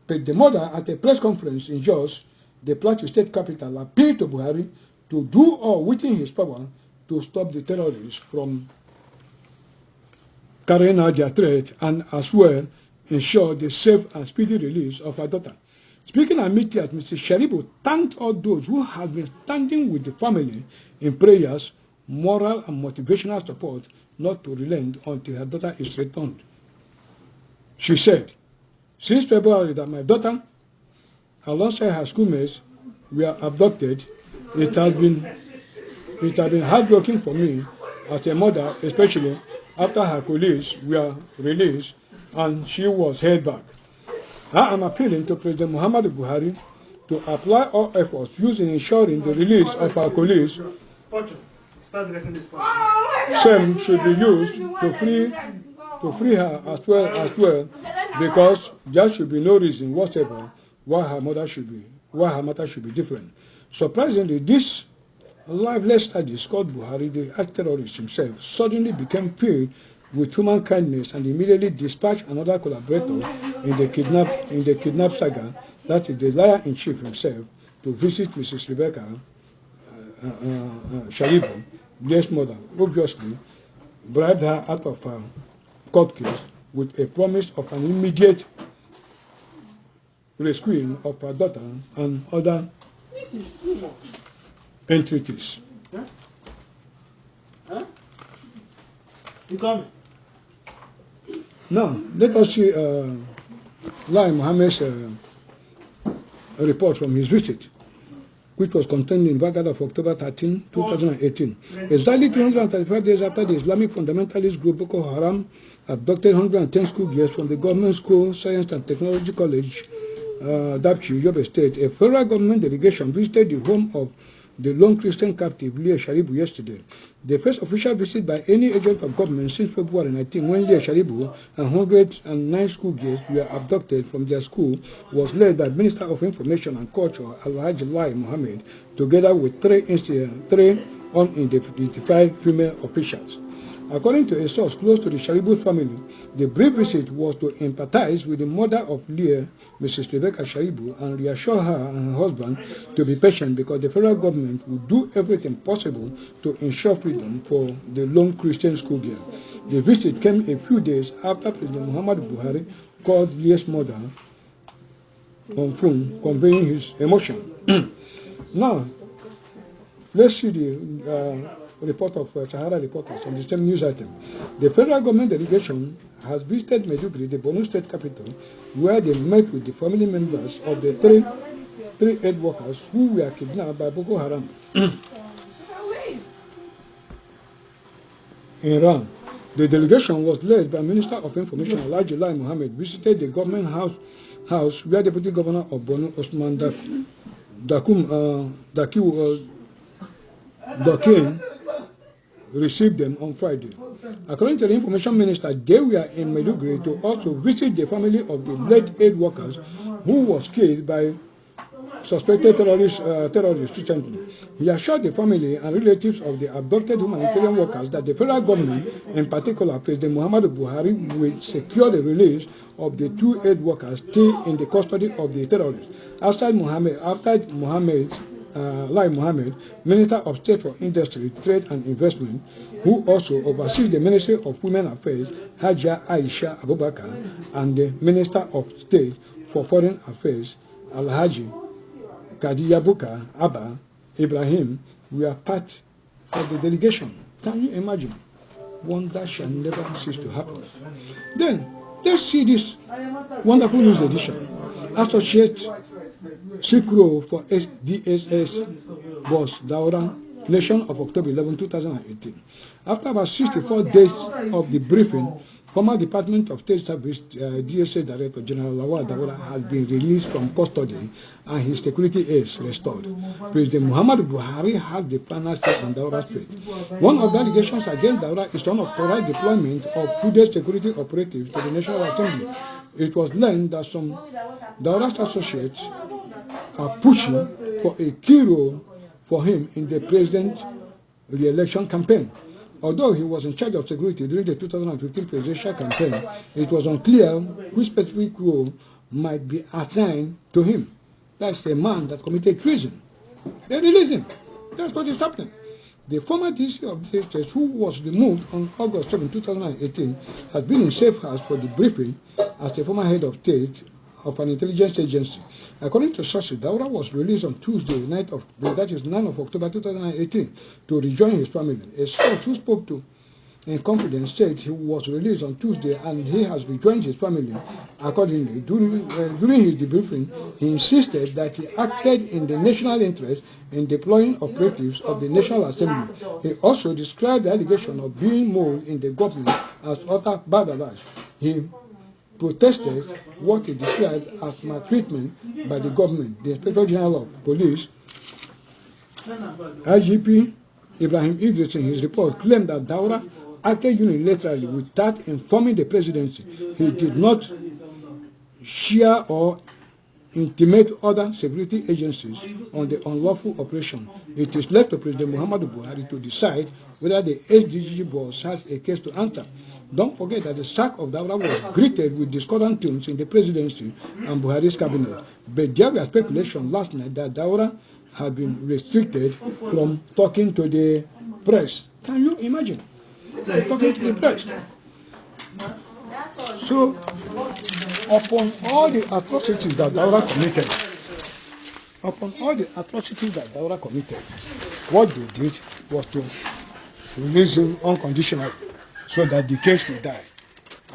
But the mother, at a press conference in Jos, the Plateau State capital, appealed to Buhari to do all within his power to stop the terrorists from carrying out their threat and as well ensure the safe and speedy release of her daughter. Speaking amid tears, Mrs. Sharibu thanked all those who have been standing with the family in prayers, moral and motivational support not to relent until her daughter is returned. She said, "Since February that my daughter, alongside her schoolmates, were abducted, it has been heartbreaking for me as a mother, especially after her colleagues were released and she was held back. I am appealing to President Muhammadu Buhari to apply all efforts used in ensuring the release of our colleagues. Same should be used to free her as well, because there should be no reason whatsoever why her matter should be different." Surprisingly, this lifeless study Scott Buhari, the ex-terrorist himself, suddenly became filled with human kindness and immediately dispatched another collaborator in the kidnap saga, that is the liar-in-chief himself, to visit Mrs. Rebecca Sharibu, Leah's mother. Obviously, bribed her out of her court case with a promise of an immediate rescuing of her daughter and other entities. Now, let us see Lai Mohammed's report from his visit, which was contained in Baghdad of October 13, 2018. Exactly 235 days after the Islamic fundamentalist group Boko Haram abducted 110 school girls from the government school, Science and Technology College, Dapchi, Yobe State, a federal government delegation visited the home of the lone Christian captive Leah Sharibu yesterday. The first official visit by any agent of government since February 19, when Leah Sharibu and 109 school girls were abducted from their school, was led by Minister of Information and Culture Alhaji Lai Mohammed, together with three unidentified female officials. According to a source close to the Sharibu family, the brief visit was to empathize with the mother of Leah, Mrs. Rebecca Sharibu, and reassure her and her husband to be patient because the federal government will do everything possible to ensure freedom for the lone Christian schoolgirl. The visit came a few days after President Muhammadu Buhari called Leah's mother on phone, conveying his emotion. Now, let's see the report of Sahara Reporters on the same news item. The federal government delegation has visited Maiduguri, the Borno state capital, where they met with the family members of the three aid workers who were kidnapped by Boko Haram in Iran. The delegation was led by Minister of Information Alhaji Lai Mohammed, visited the government house where Deputy Governor of Borno Osman Dakin received them on Friday. According to the information minister, they were in Maiduguri to also visit the family of the late aid workers who was killed by suspected terrorists recently. He assured the family and relatives of the abducted humanitarian workers that the federal government, in particular President Muhammadu Buhari, will secure the release of the two aid workers still in the custody of the terrorists. After Lai Mohammed, Minister of State for Industry, Trade and Investment, who also oversees the Ministry of Women Affairs, Hajia Aisha Abubakar, and the Minister of State for Foreign Affairs, Alhaji Kadiyabuka Abba Ibrahim, were part of the delegation. Can you imagine? Wonder shall never cease to happen. Then, let's see this wonderful news edition. Associate Sikro for DSS boss Daura, Nation of October 11, 2018. After about 64 days of the briefing, former Department of State Service DSS Director General Lawal Daura has been released from custody and his security is restored. President Muhammadu Buhari has the final say on Daura's fate. One of the allegations against Daura is unauthorized deployment of prudent security operatives to the National Assembly. It was learned that some Daura's associates are pushing for a key role for him in the president's re-election campaign. Although he was in charge of security during the 2015 presidential campaign, it was unclear which specific role might be assigned to him. That's a man that committed treason. They released him. That's what is happening. The former DC of the state, who was removed on August 7, 2018, has been in safe house for the briefing as a former head of state of an intelligence agency. According to sources, Daura was released on Tuesday, that is 9 of October 2018, to rejoin his family. A source who spoke to in confidence said he was released on Tuesday and he has rejoined his family. Accordingly, during his debriefing, he insisted that he acted in the national interest in deploying operatives of the National Assembly. He also described the allegation of being mole in the government as utter badass. He protested what he described as maltreatment by the government. The Inspector General of Police, IGP Ibrahim Idris, in his report claimed that Daura acted unilaterally without informing the presidency. He did not share or intimate other security agencies on the unlawful operation. It is left to President Muhammadu Buhari to decide whether the SDG boss has a case to answer. Don't forget that the sack of Daura was greeted with discordant tunes in the presidency and Buhari's cabinet. But there was speculation last night that Daura had been restricted from talking to the press. Can you imagine? Talking to the press. So, upon all the atrocities that Daura committed, what they did was to release him unconditionally so that the case will die.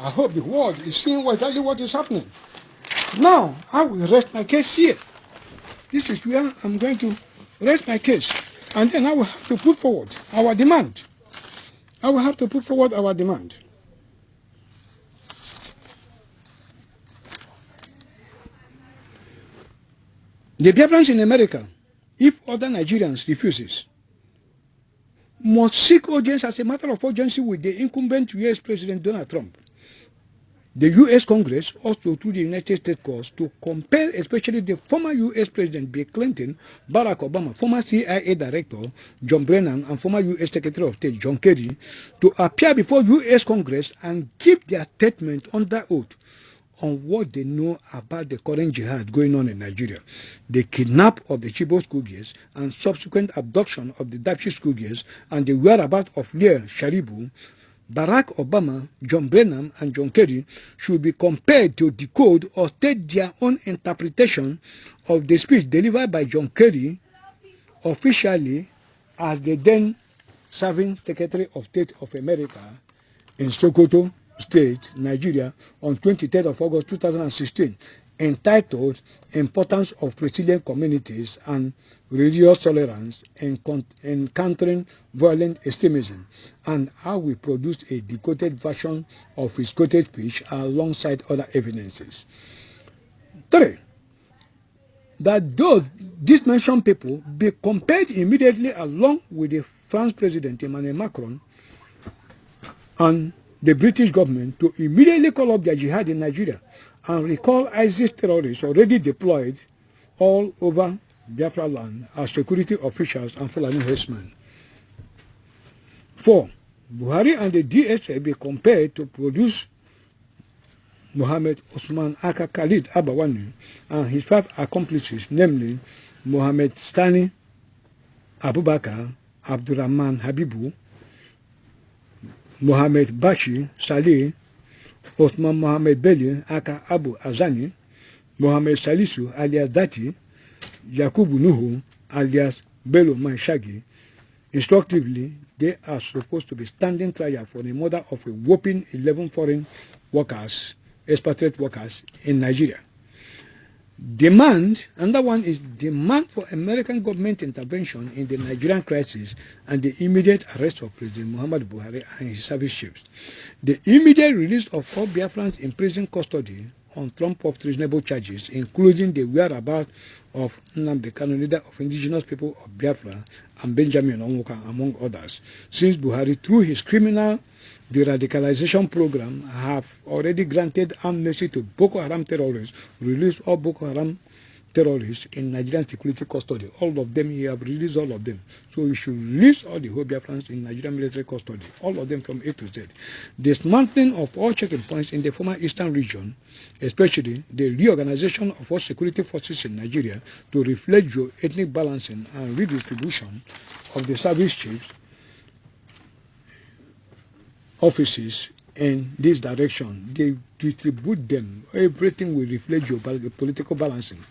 I hope the world is seeing exactly what is happening. Now, I will rest my case here. This is where I'm going to rest my case. And then I will have to put forward our demand. The Biafrans in America, if other Nigerians refuses, must seek audience as a matter of urgency with the incumbent U.S. President Donald Trump. The U.S. Congress also through the United States courts to compel especially the former U.S. President Bill Clinton, Barack Obama, former CIA Director John Brennan, and former U.S. Secretary of State John Kerry to appear before U.S. Congress and give their statement under oath on what they know about the current jihad going on in Nigeria, the kidnap of the Chibok schoolgirls and subsequent abduction of the Dapchi schoolgirls and the whereabouts of Leah Sharibu. Barack Obama, John Brennan, and John Kerry should be compelled to decode or state their own interpretation of the speech delivered by John Kerry officially as the then serving Secretary of State of America in Sokoto State, Nigeria, on 23rd of August 2016, entitled Importance of Resilient Communities and Religious Tolerance in Countering Violent Extremism, and how we produced a decoded version of his quoted speech alongside other evidences. 3. That those these mentioned people be compared immediately along with the French President Emmanuel Macron and the British government to immediately call up their jihad in Nigeria and recall ISIS terrorists already deployed all over Biafra land as security officials and Fulani herdsmen. 4. Buhari and the DSA be compelled to produce Mohammed Osman Aka Khalid Abawani and his 5 accomplices, namely Mohammed Stani Abubakar, Abdurrahman Habibu, Mohammed Bashi Saleh, Osman Mohammed Belli Aka Abu Azani, Mohammed Salisu alias Dati, Yakubu Nuhu alias Bello Manshagi. Instructively, they are supposed to be standing trial for the murder of a whopping 11 foreign workers, expatriate workers in Nigeria. Demand, another one is demand for American government intervention in the Nigerian crisis and the immediate arrest of President Muhammadu Buhari and his service chiefs. The immediate release of all Biafrans in prison custody on Trump-up reasonable charges, including the whereabouts of Nnamdi Kanu, leader of indigenous people of Biafra, and Benjamin Onwuka, among others, since Buhari, through his criminal deradicalization program, have already granted amnesty to Boko Haram terrorists, released all Boko Haram terrorists in Nigerian security custody. All of them, he have released all of them. So he should release all the whole Biafrans in Nigerian military custody, all of them from A to Z. Dismantling of all checking points in the former eastern region, especially the reorganization of all security forces in Nigeria to reflect geo-ethnic balancing and redistribution of the service chiefs offices in this direction. They distribute them. Everything will reflect geopolitical balancing.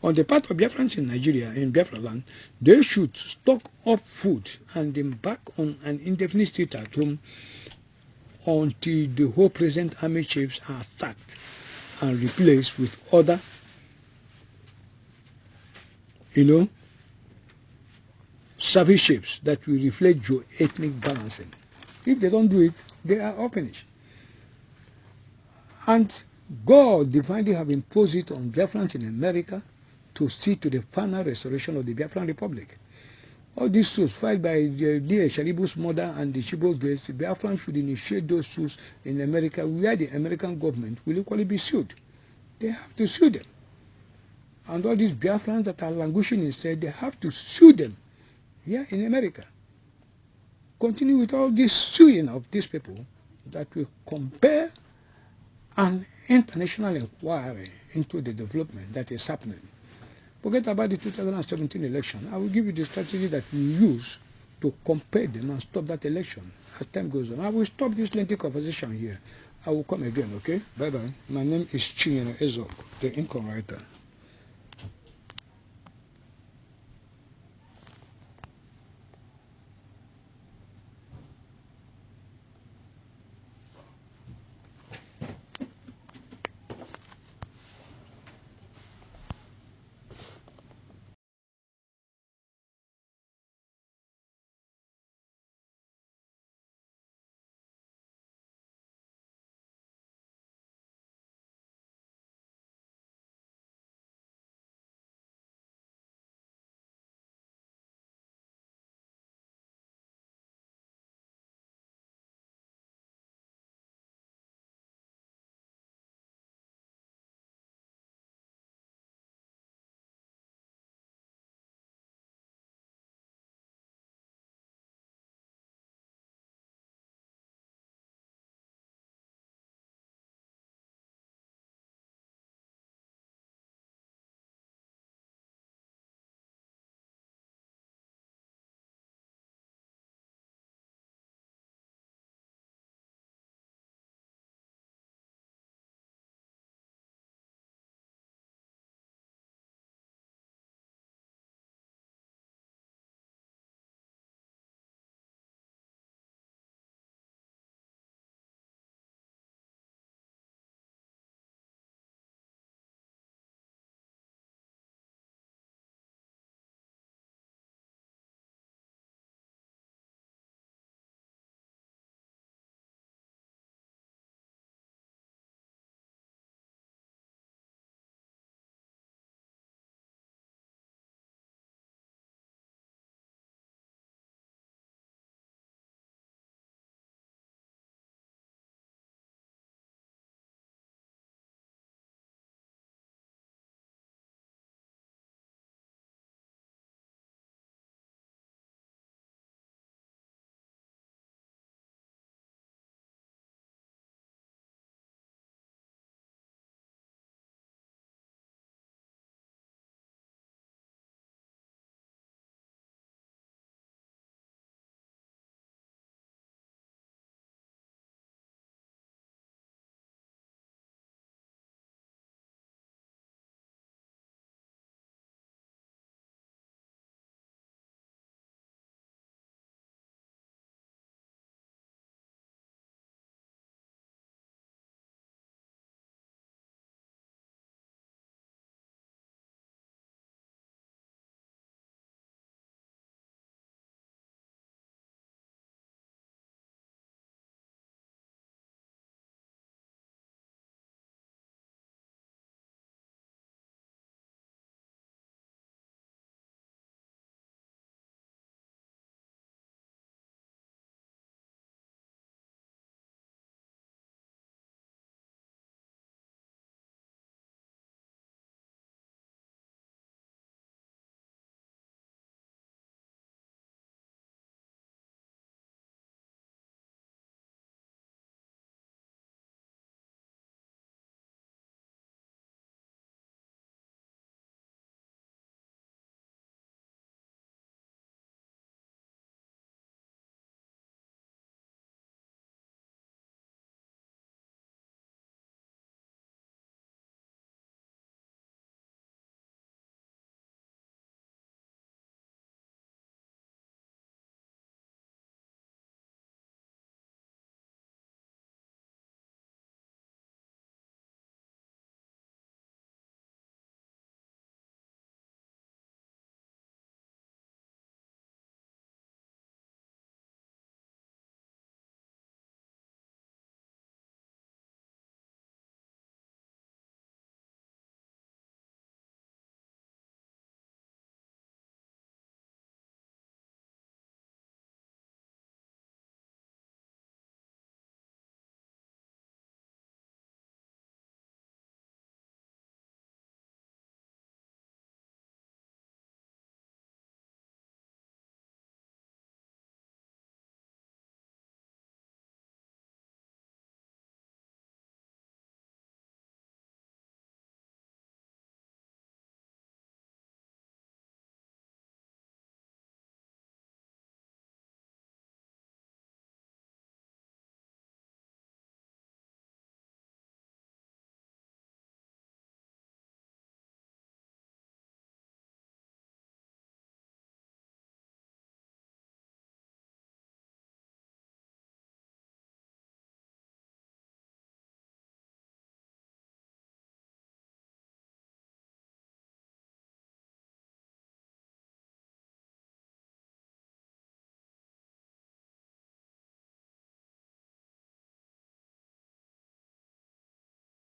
On the part of Biafrans in Nigeria, in Biafra land, they should stock up food and embark on an indefinite state at home until the whole present army chiefs are sacked and replaced with other, service chiefs that will reflect geo-ethnic balancing. If they don't do it, they are all finished. And God divinely have imposed it on Biafrans in America to see to the final restoration of the Biafran Republic. All these suits filed by D.A. Sharibu's mother and the Chibok guests, Biafrans should initiate those suits in America, where the American government will equally be sued. They have to sue them. And all these Biafrans that are languishing instead, they have to sue them here in America. Continue with all this suing of these people that will compel an international inquiry into the development that is happening. Forget about the 2017 election. I will give you the strategy that we use to compare them and stop that election as time goes on. I will stop this lengthy conversation here. I will come again, okay? Bye-bye. My name is Chinyere Ezok, the Income Writer.